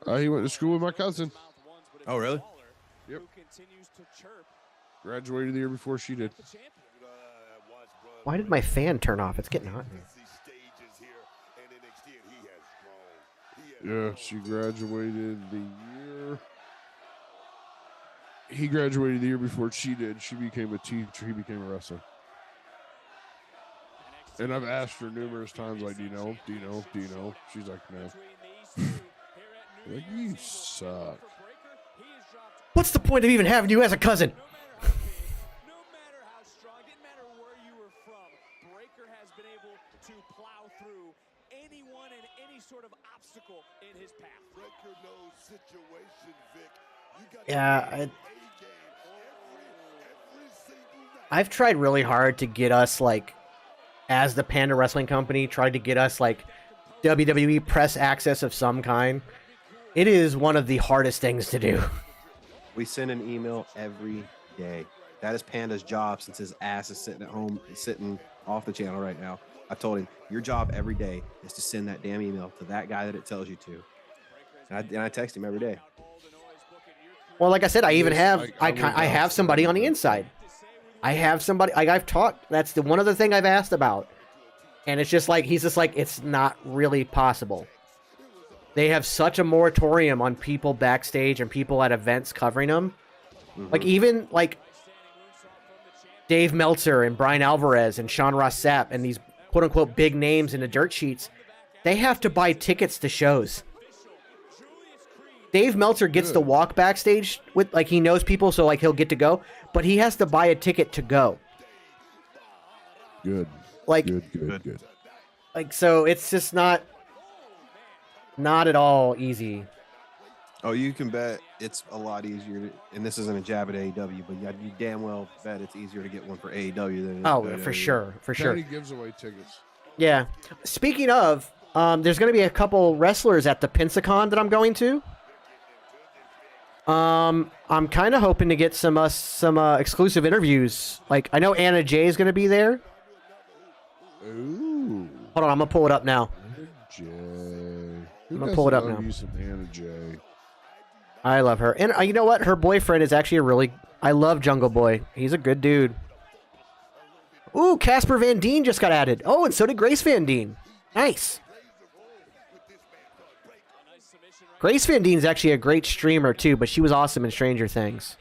He went to school with my cousin. Oh, really? Yep. Graduated the year before she did. Why did my fan turn off? It's getting hot in here. Yeah, she graduated the year. He graduated the year before she did. She became a teacher. He became a wrestler. And I've asked her numerous times, like, do you know? Do you know? Do you know? She's like, no. Like, you suck. What's the point of even having you as a cousin? Yeah, I've tried really hard to get us, like, as the Panda Wrestling Company, tried to get us, like, WWE press access of some kind. It is one of the hardest things to do. We send an email every day. That is Panda's job since his ass is sitting at home, sitting off the channel right now. I told him, your job every day is to send that damn email to that guy that it tells you to. And I text him every day. Well, like I said, I even have I have somebody on the inside. I have somebody, like, I've talked. That's the one other thing I've asked about, and it's just like he's just like, it's not really possible. They have such a moratorium on people backstage and people at events covering them. Like, even like Dave Meltzer and Brian Alvarez and Sean Ross Sapp and these quote unquote big names in the dirt sheets, they have to buy tickets to shows. Dave Meltzer gets to walk backstage with, like, he knows people, so, like, he'll get to go, but he has to buy a ticket to go. Good. Like, good. Like, so it's just not at all easy. Oh, you can bet it's a lot easier, and this isn't a jab at AEW, but you damn well bet it's easier to get one for AEW than it is Oh, for for WWE. sure, for sure. He gives away tickets. Yeah. Speaking of, there's going to be a couple wrestlers at the Pensacon that I'm going to. I'm kind of hoping to get some exclusive interviews. Like, I know Anna Jay is going to be there. Ooh. Hold on, I'm going to pull it up now. Jay. I'm going to pull it up now. You some Anna Jay. I love her. And you know what? Her boyfriend is actually I love Jungle Boy. He's a good dude. Ooh, Casper Van Dien just got added. Oh, and so did Grace Van Dien. Nice. Grace Van Dien is actually a great streamer too, but she was awesome in Stranger Things.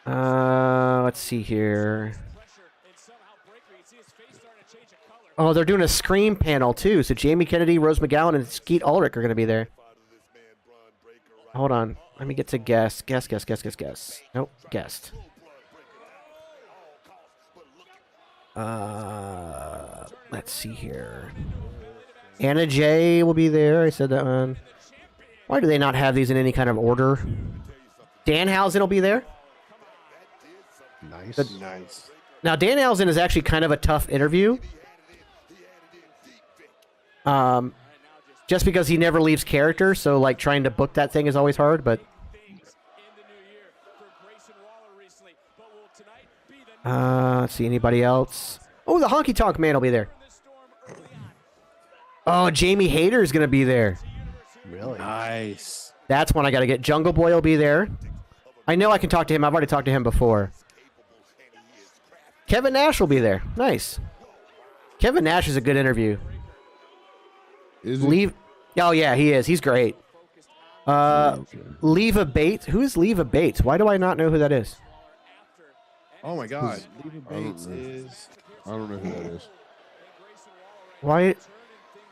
Let's see here. Oh, they're doing a Scream panel too. So Jamie Kennedy, Rose McGowan, and Skeet Ulrich are going to be there. Hold on. Let me get to guest. Nope, guest. Let's see here. Anna Jay will be there. I said that one. Why do they not have these in any kind of order? Danhausen will be there. Nice. Nice. Now, Danhausen is actually kind of a tough interview. Just because he never leaves character, so like trying to book that thing is always hard, but let's see, anybody else? Oh, the Honky Tonk Man will be there. Oh, Jamie Hayter is going to be there. Really? Nice. That's one I got to get. Jungle Boy will be there. I know I can talk to him. I've already talked to him before. Kevin Nash will be there. Nice. Kevin Nash is a good interview. Is he? Oh, yeah, he is. He's great. Leva Bates. Who is Leva Bates? Why do I not know who that is? Oh my God. Leva Bates is. I don't know who that is. Why?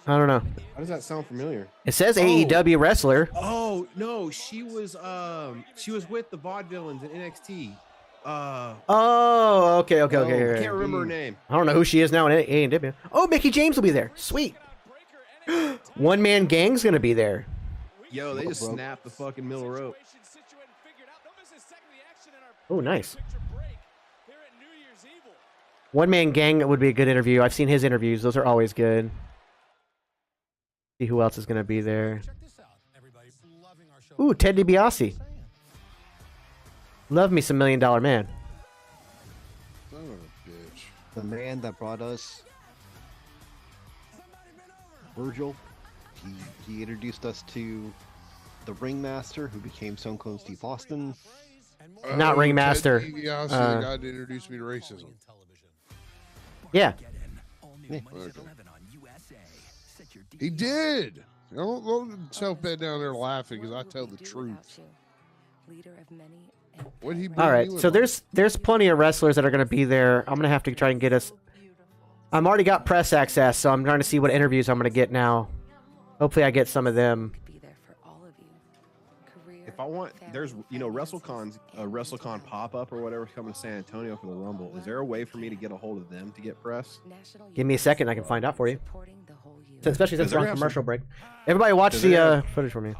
I don't know. How does that sound familiar? It says AEW wrestler. Oh no, she was with the Vaudevillains in NXT. Oh, okay. I can't remember her name. I don't know who she is now in AEW. Oh, Mickey James will be there. Sweet. One Man Gang's gonna be there. Yo, they just snapped the fucking middle rope. Oh, nice. One Man Gang would be a good interview. I've seen his interviews. Those are always good. See who else is gonna be there. Ooh, Ted DiBiase. Love me some $1 Million Man. Son of a bitch. The man that brought us Virgil. He introduced us to the Ringmaster, who became Stone Cold Steve Austin. Not Ringmaster. Ted DiBiase, the guy that introduced me to racism. Yeah. Okay. He did. Don't self-bed down there laughing because I tell the truth. What he All right, so there's plenty of wrestlers that are going to be there. I'm going to have to try and get us. I'm already got press access, so I'm trying to see what interviews I'm going to get now. Hopefully, I get some of them. If I want, there's WrestleCon pop-up or whatever coming to San Antonio for the Rumble. Is there a way for me to get a hold of them to get press? Give me a second, I can find out for you. Especially since we're on commercial break. Everybody, watch the footage for me.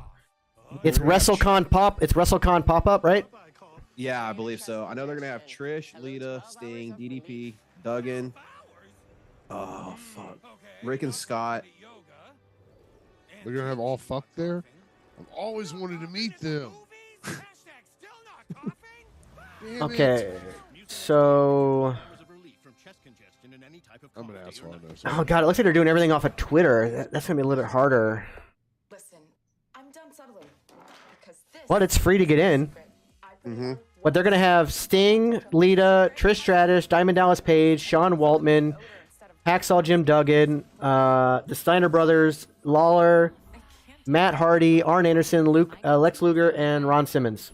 It's WrestleCon pop-up, right? Yeah, I believe so. I know they're gonna have Trish, Lita, Sting, DDP, Duggan. Oh fuck, Rick and Scott. They're gonna have all fuck there. I've always wanted to meet them. Okay, so I'm an asshole. oh god, it looks like they're doing everything off of Twitter. That's gonna be a little bit harder. Listen, I'm done settling. But it's free to get in. Mm-hmm. But they're gonna have Sting, Lita, Trish Stratus, Diamond Dallas Page, Sean Waltman, Hacksaw Jim Duggan, the Steiner Brothers, Lawler, Matt Hardy, Arn Anderson, Lex Luger, and Ron Simmons.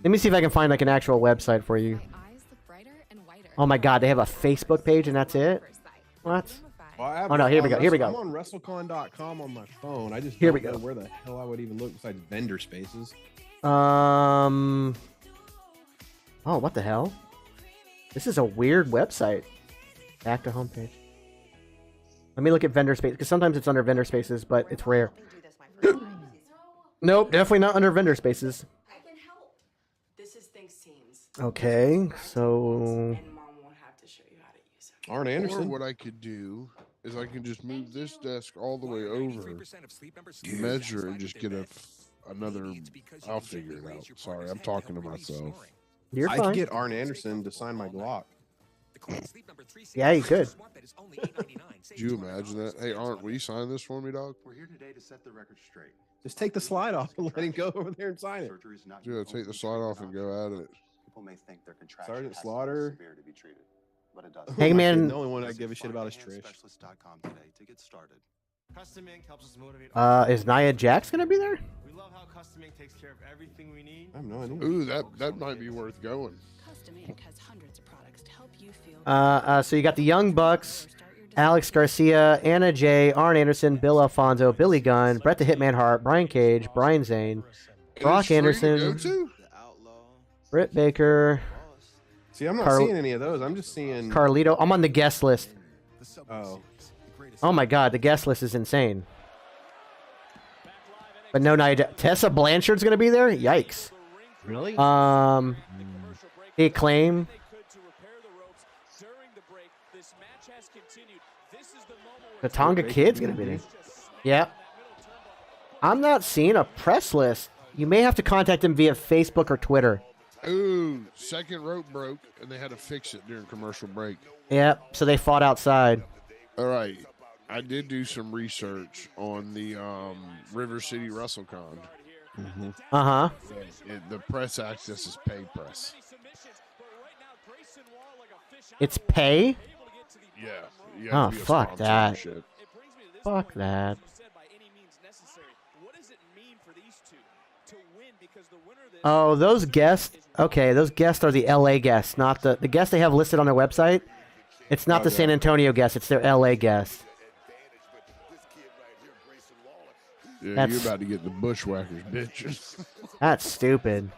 Let me see if I can find like an actual website for you. Oh my god, they have a Facebook page and that's it? What? Well, Oh no, here we go. Here we I'm go. on WrestleCon.com on my phone. I just Here don't we know go. where the hell I would even look besides vendor spaces. Oh, what the hell? This is a weird website. Back to homepage. Let me look at vendor space because sometimes it's under vendor spaces, but it's rare. Nope, definitely not under vendor spaces. Okay, so Arn Or Anderson. what I could do is I can just move this desk all the way over, measure, and just get another. I'll figure it out. Sorry, I'm talking to myself. You're I fine. could get Arn Anderson to sign my Glock. Yeah, you could. Do you imagine that? Hey, Arn, will you sign this for me, dog? We're here today to set the record straight. Just take the slide off and let him go over there and sign it. Yeah, take the slide off and go at it. People may think their contraction Sergeant has Slaughter. to be severe to be treated, but it doesn't. Hangman- The only one I give a shit about is Trish. Specialist.com today to get started. Custom Ink helps us motivate. Is Nia Jax gonna be there? We love how Custom Ink takes care of everything we need. I have no idea. Ooh, that might be worth going. Custom Ink has hundreds of products to help you feel. So you got the Young Bucks, Alex Garcia, Anna Jay, Arn Anderson, Bill Alfonso, Billy Gunn, Bret the Hitman Hart, Brian Cage, Brian Zane, Brock It's free to go Anderson, to? Britt Baker. See, I'm not Car- seeing any of those. I'm just seeing Carlito. I'm on the guest list. Oh. Oh my god, the guest list is insane. But no, Tessa Blanchard's gonna be there. Yikes. Really? The Acclaim. The Tonga Kid's gonna be there. Yeah. I'm not seeing a press list. You may have to contact him via Facebook or Twitter. Ooh, second rope broke, and they had to fix it during commercial break. Yep. So they fought outside. All right. I did do some research on the River City WrestleCon. Uh huh. The press access is pay press. It's pay. Yeah. Oh, fuck that. Fuck that. Oh, those guests. Okay, those guests are the LA guests, not the guests they have listed on their website. It's not the San Antonio guests, it's their LA guests. Yeah, you're about to get the bushwhackers, bitches. That's stupid.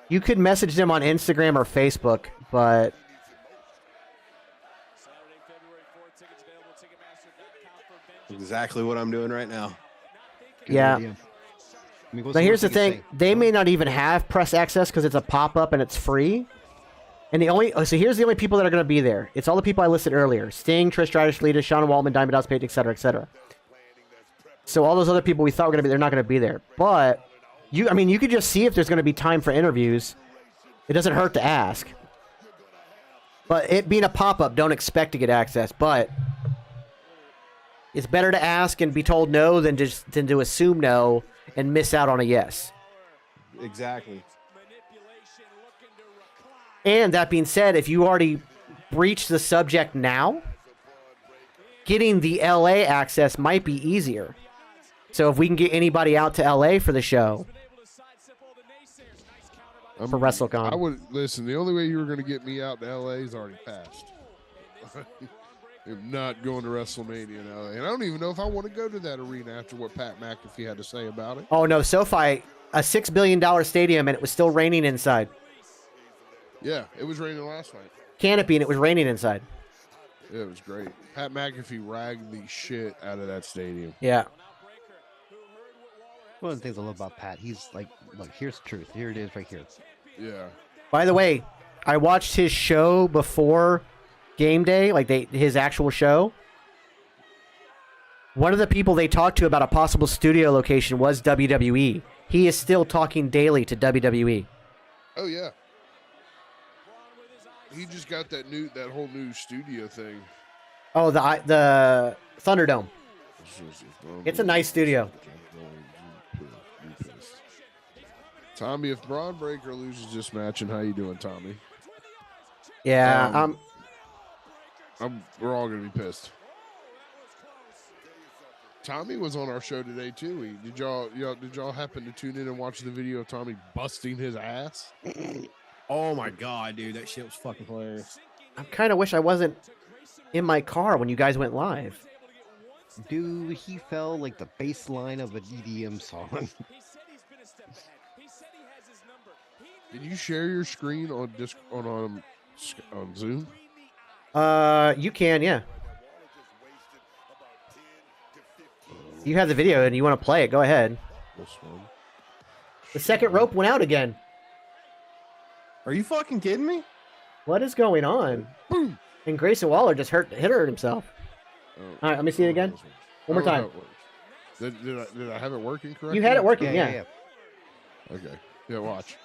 You could message them on Instagram or Facebook, but exactly what I'm doing right now. yeah. But here's the thing: they may not even have press access because it's a pop-up and it's free. And so here's the only people that are going to be there. It's all the people I listed earlier: Sting, Trish Stratus, Lita, Shawn Waltman, Diamond Dallas Page, etc., etc. So all those other people we thought were going to be, they're not going to be there. But you could just see if there's going to be time for interviews. It doesn't hurt to ask. But it being a pop-up, don't expect to get access. But it's better to ask and be told no than to assume no and miss out on a yes. Exactly. And that being said, if you already breached the subject now, getting the LA access might be easier. So if we can get anybody out to LA for the show, for WrestleCon. I would listen. The only way you were going to get me out to LA is already passed. I'm not going to WrestleMania in LA, and I don't even know if I want to go to that arena after what Pat McAfee had to say about it. Oh no, SoFi, a $6 billion stadium, and it was still raining inside. Yeah, it was raining last night. Canopy, and it was raining inside. Yeah, it was great. Pat McAfee ragged the shit out of that stadium. Yeah. One of the things I love about Pat, he's like, look, here's the truth. Here it is right here. Yeah. By the way, I watched his show before Game Day, like his actual show. One of the people they talked to about a possible studio location was WWE. He is still talking daily to WWE. Oh yeah. He just got that whole new studio thing. Oh, the Thunderdome. It's a nice studio. Tommy, if Braun Breaker loses this match, and how you doing, Tommy? Yeah, we're all gonna be pissed. Tommy was on our show today too. Did y'all happen to tune in and watch the video of Tommy busting his ass? Oh my god, dude, that shit was fucking hilarious. I kind of wish I wasn't in my car when you guys went live. Dude, he felt like the bass line of an EDM song. Did you share your screen on Zoom? You can, yeah. You have the video and you want to play it, go ahead. This one. The second rope went out again. Are you fucking kidding me? What is going on? Boom. And Grayson Waller just hurt himself. Oh, all right, let me see it again. One more time. Did I have it working correctly? You had it working, yeah. Okay. Yeah, watch.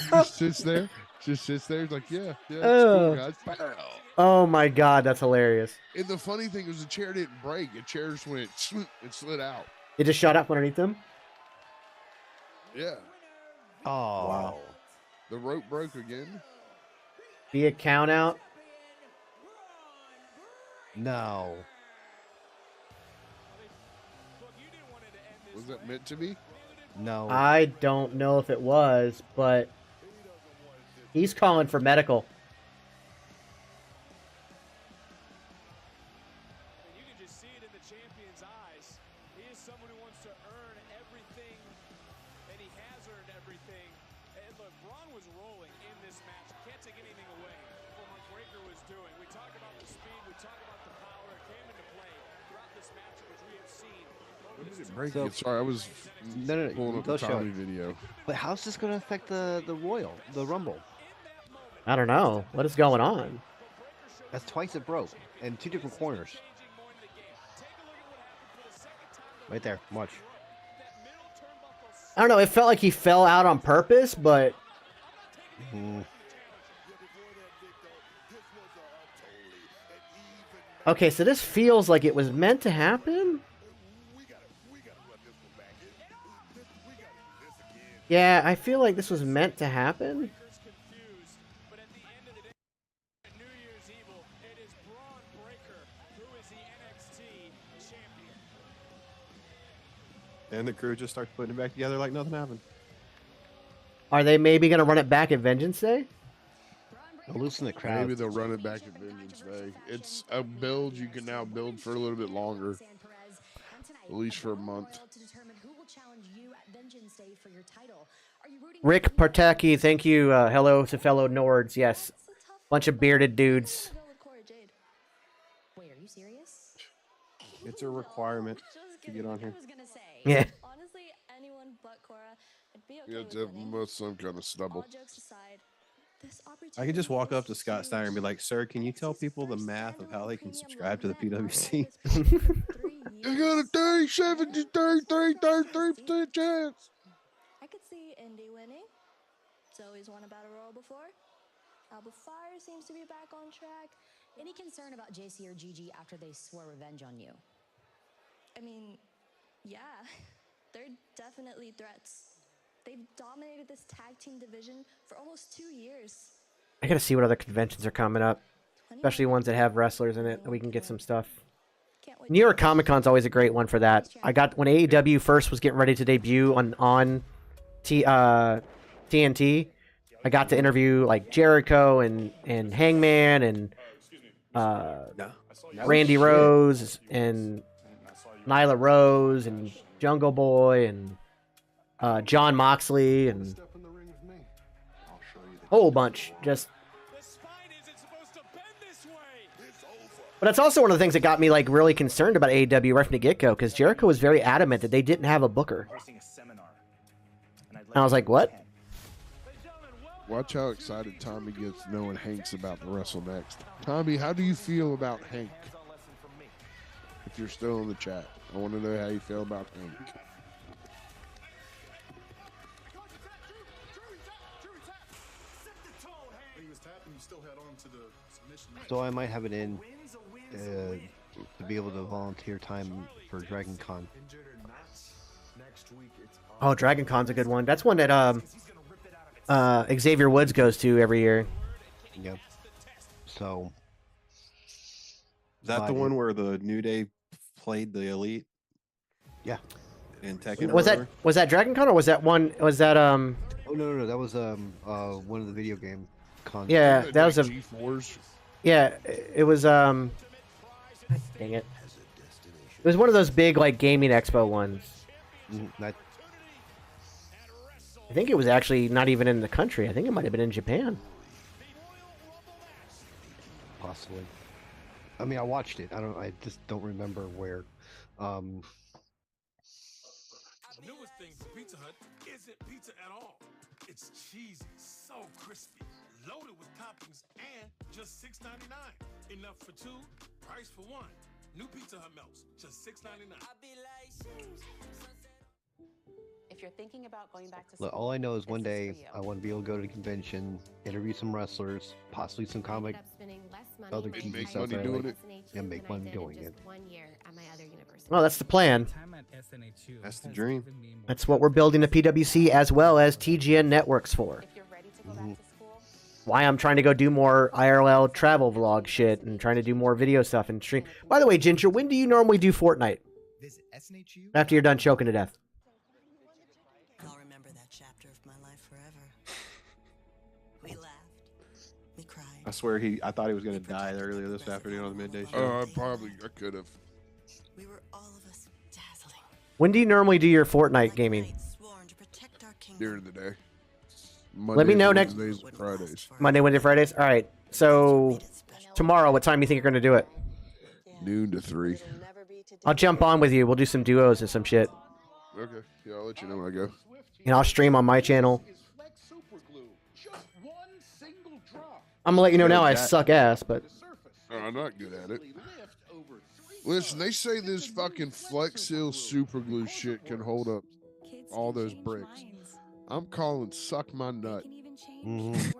just sits there. Just sits there. He's like, yeah, it's cool, guys. Pow. Oh my god, that's hilarious. And the funny thing was the chair didn't break. The chair just went and slid out. It just shot up underneath them? Yeah. Oh. Wow. The rope broke again. Be a count out? No. Was that meant to be? No. I don't know if it was, but he's calling for medical. You can just see it in the champion's eyes. Break So- it. Sorry, I was No, pulling up go the show Tommy it. video. But how's this going to affect the Rumble? I don't know. What is going on? That's twice it broke, and 2 different corners. Right there, watch. I don't know. It felt like he fell out on purpose, but okay. So this feels like it was meant to happen. Yeah, I feel like this was meant to happen. And the crew just starts putting it back together like nothing happened. Are they maybe going to run it back at Vengeance Day? Loosen the crowd. Maybe they'll run it back at Vengeance Day. It's a build you can now build for a little bit longer, at least for a month. Rick Partaki, thank you. Hello to fellow Nords. Yes, bunch of bearded dudes. Wait, are you serious? It's a requirement to get on here. Yeah. Honestly, anyone but Cora, I'd be okay You have with to have winning. some kind of stubble. All jokes aside, this I could just walk up to Scott Steiner and be like, "Sir, can you tell people the math of how they can subscribe to the PWC?" You got a 37 to 33% chance. I could see Indy winning. Zoe's won a battle royal before. Alba Fire seems to be back on track. Any concern about JC or Gigi after they swore revenge on you? I mean, yeah, they're definitely threats. They've dominated this tag team division for almost 2 years. I gotta see what other conventions are coming up, especially ones that have wrestlers in it, and we can get some stuff. New York Comic Con's always a great one for that. I got when AEW first was getting ready to debut on TNT. I got to interview like Jericho and Hangman and Randy Rose and Nyla Rose and Jungle Boy and John Moxley and a whole bunch. Just, but that's also one of the things that got me like really concerned about AEW right from the get-go, because Jericho was very adamant that they didn't have a booker. And I was like, what? Watch how excited Tommy gets knowing Hank's about to wrestle next. Tommy, how do you feel about Hank? If you're still in the chat, I want to know how you feel about Hank. So I might have it in to be able to volunteer time for Dragon Con. Oh, Dragon Con's a good one. That's one that Xavier Woods goes to every year. Yep. So Is that the one where the New Day played the Elite? Yeah. In Tekken. Was that Dragon Con, or was that one? Was that Oh no, that was one of the video game cons. Yeah, that was a G4s. Yeah, it was dang it. It was one of those big like gaming expo ones. I think it was actually not even in the country. I think it might have been in Japan. Possibly. I mean, I watched it. I just don't remember where. The newest thing from Pizza Hut isn't pizza at all. It's cheesy, so crispy, loaded with toppings, and just $6.99. Enough for two, price for one. New Pizza Hut melts, just $6.99. If you're thinking about going back to school, Look, all I know is one day I want to be able to go to the convention, interview some wrestlers, possibly some comic, other And TV make stuff. money that I doing like, it. and make money doing it. Well, that's the plan. That's the dream. That's what we're building the PWC as well as TGN networks for. Why I'm trying to go do more IRL travel vlog shit and trying to do more video stuff and stream. By the way, Ginger, when do you normally do Fortnite? After you're done choking to death. I'll remember that chapter of my life forever. We laughed. We cried. I swear I thought he was gonna die earlier this afternoon on the midday show. Oh, I could have. We were all of us dazzling. When do you normally do your Fortnite gaming? During the day. Let me know next Wednesdays, and Fridays. Monday, Wednesday, Fridays. All right. So tomorrow, what time do you think you're going to do it? Noon to 3. I'll jump on with you. We'll do some duos and some shit. Okay. Yeah, I'll let you know when I go. And I'll stream on my channel. I'm gonna let you know now I suck ass, but I'm not good at it. Listen, they say this fucking Flex Seal super glue shit can hold up all those bricks. I'm calling suck my nut.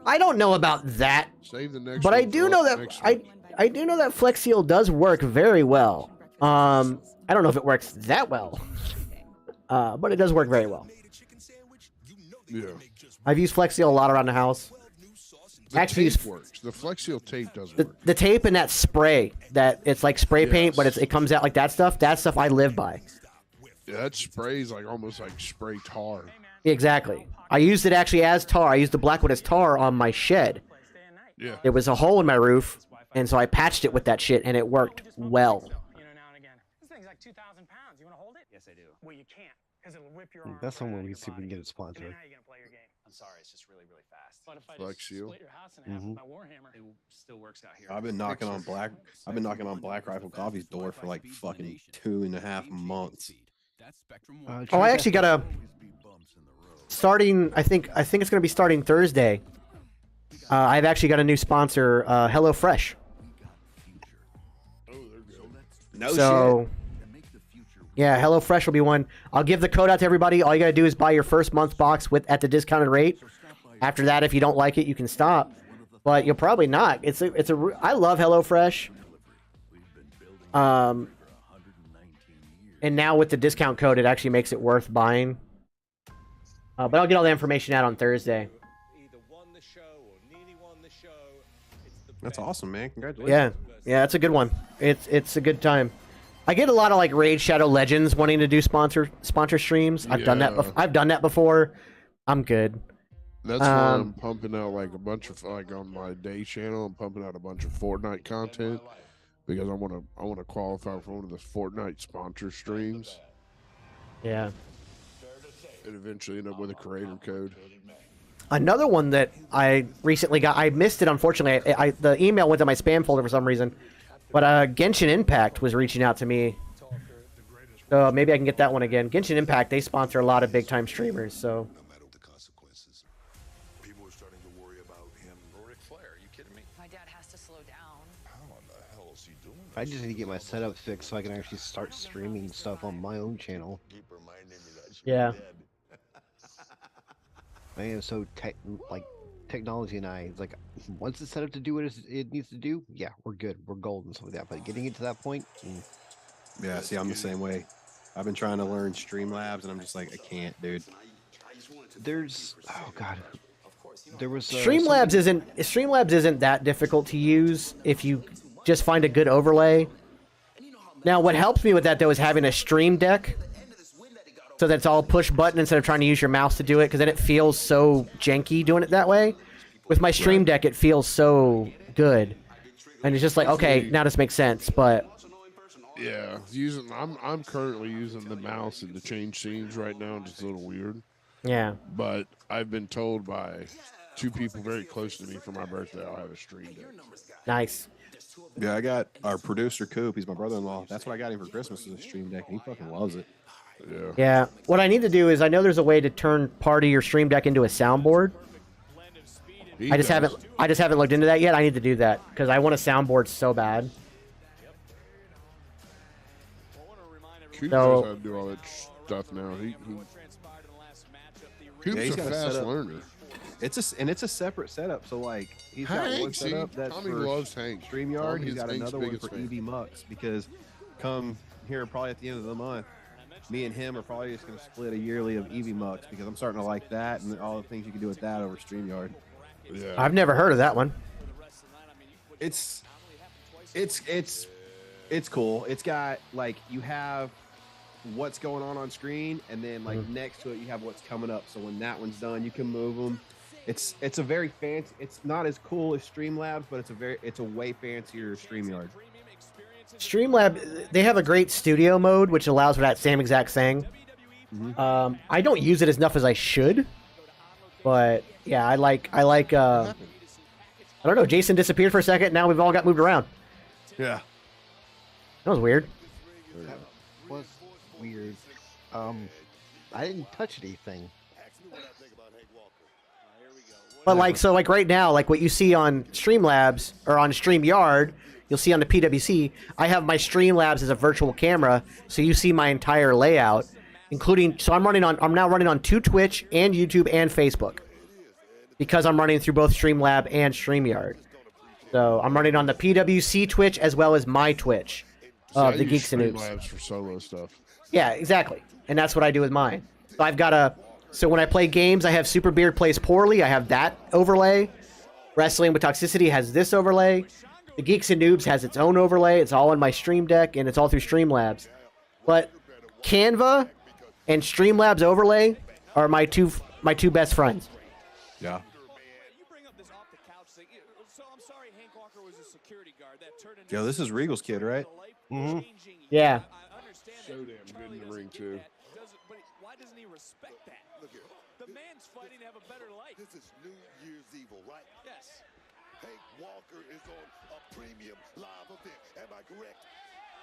I don't know about that. Save the next But one I do for know that next week. I do know that Flex Seal does work very well. I don't know if it works that well, but it does work very well. Yeah. I've used Flex Seal a lot around the house. The Actually, tape works. The Flex Seal tape doesn't work. the tape and that spray that it's like spray paint, but it comes out like that stuff. That stuff I live by. Yeah, that spray's like almost like spray tar. Exactly. I used it actually as tar. I used the black one as tar on my shed. Yeah. There was a hole in my roof, and so I patched it with that shit, and it worked well. This thing's like 2,000 pounds. You want to hold it? Yes, I do. Well, you can't, because it'll whip your arm. That's somewhere we see if we can get it sponsored. How are you gonna play your game? I'm sorry, it's just really, really fast. But if I Flex just Seal. split your house in half with my Warhammer, it still works out here. I've been knocking on Black Rifle Coffee's door for like fucking 2.5 months. Oh, I actually got a starting. I think it's going to be starting Thursday. I've actually got a new sponsor, HelloFresh. No shit. Yeah, HelloFresh will be one. I'll give the code out to everybody. All you got to do is buy your first month box at the discounted rate. After that, if you don't like it, you can stop. But you'll probably not. I love HelloFresh. And now with the discount code, it actually makes it worth buying. But I'll get all the information out on Thursday. That's awesome, man. Congratulations. Yeah, that's a good one. It's a good time. I get a lot of like Raid Shadow Legends wanting to do sponsor streams. I've done that. I've done that before. I'm good. That's why I'm pumping out like a bunch of on my day channel. I'm pumping out a bunch of Fortnite content because I want to qualify for one of the Fortnite sponsor streams. Yeah. And eventually end up with a creator code. Another one that I recently got, I missed it unfortunately. The email went to my spam folder for some reason. But Genshin Impact was reaching out to me. So maybe I can get that one again. Genshin Impact, they sponsor a lot of big time streamers, so. People are starting to worry about him. Ric Flair, are you kidding me? My dad has to slow down. How in the hell is he doing? I just need to get my setup fixed so I can actually start streaming stuff on my own channel. Yeah. I am so technology and it's like once it's set up to do what it needs to do, yeah, we're good, we're golden and stuff like that. But getting it to that point, Yeah, see, I'm the same way. I've been trying to learn Streamlabs, and I'm just like, I can't, dude. There was Streamlabs isn't that difficult to use if you just find a good overlay. Now, what helps me with that though is having a stream deck, so that it's all push button instead of trying to use your mouse to do it, because then it feels so janky doing it that way. With my stream deck, it feels so good, and it's just like, okay, now this makes sense. But yeah, I'm currently using the mouse and the change scenes right now, and it's a little weird. Yeah. But I've been told by 2 people very close to me for my birthday I'll have a stream deck. Nice. Yeah, I got our producer Coop. He's my brother-in-law. That's what I got him for Christmas is a stream deck, and he fucking loves it. Yeah. Yeah. What I need to do is I know there's a way to turn part of your stream deck into a soundboard. I just haven't looked into that yet. I need to do that because I want a soundboard so bad. Coop knows how to do all that stuff now. Coop's he's a got fast setup. learner. It's a separate setup. So like he's got one Hank, see? setup that's Tommy for loves Hank. StreamYard. Tommy He's is got Hank's another one biggest for fan. EV Mux because come here probably at the end of the month, me and him are probably just going to split a yearly of EV Mux because I'm starting to like that and all the things you can do with that over StreamYard. Yeah. I've never heard of that one. It's cool. It's got like you have what's going on screen, and then like next to it you have what's coming up. So when that one's done, you can move them. It's a very fancy. It's not as cool as Streamlabs, but it's a way fancier StreamYard. Streamlab, they have a great studio mode which allows for that same exact thing. I don't use it as enough as I should, but yeah, I like. I don't know. Jason disappeared for a second. Now we've all got moved around. Yeah, that was weird. That was weird. I didn't touch anything. But like, so like right now, like what you see on Streamlabs or on StreamYard, you'll see on the PWC, I have my Streamlabs as a virtual camera, so you see my entire layout, including, so I'm now running on 2 Twitch and YouTube and Facebook, because I'm running through both Streamlab and StreamYard. So I'm running on the PWC Twitch as well as my Twitch, the Geeks and Noobs. Streamlabs for solo stuff. Yeah, exactly. And that's what I do with mine. So I've got so when I play games, I have Super Beard Plays Poorly. I have that overlay. Wrestling with Toxicity has this overlay. The Geeks and Noobs has its own overlay. It's all in my Stream Deck, and it's all through Streamlabs. But Canva and Streamlabs overlay are my two best friends. Yeah. Yo, this is Regal's kid, right? Mm-hmm. Yeah. So damn good in the ring too. Why doesn't he respect that? The man's fighting to have a better life. This is New Year's Evil, right? Yes. Hank Walker is on a premium live event. Am I correct?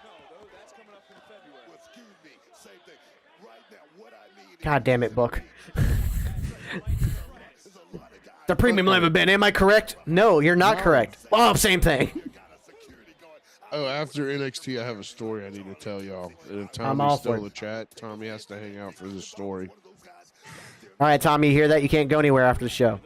No, that's coming up in February. Well, excuse me. Same thing. Right now, what I need. God damn it, Book. The premium live event. Am I correct? No, you're not correct. Oh, same thing. Oh, after NXT, I have a story I need to tell y'all. And if I'm all Tommy's still for in it. the chat, Tommy has to hang out for this story. All right, Tommy, you hear that? You can't go anywhere after the show.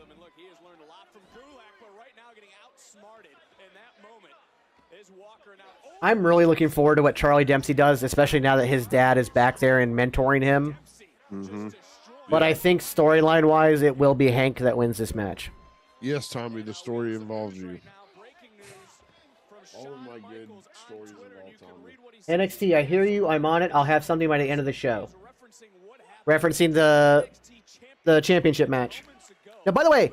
I'm really looking forward to what Charlie Dempsey does, especially now that his dad is back there and mentoring him. Mm-hmm. But I think storyline-wise, it will be Hank that wins this match. Yes, Tommy, the story involves you. All of my good stories involve Tommy. NXT, I hear you. I'm on it. I'll have something by the end of the show. Referencing the championship match. Now, by the way,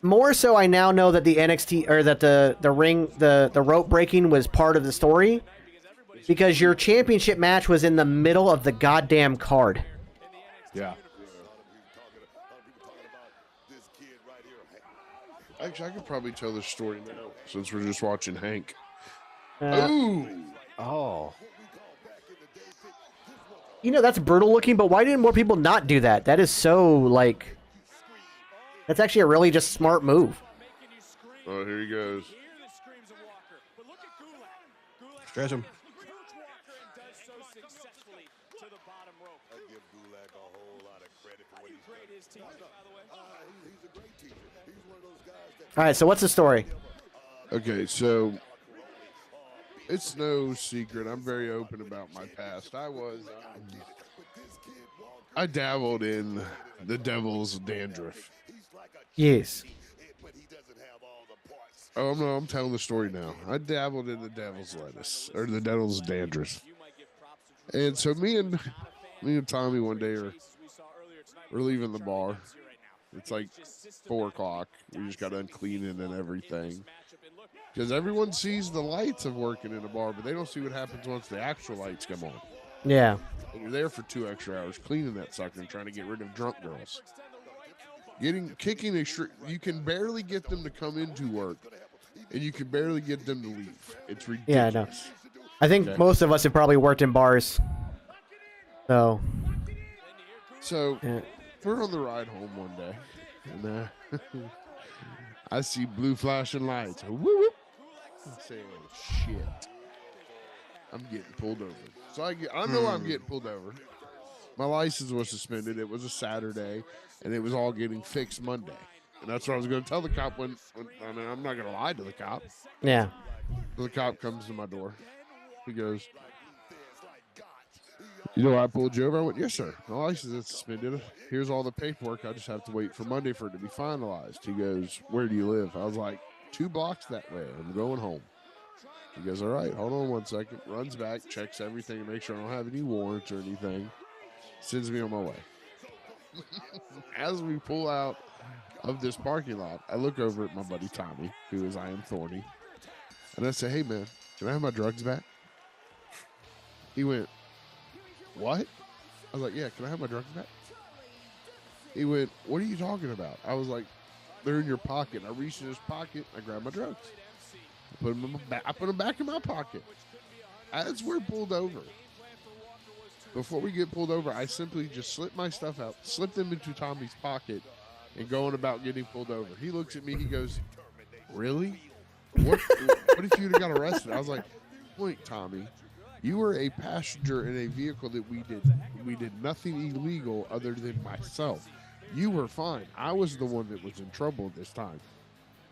more so I now know that the NXT, or that the ring, the rope breaking was part of the story, because your championship match was in the middle of the goddamn card. Yeah. Actually, I could probably tell this story now, since we're just watching Hank. Ooh. Oh. You know, that's brutal looking, but why didn't more people not do that? That is so, like... That's actually a really just smart move. Oh, here he goes. Stretch him. All right, so what's the story? Okay, so it's no secret. I'm very open about my past. I dabbled in the devil's dandruff. Yes. Oh, no, I'm telling the story now. I dabbled in the devil's lettuce, or the devil's dandruff. And so me and Tommy one day we're leaving the bar. It's like 4 o'clock. We just got done cleaning and everything. Because everyone sees the lights of working in a bar, but they don't see what happens once the actual lights come on. Yeah. And you're there for 2 extra hours cleaning that sucker and trying to get rid of drunk girls. Kicking you can barely get them to come into work, and you can barely get them to leave. It's ridiculous. Yeah, I know. I think most of us have probably worked in bars. So yeah. We're on the ride home one day, and I see blue flashing lights. Whoop, whoop. I'm saying, shit. I'm getting pulled over. So I know I'm getting pulled over. My license was suspended. It was a Saturday, and it was all getting fixed Monday. And that's what I was going to tell the cop when I mean, I'm not going to lie to the cop. Yeah. So the cop comes to my door. He goes, "You know why I pulled you over?" I went, "Yes, sir. My license is suspended. Here's all the paperwork. I just have to wait for Monday for it to be finalized." He goes, "Where do you live?" I was like, 2 blocks that way. I'm going home. He goes, "All right, hold on 1 second." Runs back, checks everything to make sure I don't have any warrants or anything. Sends me on my way. As we pull out of this parking lot, I look over at my buddy Tommy, who is I Am Thorny, and I say, "Hey, man, can I have my drugs back?" He went, "What?" I was like, "Yeah, can I have my drugs back?" He went, "What are you talking about?" I was like, "They're in your pocket." I reached in his pocket. I grabbed my drugs. I put them back in my pocket. as we're pulled over, before we get pulled over, I simply just slip my stuff out, slip them into Tommy's pocket, and going about getting pulled over. He looks at me, he goes, "Really? What if you'd have got arrested?" I was like, "Wait, Tommy, you were a passenger in a vehicle that we did nothing illegal other than myself. You were fine. I was the one that was in trouble this time."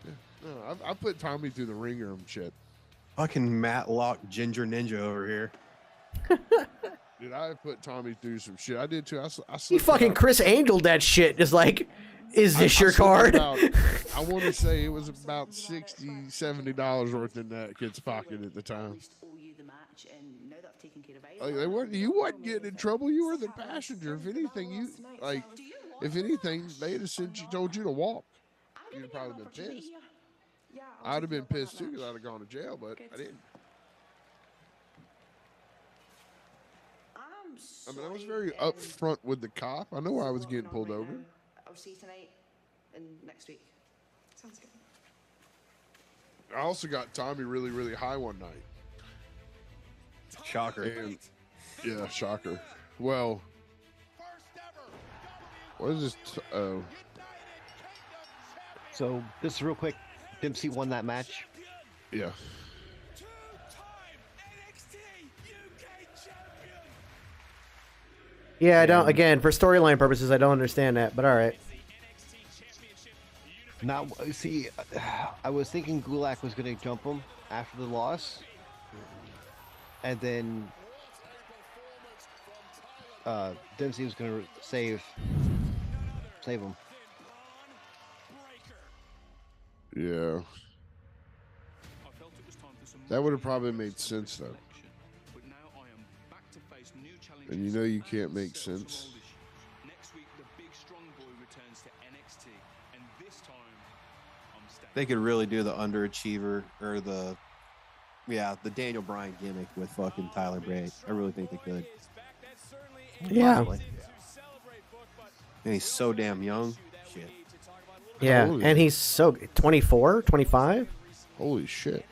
Yeah. No, I put Tommy through the ringer and shit. Fucking Matlock Ginger Ninja over here. Dude, I put Tommy through some shit. I did too. I He fucking out. Chris Angel that shit. Just like, is this your card? I want to say it was about $60, $70 worth in that kid's pocket at the time. Like, they weren't, you wasn't getting in trouble. You were the passenger. If anything, they'd have told you to walk. You'd have probably been pissed. I'd have been pissed too because I'd have gone to jail, but I didn't. I mean, I was very upfront with the cop. I know why I was getting pulled over. I'll see you tonight and next week. Sounds good. I also got Tommy really, really high one night. Shocker. And, yeah, shocker. Well, what is this? Oh. So, this is real quick. Dempsey won that match. Yeah. Yeah, I don't. Again, for storyline purposes, I don't understand that. But all right. Now, see, I was thinking Gulak was going to jump him after the loss, and then Dempsey was going to save him. Yeah. That would have probably made sense, though. And you know you can't make sense. Next week, the big strong boy returns to NXT, and this time, I'm staying. They could really do the underachiever or the Daniel Bryan gimmick with fucking Tyler Bate. I really think they could. Yeah. And he's so damn young. Shit. Yeah, and he's so 24, 25. Holy shit.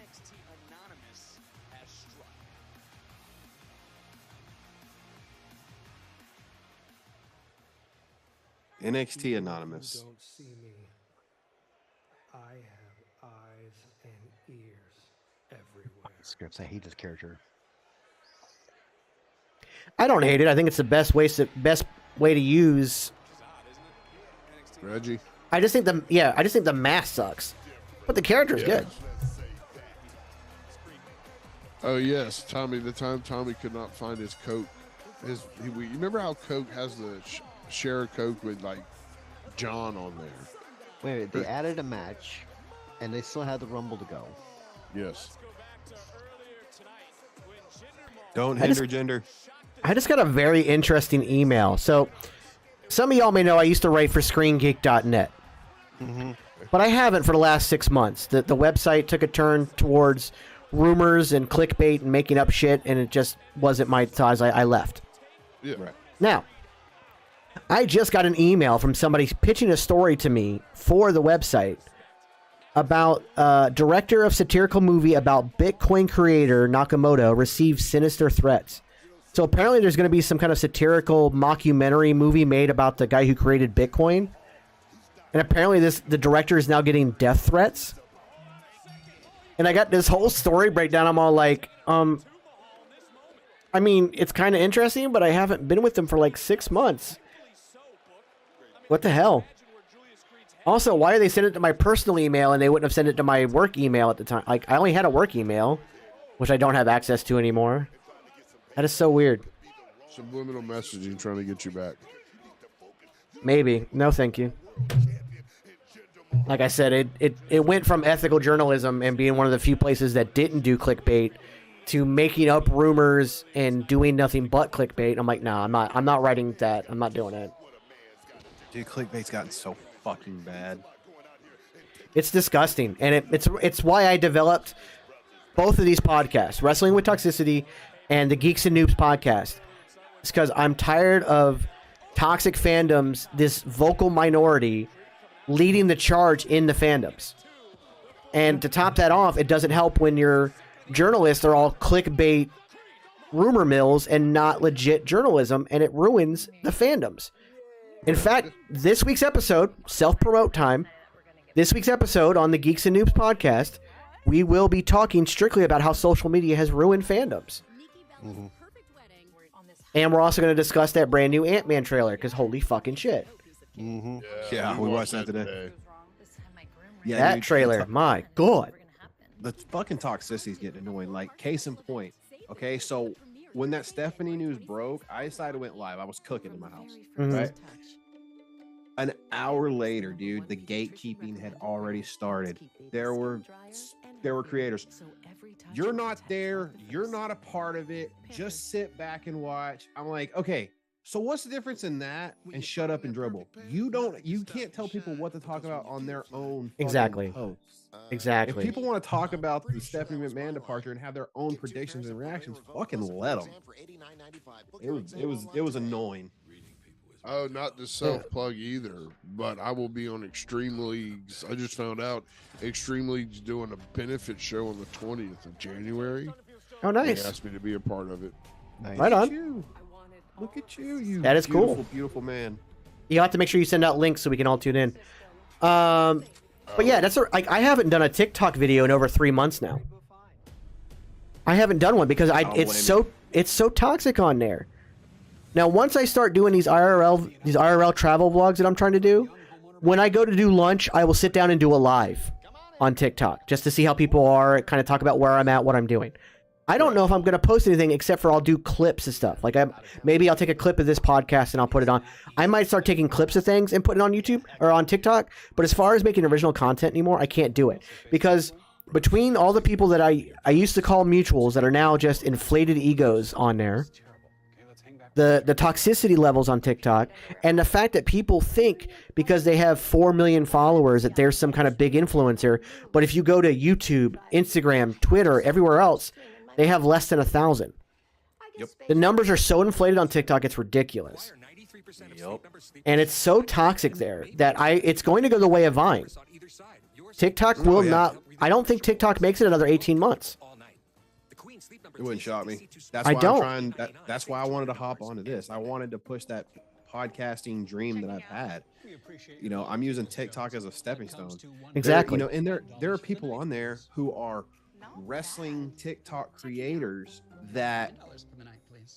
NXT Anonymous. Don't see me. I have eyes and ears everywhere. Scripts. I hate this character. I don't hate it. I think it's the best way to use Reggie. I just think the mask sucks, but the character is good. Oh yes, Tommy. The time Tommy could not find his Coke, you remember how Coke has the share of Coke with like John on there? Wait, they added a match, and they still had the Rumble to go. Yes. Don't hinder gender. I just got a very interesting email. So, some of y'all may know I used to write for ScreenGeek.net. Mm-hmm. But I haven't for the last 6 months. The website took a turn towards rumors and clickbait and making up shit, and it just wasn't my size. I left. Yeah. Right. Now, I just got an email from somebody pitching a story to me for the website about director of satirical movie about Bitcoin creator Nakamoto receives sinister threats. So apparently there's going to be some kind of satirical mockumentary movie made about the guy who created Bitcoin. And apparently the director is now getting death threats. And I got this whole story breakdown. I'm all like, I mean, it's kind of interesting, but I haven't been with them for like 6 months. What the hell? Also, why are they sending it to my personal email and they wouldn't have sent it to my work email at the time? Like, I only had a work email, which I don't have access to anymore. That is so weird. Subliminal messaging trying to get you back. Maybe. No, thank you. Like I said, it went from ethical journalism and being one of the few places that didn't do clickbait to making up rumors and doing nothing but clickbait. I'm like, nah, I'm not writing that. I'm not doing it. Dude, clickbait's gotten so fucking bad. It's disgusting, and it's why I developed both of these podcasts, Wrestling with Toxicity and the Geeks and Noobs podcast. It's because I'm tired of toxic fandoms, this vocal minority leading the charge in the fandoms. And to top that off, it doesn't help when your journalists are all clickbait rumor mills and not legit journalism, and it ruins the fandoms. In fact, this week's episode, self-promote time, this week's episode on the Geeks and Noobs podcast, we will be talking strictly about how social media has ruined fandoms. Mm-hmm. And we're also going to discuss that brand new Ant-Man trailer, because holy fucking shit. Mm-hmm. Yeah, we watched that today. Yeah, that dude, trailer, my God. The fucking toxicity is getting annoying. Like, case in point. Okay, so when that Stephanie news broke, I decided went live. I was cooking in my house, right? An hour later, dude, the gatekeeping had already started. There were creators. You're not there. You're not a part of it. Just sit back and watch. I'm like, okay, so what's the difference in that and shut up and dribble? You can't tell people what to talk about on their own Exactly. posts. Exactly. If people want to talk about the Stephanie McMahon departure and have their own predictions and reactions, fucking let them. It was annoying. Oh, not to self-plug either, but I will be on Extreme Leagues. I just found out Extreme Leagues doing a benefit show on the 20th of January. Oh, nice. They asked me to be a part of it. Nice. Right on. Look at you, that is beautiful, cool. Beautiful man. You have to make sure you send out links so we can all tune in. But yeah, I haven't done a TikTok video in over 3 months now. I haven't done one because it's so toxic on there. Now, once I start doing these IRL travel vlogs that I'm trying to do, when I go to do lunch, I will sit down and do a live on TikTok just to see how people are, kind of talk about where I'm at, what I'm doing. I don't know if I'm going to post anything except for I'll do clips and stuff. Like maybe I'll take a clip of this podcast and I'll put it on. I might start taking clips of things and putting it on YouTube or on TikTok. But as far as making original content anymore, I can't do it because between all the people that I used to call mutuals that are now just inflated egos on there, the toxicity levels on TikTok, and the fact that people think because they have 4 million followers that there's some kind of big influencer. But if you go to YouTube, Instagram, Twitter, everywhere else, they have less than 1,000. Yep. The numbers are so inflated on TikTok, it's ridiculous. Yep. And it's so toxic there that it's going to go the way of Vine. TikTok will not. I don't think TikTok makes it another 18 months. It wouldn't shock me. That's I why don't. That's why I wanted to hop onto this. I wanted to push that podcasting dream that I've had. You know, I'm using TikTok as a stepping stone. Exactly. And there are people on there who are wrestling TikTok creators that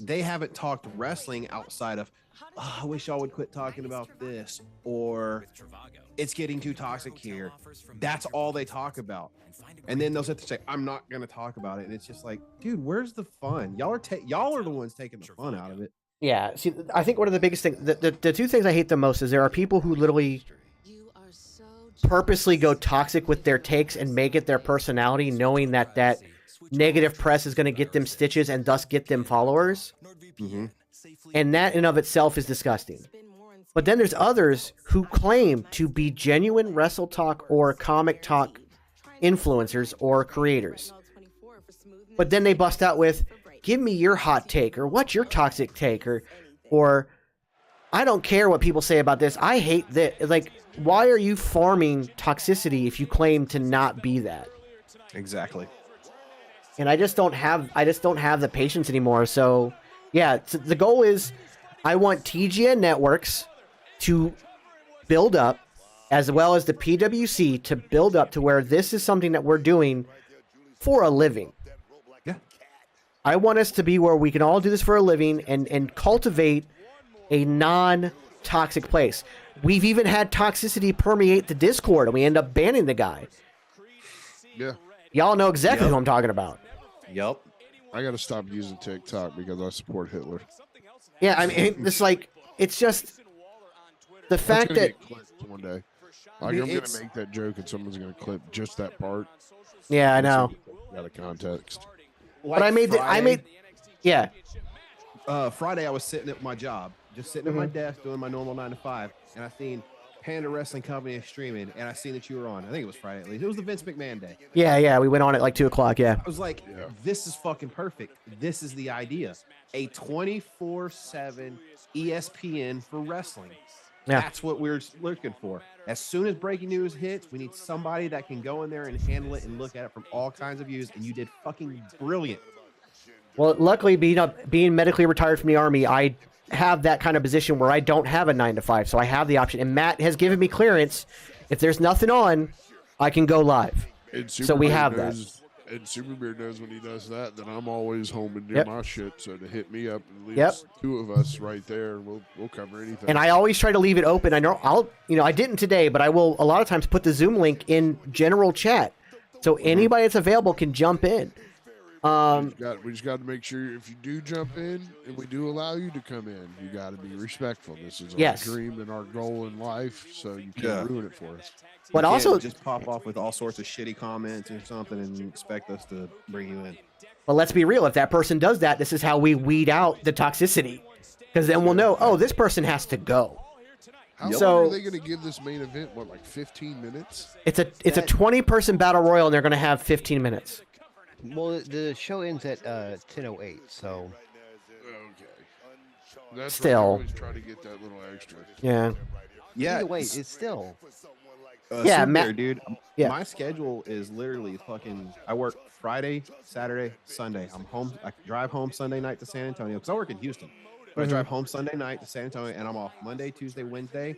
they haven't talked wrestling outside of, oh, I wish y'all would quit talking about this, or it's getting too toxic here. That's all they talk about. And then they'll sit to say, I'm not going to talk about it. And it's just like, dude, where's the fun? Y'all are the ones taking the fun out of it. Yeah. See, I think one of the biggest things, the two things I hate the most is there are people who literally purposely go toxic with their takes and make it their personality, knowing that negative press is going to get them stitches and thus get them followers. Mm-hmm. And that in of itself is disgusting. But then there's others who claim to be genuine Wrestle Talk or Comic Talk influencers or creators. But then they bust out with, give me your hot take, or what's your toxic take, or I don't care what people say about this. I hate that. Like, why are you farming toxicity if you claim to not be that? Exactly. And I just don't have the patience anymore. So yeah, the goal is I want TGN networks to build up, as well as the PWC to build up to where this is something that we're doing for a living. Yeah. I want us to be where we can all do this for a living and cultivate a non-toxic place. We've even had toxicity permeate the Discord, and we end up banning the guy. Yeah. Y'all know exactly who I'm talking about. Yep. I got to stop using TikTok because I support Hitler. Yeah, I mean, it's just the fact that one day, I'm going to make that joke and someone's going to clip just that part. Yeah, I know. Out of context. But I made Friday I was sitting at my job, just sitting at my desk doing my normal 9 to 5, and I seen Panda Wrestling Company streaming, and I seen that you were on. I think it was Friday at least. It was the Vince McMahon day. Yeah, we went on at like 2 o'clock. Yeah. I was like, this is fucking perfect. This is the idea. A 24/7 ESPN for wrestling. Yeah. That's what we're looking for. As soon as breaking news hits, we need somebody that can go in there and handle it and look at it from all kinds of views, and you did fucking brilliant. Well, luckily, being medically retired from the Army, I have that kind of position where I don't have a 9 to 5, so I have the option. And Matt has given me clearance. If there's nothing on, I can go live. So we have that. And Superbeard knows when he does that I'm always home and near my shit. So to hit me up and leave two of us right there, we'll cover anything. And I always try to leave it open. I know I didn't today, but I will a lot of times put the Zoom link in general chat, so anybody that's available can jump in. We just got to make sure if you do jump in and we do allow you to come in, you got to be respectful. This is our dream and our goal in life, so you can't ruin it for us. But also, just pop off with all sorts of shitty comments or something and expect us to bring you in. Well, let's be real. If that person does that, this is how we weed out the toxicity, because then we'll know. Oh, this person has to go. How long are they going to give this main event? What, like 15 minutes? It's a 20-person battle royal, and they're going to have 15 minutes. Well, the show ends at 10:08, so. Okay. That's Still. Why I always try to get that little extra. Yeah. Yeah. Either way, it's still. Dude. Yeah. My schedule is literally fucking. I work Friday, Saturday, Sunday. I'm home. I drive home Sunday night to San Antonio because I work in Houston. But I drive home Sunday night to San Antonio, and I'm off Monday, Tuesday, Wednesday,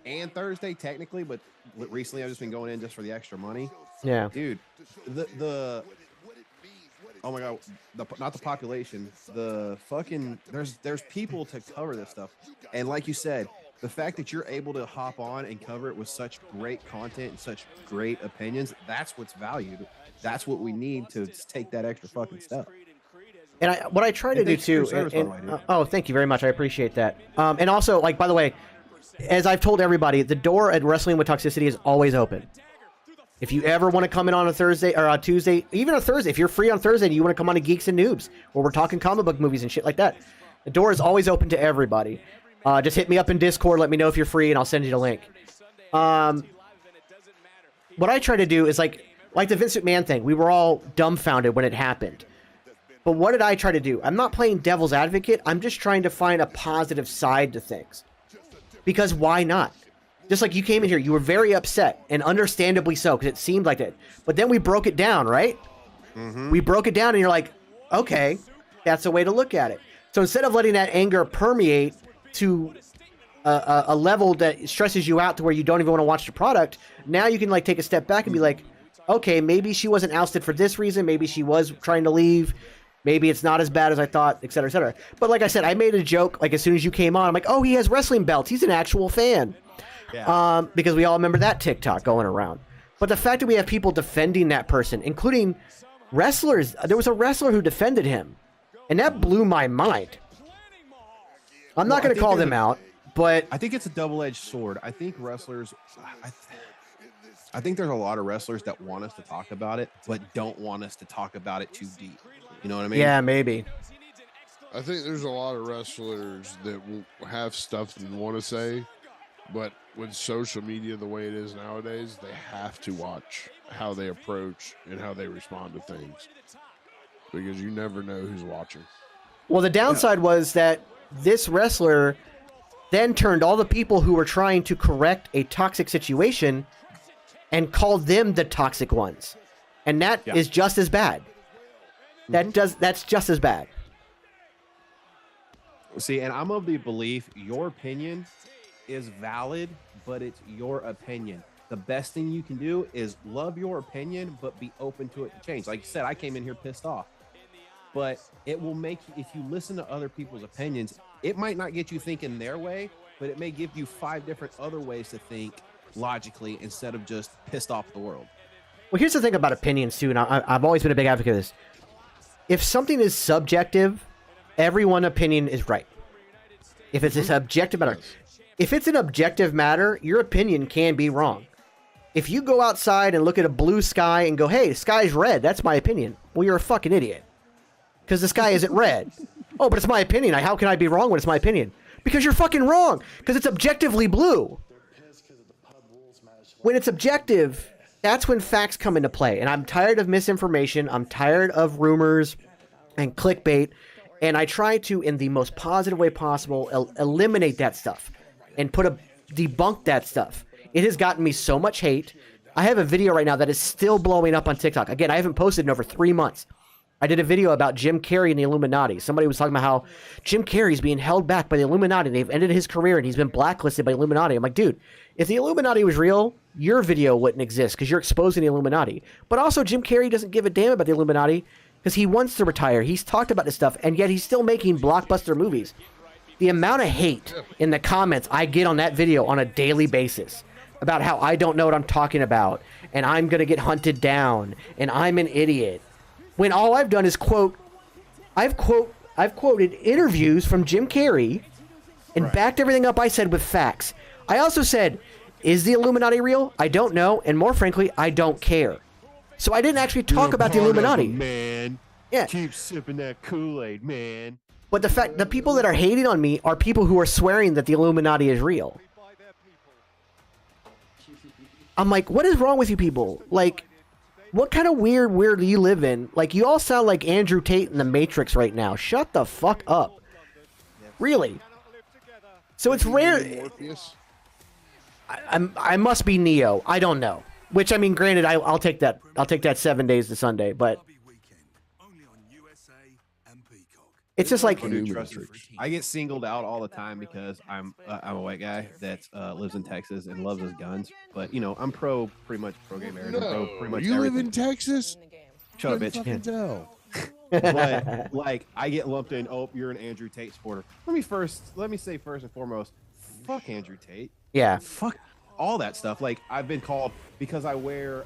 and Thursday technically. But recently, I've just been going in just for the extra money. Yeah, dude. Oh my god, not the population. The fucking there's people to cover this stuff, and like you said. The fact that you're able to hop on and cover it with such great content and such great opinions, that's what's valued. That's what we need to take that extra fucking step. And what I try to do too. Oh, thank you very much. I appreciate that. And also, like, by the way, as I've told everybody, the door at Wrestling with Toxicity is always open. If you ever want to come in on a Thursday or a Tuesday, even a Thursday, if you're free on Thursday and you want to come on to Geeks and Noobs, where we're talking comic book movies and shit like that, the door is always open to everybody. Just hit me up in Discord. Let me know if you're free, and I'll send you the link. What I try to do is like the Vince McMahon thing. We were all dumbfounded when it happened. But what did I try to do? I'm not playing devil's advocate. I'm just trying to find a positive side to things. Because why not? Just like you came in here, you were very upset, and understandably so, because it seemed like it. But then we broke it down, right? We broke it down, and you're like, okay, that's a way to look at it. So instead of letting that anger permeate to a level that stresses you out to where you don't even want to watch the product, now you can like take a step back and be like, okay, maybe she wasn't ousted for this reason. Maybe she was trying to leave. Maybe it's not as bad as I thought, et cetera, et cetera. But like I said, I made a joke like as soon as you came on. I'm like, oh, he has wrestling belts. He's an actual fan. Yeah. Because we all remember that TikTok going around. But the fact that we have people defending that person, including wrestlers, there was a wrestler who defended him, and that blew my mind. I'm not going to call them out, but I think it's a double-edged sword. I think wrestlers, I think there's a lot of wrestlers that want us to talk about it, but don't want us to talk about it too deep. You know what I mean? Yeah, maybe. I think there's a lot of wrestlers that will have stuff they want to say, but with social media the way it is nowadays, they have to watch how they approach and how they respond to things, because you never know who's watching. Well, the downside was that this wrestler then turned all the people who were trying to correct a toxic situation and called them the toxic ones. And that is just as bad. That's just as bad. See, and I'm of the belief your opinion is valid, but it's your opinion. The best thing you can do is love your opinion, but be open to it to change. Like you said, I came in here pissed off. But it will make, if you listen to other people's opinions, it might not get you thinking their way, but it may give you 5 different other ways to think logically instead of just pissed off the world. Well, here's the thing about opinions, too, and I've always been a big advocate of this. If something is subjective, everyone's opinion is right. If it's a subjective matter. If it's an objective matter, your opinion can be wrong. If you go outside and look at a blue sky and go, hey, the sky's red, that's my opinion. Well, you're a fucking idiot. Because the sky isn't red. Oh, but it's my opinion. How can I be wrong when it's my opinion? Because you're fucking wrong. Because it's objectively blue. When it's objective, that's when facts come into play. And I'm tired of misinformation. I'm tired of rumors and clickbait. And I try to, in the most positive way possible, eliminate that stuff and debunk that stuff. It has gotten me so much hate. I have a video right now that is still blowing up on TikTok. Again, I haven't posted in over 3 months. I did a video about Jim Carrey and the Illuminati. Somebody was talking about how Jim Carrey's being held back by the Illuminati. They've ended his career and he's been blacklisted by the Illuminati. I'm like, dude, if the Illuminati was real, your video wouldn't exist because you're exposing the Illuminati. But also, Jim Carrey doesn't give a damn about the Illuminati because he wants to retire. He's talked about this stuff, and yet he's still making blockbuster movies. The amount of hate in the comments I get on that video on a daily basis about how I don't know what I'm talking about, and I'm going to get hunted down, and I'm an idiot. When all I've done is I've quoted interviews from Jim Carrey and backed everything up I said with facts. I also said, is the Illuminati real? I don't know, and more frankly, I don't care. So I didn't actually talk about the Illuminati. Man, yeah. Keep sipping that Kool-Aid, man. But the people that are hating on me are people who are swearing that the Illuminati is real. I'm like, what is wrong with you people? Like, what kind of weird do you live in? Like, you all sound like Andrew Tate in the Matrix right now. Shut the fuck up. Really. So it's rare. I must be Neo. I don't know. Which, I mean, granted, I'll take that. I'll take that 7 days to Sunday, but it's just like I get singled out all the time because I'm a white guy that lives in Texas and loves his guns. But you know, I'm pretty much pro gay marriage. No, pretty much you everything. live in Texas? Shut up, bitch. Fucking tell. But like, I get lumped in. Oh, you're an Andrew Tate supporter. Let me say first and foremost, fuck Andrew Tate. Yeah. Fuck all that stuff. Like, I've been called because I wear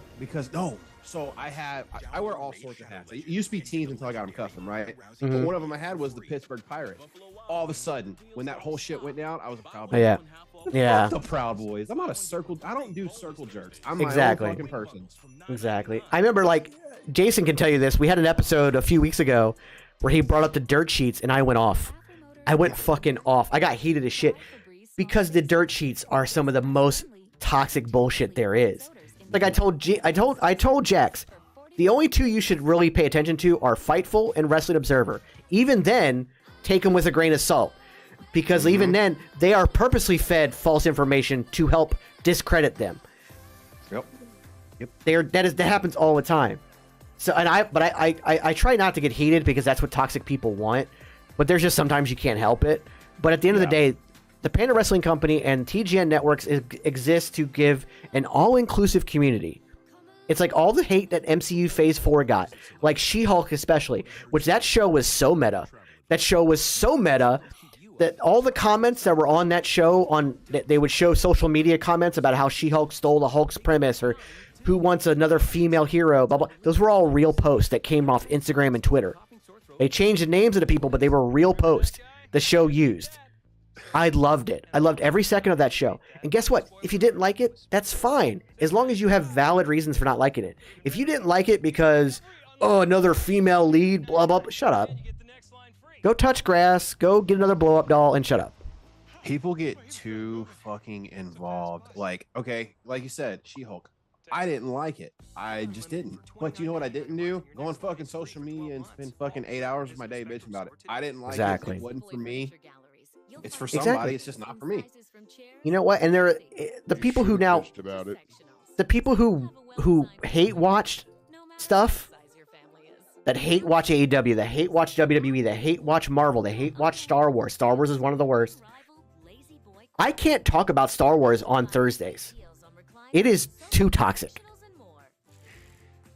So I wear all sorts of hats. It used to be teens until I got them custom, right? But one of them I had was the Pittsburgh Pirates. All of a sudden, when that whole shit went down, I was a Proud Boy. Yeah. Yeah. Fuck the Proud Boys. I'm not a circle. I don't do circle jerks. I'm my Exactly. own fucking person. Exactly. I remember, like, Jason can tell you this. We had an episode a few weeks ago where he brought up the dirt sheets, and I went off. I went fucking off. I got heated as shit because the dirt sheets are some of the most toxic bullshit there is. Like I told Jax, the only two you should really pay attention to are Fightful and Wrestling Observer. Even then, take them with a grain of salt, because even then they are purposely fed false information to help discredit them. Yep. That happens all the time. So I try not to get heated because that's what toxic people want. But there's just sometimes you can't help it. But at the end of the day, the Panda Wrestling Company and TGN Networks exist to give an all-inclusive community. It's like all the hate that MCU Phase 4 got, like She-Hulk especially, which that show was so meta. That show was so meta that all the comments that were on that show, they would show social media comments about how She-Hulk stole the Hulk's premise or who wants another female hero, blah, blah. Those were all real posts that came off Instagram and Twitter. They changed the names of the people, but they were real posts the show used. I loved it. I loved every second of that show. And guess what? If you didn't like it, that's fine. As long as you have valid reasons for not liking it. If you didn't like it because, another female lead, blah, blah, blah, shut up. Go touch grass, go get another blow-up doll, and shut up. People get too fucking involved. Like, okay, like you said, She-Hulk. I didn't like it. I just didn't. But you know what I didn't do? Go on fucking social media and spend fucking 8 hours of my day bitching about it. I didn't like it. It wasn't for me. It's for somebody. It's just not for me. You know what? And there are the people who now about it. The people who hate watch stuff, that hate watch AEW, that hate watch WWE, that hate watch Marvel, that hate watch Star Wars. Star Wars is one of the worst. I can't talk about Star Wars on Thursdays. It is too toxic.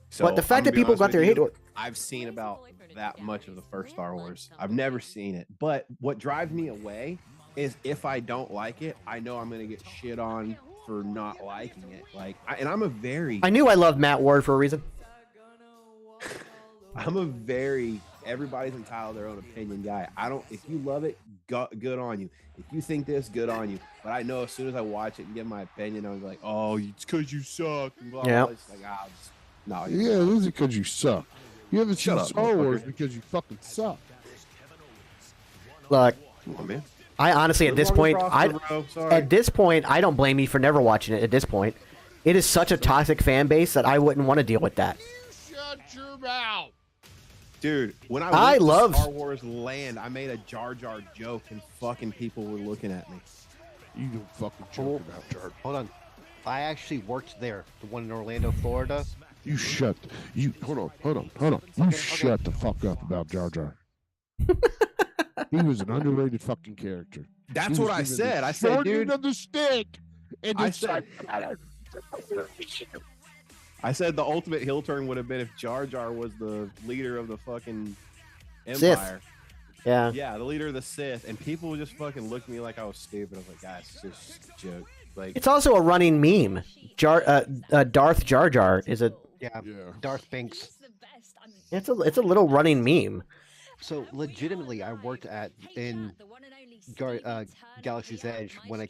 So, but the fact that people got their hate, I've seen about that much of the first Star Wars. I've never seen it. But what drives me away is if I don't like it, I know I'm going to get shit on for not liking it. Like, I knew I loved Matt Ward for a reason. Everybody's entitled to their own opinion guy. If you love it, good on you. If you think this, good on you. But I know as soon as I watch it and give my opinion, I'm like, oh, it's because you suck. And blah, blah. It's like, no. Yeah, this is because you suck. You haven't seen Star Wars because you fucking suck. Look, come on, man. I honestly, at this point, I don't blame you for never watching it. At this point, it is such a toxic fan base that I wouldn't want to deal with that. Shut your mouth, dude. When I love Star Wars Land, I made a Jar Jar joke, and fucking people were looking at me. You don't fucking joke about Jar. Hold on. I actually worked there, the one in Orlando, Florida. You shut. You hold on. You shut the fuck up about Jar Jar. He was an underrated fucking character. That's what I said. I said, dude, of the stick. And I it's said, I said the ultimate heel turn would have been if Jar Jar was the leader of the fucking Empire. Sith. Yeah. Yeah, the leader of the Sith, and people would just fucking look at me like I was stupid. I was like, guys, it's just a joke. Like, It's also a running meme. Darth Jar Jar is a Darth Binks. it's a little running meme. So legitimately, I worked in Galaxy's Edge when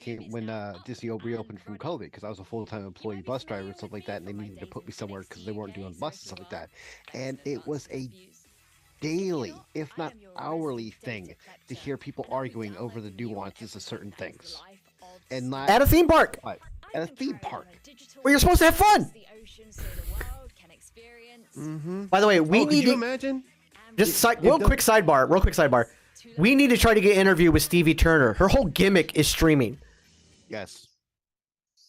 Disney reopened from COVID, because I was a full-time employee bus driver and stuff like that, and they needed to put me somewhere because they weren't doing buses and stuff like that. And it was a daily, if not hourly, thing to hear people arguing over the nuances of certain things. And not At a theme park. at a theme park where you're supposed to have fun. By the way, we need could you to imagine. just real quick sidebar. We need to try to get an interview with Stevie Turner. Her whole gimmick is streaming. Yes.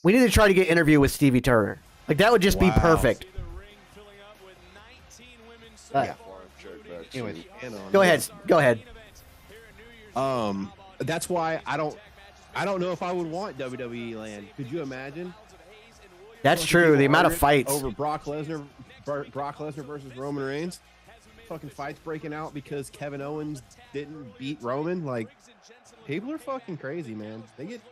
We need to try to get an interview with Stevie Turner. Like, that would just be perfect. Yeah. Anyways, Go ahead. That's why I don't know if I would want WWE land. Could you imagine? That's true. The amount of fights over Brock Lesnar versus Roman Reigns. Fucking fights breaking out because Kevin Owens didn't beat Roman. Like, people are fucking crazy, man.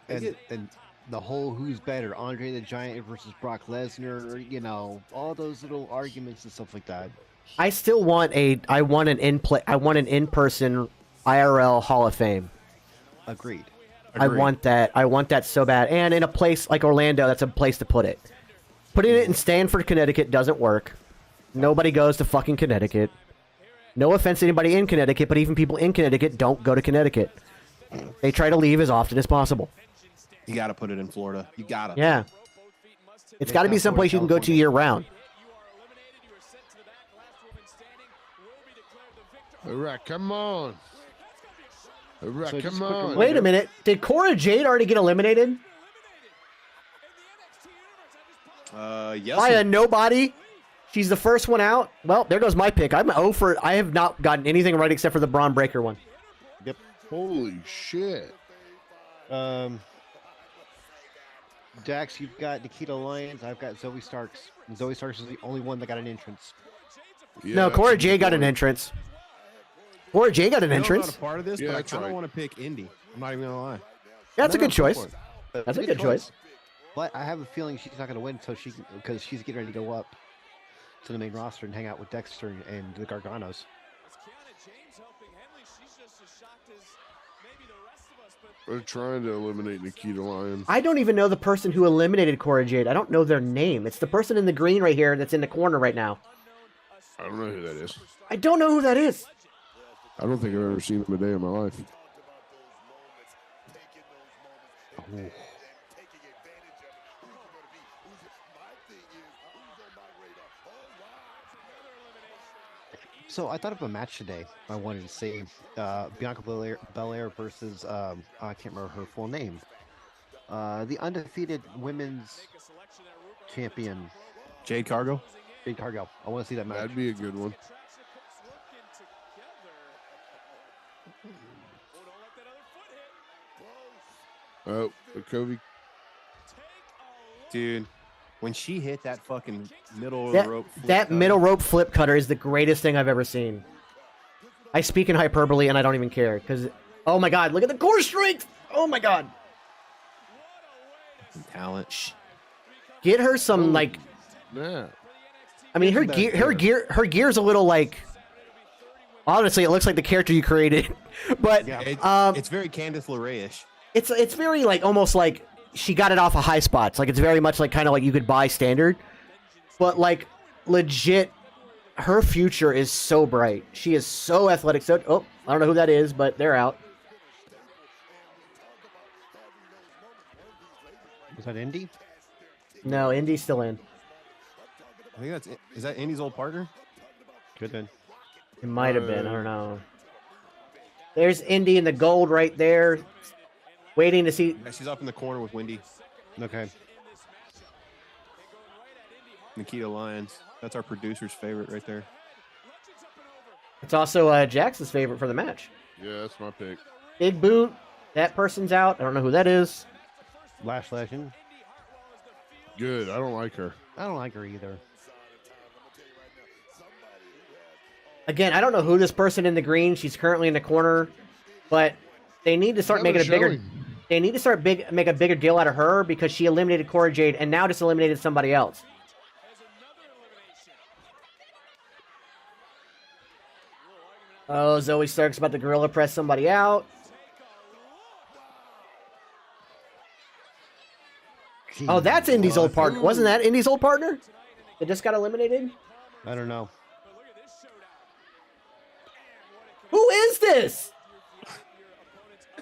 And the whole who's better, Andre the Giant versus Brock Lesnar, all those little arguments and stuff like that. I still want an in-person IRL Hall of Fame. Agreed. I want that so bad. And in a place like Orlando, that's a place to put it. Putting it in Stamford, Connecticut doesn't work. Nobody goes to fucking Connecticut. No offense to anybody in Connecticut, but even people in Connecticut don't go to Connecticut. They try to leave as often as possible. You got to put it in Florida. You got to. Yeah. It's got to be someplace you can go to year-round. All right, come on. All right, come on. Wait a minute. Did Cora Jade already get eliminated? Yes. By a nobody? She's the first one out? Well, there goes my pick. I'm 0 for... I have not gotten anything right except for the Braun Breaker one. Yep. Holy shit. Jax, you've got Nikita Lyons. I've got Zoe Starks. And Zoe Starks is the only one that got an entrance. Yeah, no, Cora Jade got an entrance. Cora Jade got an entrance. I'm not a part of this, but I kind of want to pick Indy. I'm not even going to lie. That's a good choice. That's a good choice. But I have a feeling she's not going to win because she's getting ready to go up to the main roster and hang out with Dexter and the Garganos. They're trying to eliminate Nikita Lyons. I don't even know the person who eliminated Cora Jade. I don't know their name. It's the person in the green right here that's in the corner right now. I don't know who that is. I don't know who that is. I don't think I've ever seen him a day in my life. Oh. So I thought of a match today. I wanted to see Bianca Belair versus I can't remember her full name. The undefeated women's champion, Jade Cargill. Jade Cargill. I want to see that match. That'd be a good one. Oh, Kobe. Dude, when she hit that fucking middle of the rope flip That cutter, middle rope flip cutter is the greatest thing I've ever seen. I speak in hyperbole and I don't even care because, oh my god, look at the core strength! Oh my god. talent. Get her some like. Yeah. I mean, her gear's a little like. Honestly, it looks like the character you created, but it's very Candice LeRae-ish. It's very like almost like she got it off of High Spots. Like it's very much like kind of like you could buy standard, but like legit, her future is so bright. She is so athletic. So I don't know who that is, but they're out. Was that Indy? No, Indy's still in. I think is that Indy's old partner? Could have been. It might have been. I don't know. There's Indy in the gold right there, waiting to see. Yeah, she's up in the corner with Wendy. Okay. Nikita Lyons. That's our producer's favorite right there. It's also Jackson's favorite for the match. Yeah, that's my pick. Big boot. That person's out. I don't know who that is. Lash Legend. Good. I don't like her. I don't like her either. Again, I don't know who this person in the green. She's currently in the corner, but they need to start making a bigger. They need to start make a bigger deal out of her because she eliminated Cora Jade and now just eliminated somebody else. Oh, Zoe Stark's about to gorilla press somebody out. Oh, that's Indy's old partner. Wasn't that Indy's old partner? That just got eliminated? I don't know. Who is this?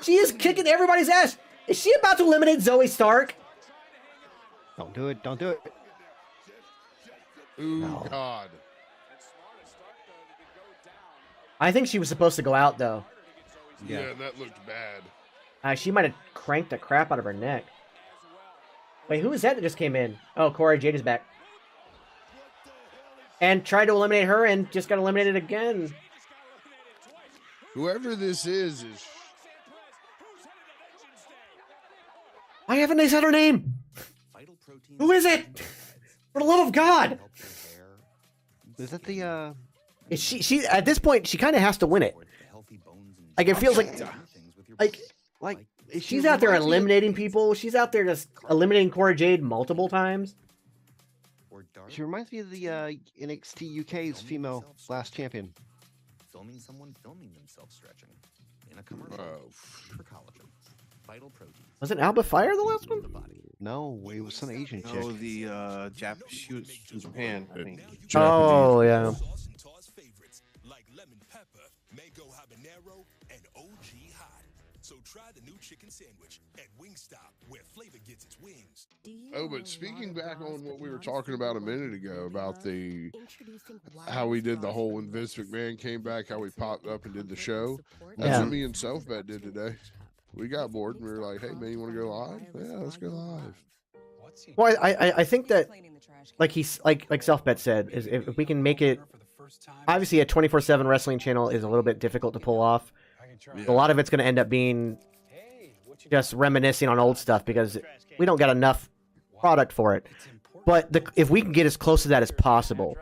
She is kicking everybody's ass. Is she about to eliminate Zoe Stark? Don't do it. Don't do it. Ooh, God. I think she was supposed to go out, though. Yeah, that looked bad. She might have cranked the crap out of her neck. Wait, who is that just came in? Oh, Cora Jade is back. And tried to eliminate her and just got eliminated again. Whoever this is... Why haven't they said her name? Who is it? For the love of God! Is that the, Is she at this point, she kind of has to win it. Like, it feels like she's out there eliminating people. She's out there just eliminating Cora Jade multiple times. She reminds me of the NXT UK's female last champion. Filming someone filming themselves stretching in a commercial for collagen. Vital protein. Was it Alba Fire the last one? No, it was some Asian chick. Oh, the she was from Japan, I think. Oh, yeah. Like lemon pepper, mango habanero, and OG hot. So try the new chicken sandwich at Wingstop, where flavor gets its wings. Oh, but speaking back on what we were talking about a minute ago about the how we did the whole when Vince McMahon came back, how we popped up and did the show. That's what me and Selfbet did today. We got bored and we were like, "Hey man, you want to go live? Yeah, let's go live." Well, I think that like Selfbet said is if we can make it. Obviously, a 24/7 wrestling channel is a little bit difficult to pull off. A lot of it's going to end up being just reminiscing on old stuff because we don't got enough product for it. But if we can get as close to that as possible,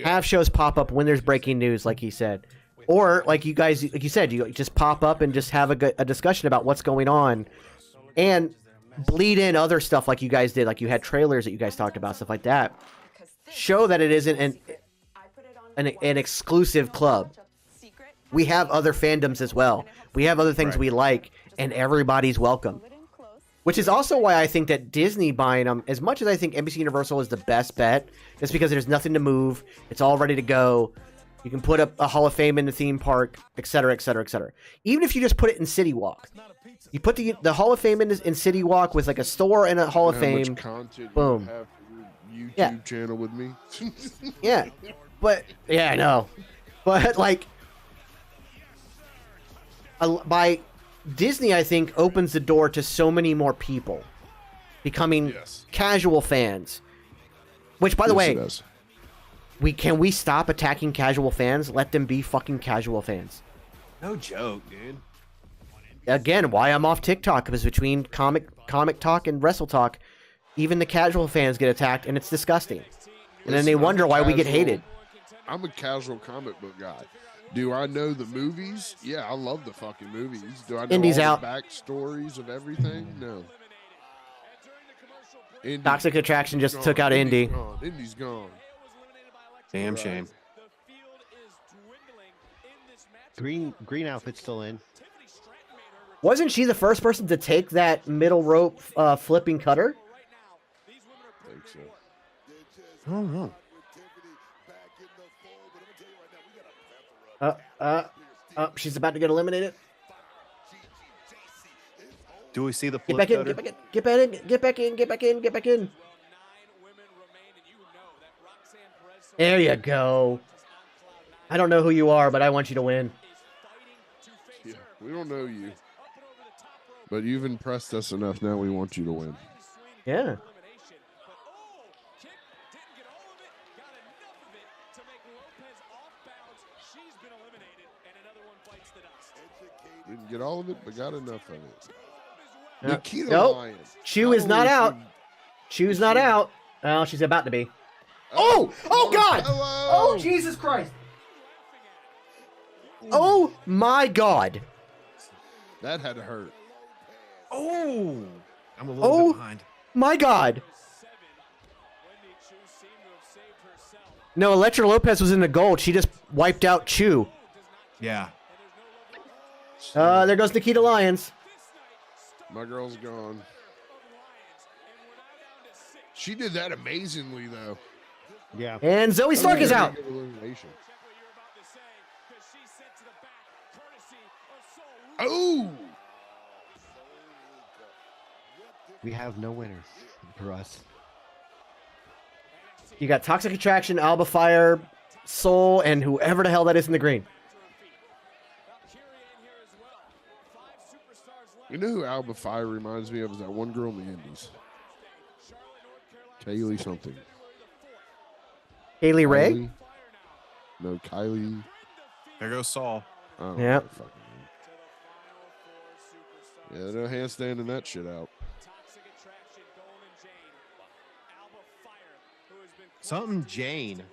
have shows pop up when there's breaking news, like he said, or like you guys, like you said, you just pop up and just have a discussion about what's going on, and bleed in other stuff like you guys did, like you had trailers that you guys talked about, stuff like that. Show that it isn't an exclusive club. We have other fandoms as well. We have other things we like, and everybody's welcome. Which is also why I think that Disney buying them, as much as I think NBC Universal is the best bet, just because there's nothing to move, it's all ready to go. You can put up a Hall of Fame in the theme park, etc., etc., etc. Even if you just put it in City Walk, you put the Hall of Fame in City Walk with like a store and a Hall of Fame. Boom. You have for your YouTube channel with me. Yeah, but yeah, I know, but like. By Disney, I think, opens the door to so many more people becoming casual fans. Which, by the way, can we stop attacking casual fans? Let them be fucking casual fans. No joke, dude. Again, why I'm off TikTok, because between comic talk and wrestle talk, even the casual fans get attacked, and it's disgusting. And then they wonder why we get hated. I'm a casual comic book guy. Do I know the movies? Yeah, I love the fucking movies. Do I know Indy's all out. the backstories of everything? No. Toxic Attraction just took out Indy. Indy's gone. Damn shame. Green outfit's still in. Wasn't she the first person to take that middle rope flipping cutter? I think so. I don't know. She's about to get eliminated. Do we see the Get flip back in, cutter? get back in, get back in, get back in, get back in. There you go. I don't know who you are, but I want you to win. Yeah, we don't know you. But you've impressed us enough. Now we want you to win. Yeah. Didn't get all of it, but got enough of it. Nope. Nikita Nope. Lyons. Chew is not only out. Chew's not out. Oh, she's about to be. Oh! Oh, God! Oh, Jesus Christ! Oh, my God. That had to hurt. Oh! I'm a little bit behind. My God. No, Electra Lopez was in the gold. She just wiped out Chew. Yeah. There goes Nikita Lyons. My girl's gone. She did that amazingly, though. Yeah. And Zoe Stark is out. Oh! We have no winner for us. You got Toxic Attraction, Alba Fire, Soul, and whoever the hell that is in the green. You know who Alba Fire reminds me of? Is that one girl in the Indies? Kaylee something. Kaylee Ray? Kylie? No, Kylie. There goes Saul. Oh, Yep. Yeah, no handstanding that shit out. Something Jane.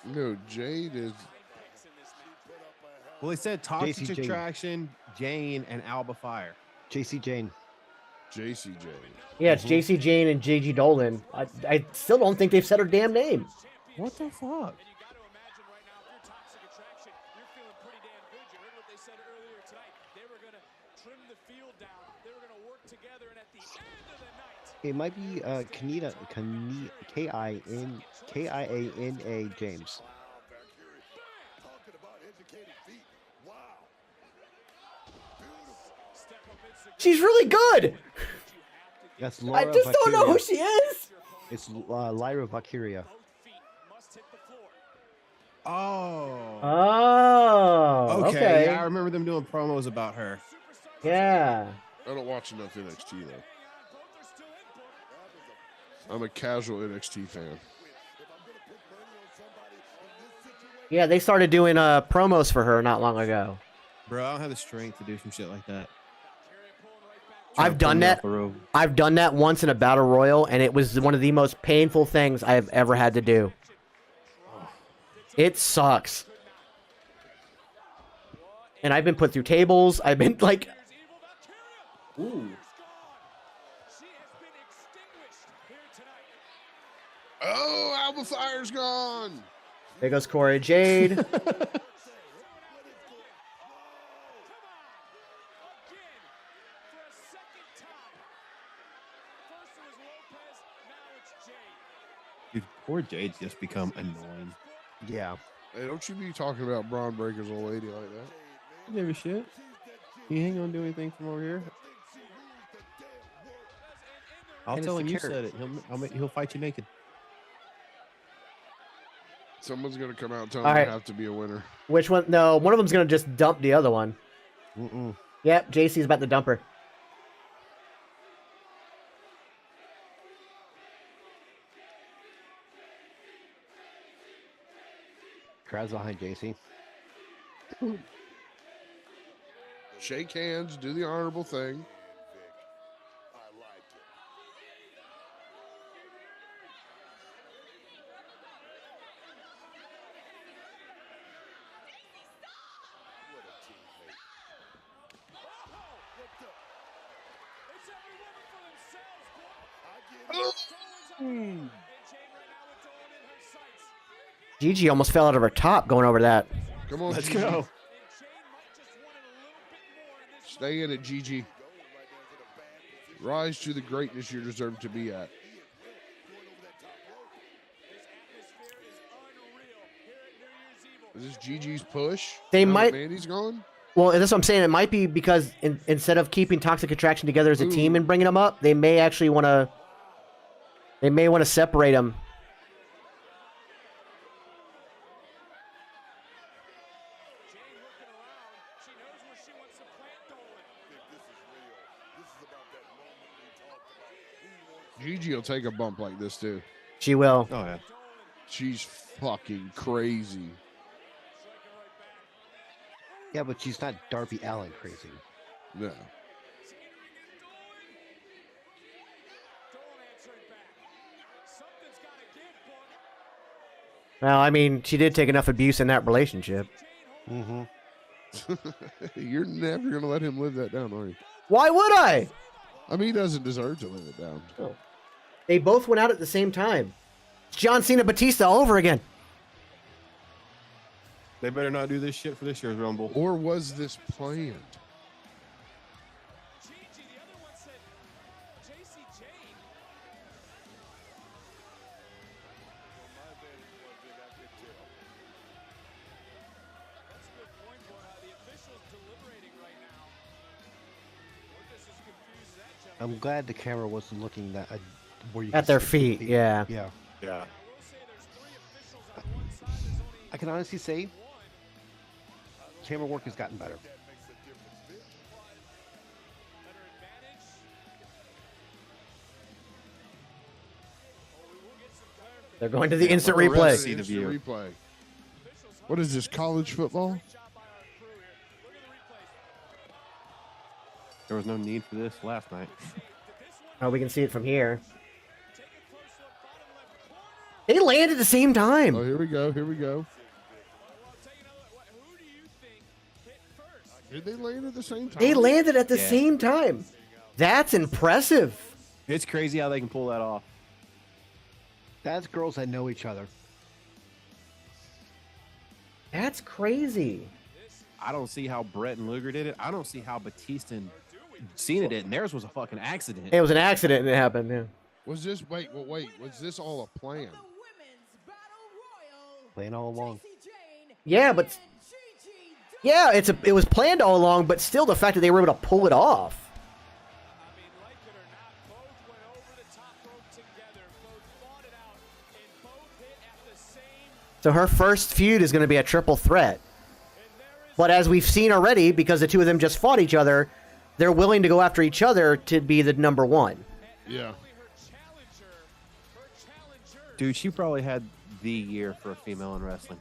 No, Jade is. Well, they said Toxic JC Jane. Attraction, Jane, and Alba Fire. JC Jane. JC Jane. Yeah, it's JC Jane and JG Dolan. I still don't think they've said her damn name. What the fuck? It might be K-I-A-N-A James. She's really good. That's Laura I just don't know who Valkyria. she is. It's Lyra Valkyria. Oh. Oh. Okay. Yeah, I remember them doing promos about her. Yeah. I don't watch enough NXT, though. I'm a casual NXT fan. Yeah, they started doing promos for her not long ago. Bro, I don't have the strength to do some shit like that. I've done that. I've done that once in a battle royal, and it was one of the most painful things I have ever had to do. It sucks. And I've been put through tables. I've been like, ooh. Oh, Alba Fire's gone. There goes Corey Jade. Dude, poor Jade's just become annoying. Yeah. Hey, don't you be talking about Braun Breaker's old lady like that. I give a shit. He ain't gonna do anything from over here. I'll And tell it's him the you carrot. said it. He'll fight you naked. Someone's going to come out and tell All them right. they have to be a winner. Which one? No, one of them's gonna just dump the other one. Mm-mm. Yep, JC's about to dump her. Crowd's behind JC. Shake hands, do the honorable thing. Gigi almost fell out of her top going over that. Come on, Let's Gigi. go. Stay in it, Gigi. Rise to the greatness you deserve to be at. Is this Gigi's push? They Now that might- Mandy's gone? Well, that's what I'm saying. It might be because instead of keeping Toxic Attraction together as a team and bringing them up, they may actually want to. They may want to separate them. Gigi will take a bump like this, too. She will. Oh, yeah. She's fucking crazy. Yeah, but she's not Darby Allin crazy. No. Well, I mean, she did take enough abuse in that relationship. Mm-hmm. You're never gonna let him live that down, are you? Why would I? I mean, he doesn't deserve to live it down. Oh. They both went out at the same time. It's John Cena Batista all over again. They better not do this shit for this year's Rumble. Or was this planned? I'm glad the camera wasn't looking that where you At could their see feet, yeah. Yeah. Yeah. I can honestly say, camera work has gotten better. They're going to the instant Well, replay. see the replay. What is this, college football? There was no need for this last night. Oh, we can see it from here. They land at the same time. Oh, here we go. Here we go. Did they land at the same time? They landed at the same time. That's impressive. It's crazy how they can pull that off. That's girls that know each other. That's crazy. I don't see how Brett and Luger did it. I don't see how Batista and Cena did it. And theirs was a fucking accident. It was an accident and it happened. Yeah. Was this, wait, was this all a plan? Playing all along. Yeah, but yeah, it was planned all along, but still the fact that they were able to pull it off. So her first feud is going to be a triple threat. But as we've seen already, because the two of them just fought each other, they're willing to go after each other to be the number one. Yeah. Dude, she probably had the year for a female in wrestling.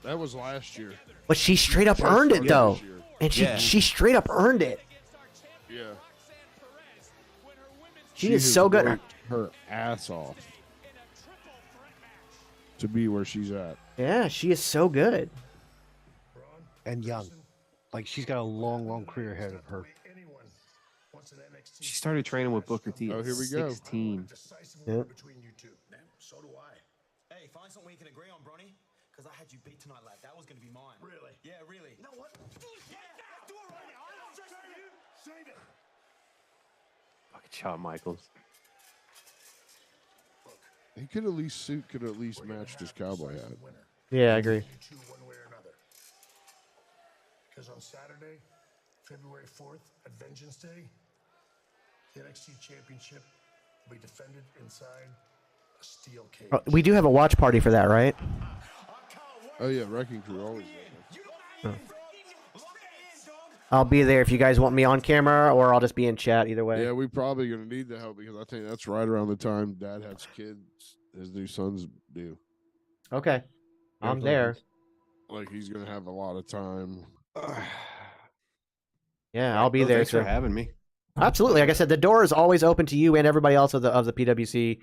That was last year. But she straight up earned it, though. And she straight up earned it. Yeah. She is so good. Worked her ass off to be where she's at. Yeah, she is so good. And young. Like, she's got a long, long career ahead of her. She started training with Booker T at here we go. 16. Yep. So do I. Hey, find something we can agree on, Bronny. Because I had you beat tonight, lad. That was going to be mine. Really? Yeah, really. You know what? Yeah, do it right now. I don't stress you. Save it. Fucking Shawn Michaels. He could at least matched his cowboy hat. Yeah, I agree. Because on Saturday, February 4th, at Vengeance Day, the NXT Championship will be defended inside a steel cage. We do have a watch party for that, right? Oh yeah, Wrecking Crew always. Oh. I'll be there if you guys want me on camera, or I'll just be in chat. Either way. Yeah, we probably gonna need the help because I think that's right around the time Dad has kids. His new sons do. Okay, I'm there. Like he's gonna have a lot of time. Yeah, I'll be there. Thanks for having me. Absolutely. Like I said, the door is always open to you and everybody else of the PWC.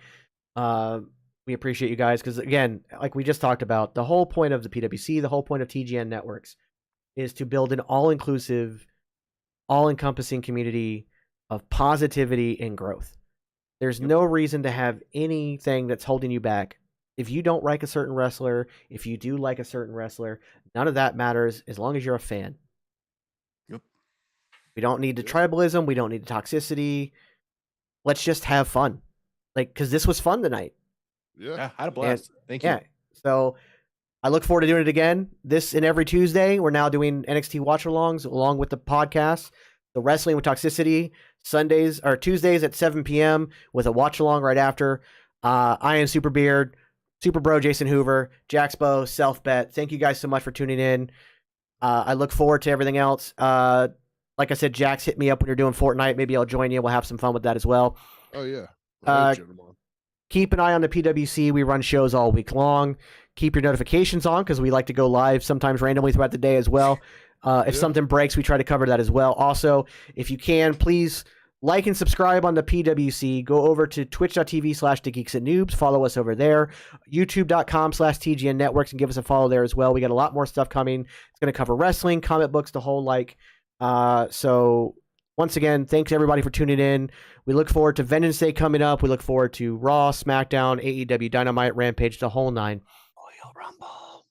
We appreciate you guys because, again, like we just talked about, the whole point of the PWC, the whole point of TGN Networks is to build an all-inclusive, all-encompassing community of positivity and growth. There's no reason to have anything that's holding you back. If you don't like a certain wrestler, if you do like a certain wrestler, none of that matters as long as you're a fan. Yep. We don't need the tribalism. We don't need the toxicity. Let's just have fun. Like, because this was fun tonight. Yeah. I had a blast. Thank you. Yeah. So I look forward to doing it again. This and every Tuesday. We're now doing NXT Watchalongs along with the podcast. The Wrestling with Toxicity. Sundays or Tuesdays at 7 p.m. with a watch-along right after. I am Super Beard. Super Bro Jason Hoover, Jaxbo, Self Bet. Thank you guys so much for tuning in. I look forward to everything else. Like I said, Jax, hit me up when you're doing Fortnite. Maybe I'll join you. We'll have some fun with that as well. Oh yeah. keep an eye on the PWC. We run shows all week long. Keep your notifications on because we like to go live sometimes randomly throughout the day as well. If something breaks, we try to cover that as well. Also, if you can, please like and subscribe on the PWC. Go over to twitch.tv/thegeeksandnoobs. Follow us over there. YouTube.com/TGN Networks and give us a follow there as well. We got a lot more stuff coming. It's going to cover wrestling, comic books, the whole like. So once again, thanks everybody for tuning in. We look forward to Vengeance Day coming up. We look forward to Raw, SmackDown, AEW, Dynamite, Rampage, the whole nine. Royal Rumble.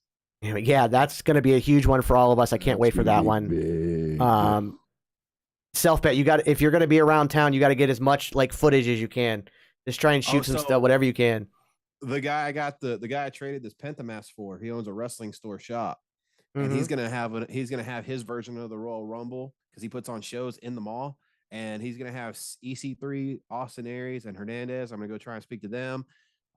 Yeah, that's going to be a huge one for all of us. I can't wait for that one. Self-bet, if you're going to be around town, you got to get as much like footage as you can. Just try and shoot some stuff, whatever you can. The guy I traded this Pentamask for, he owns a wrestling store shop. And he's gonna have his version of the Royal Rumble because he puts on shows in the mall, and he's gonna have EC3, Austin Aries, and Hernandez. I'm gonna go try and speak to them.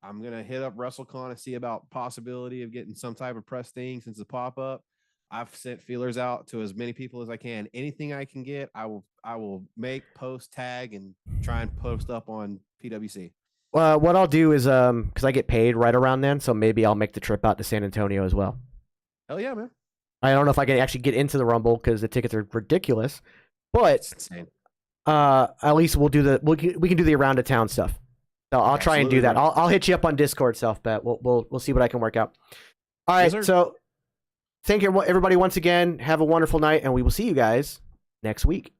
I'm gonna hit up WrestleCon and see about possibility of getting some type of press thing since the pop up. I've sent feelers out to as many people as I can. Anything I can get, I will make, post, tag, and try and post up on PWC. What I'll do is because I get paid right around then, so maybe I'll make the trip out to San Antonio as well. Hell yeah, man. I don't know if I can actually get into the Rumble because the tickets are ridiculous, but at least we can do the around the town stuff. So I'll try and do that. I'll hit you up on Discord, Self-Bet. We'll see what I can work out. All right, so thank you everybody once again. Have a wonderful night, and we will see you guys next week.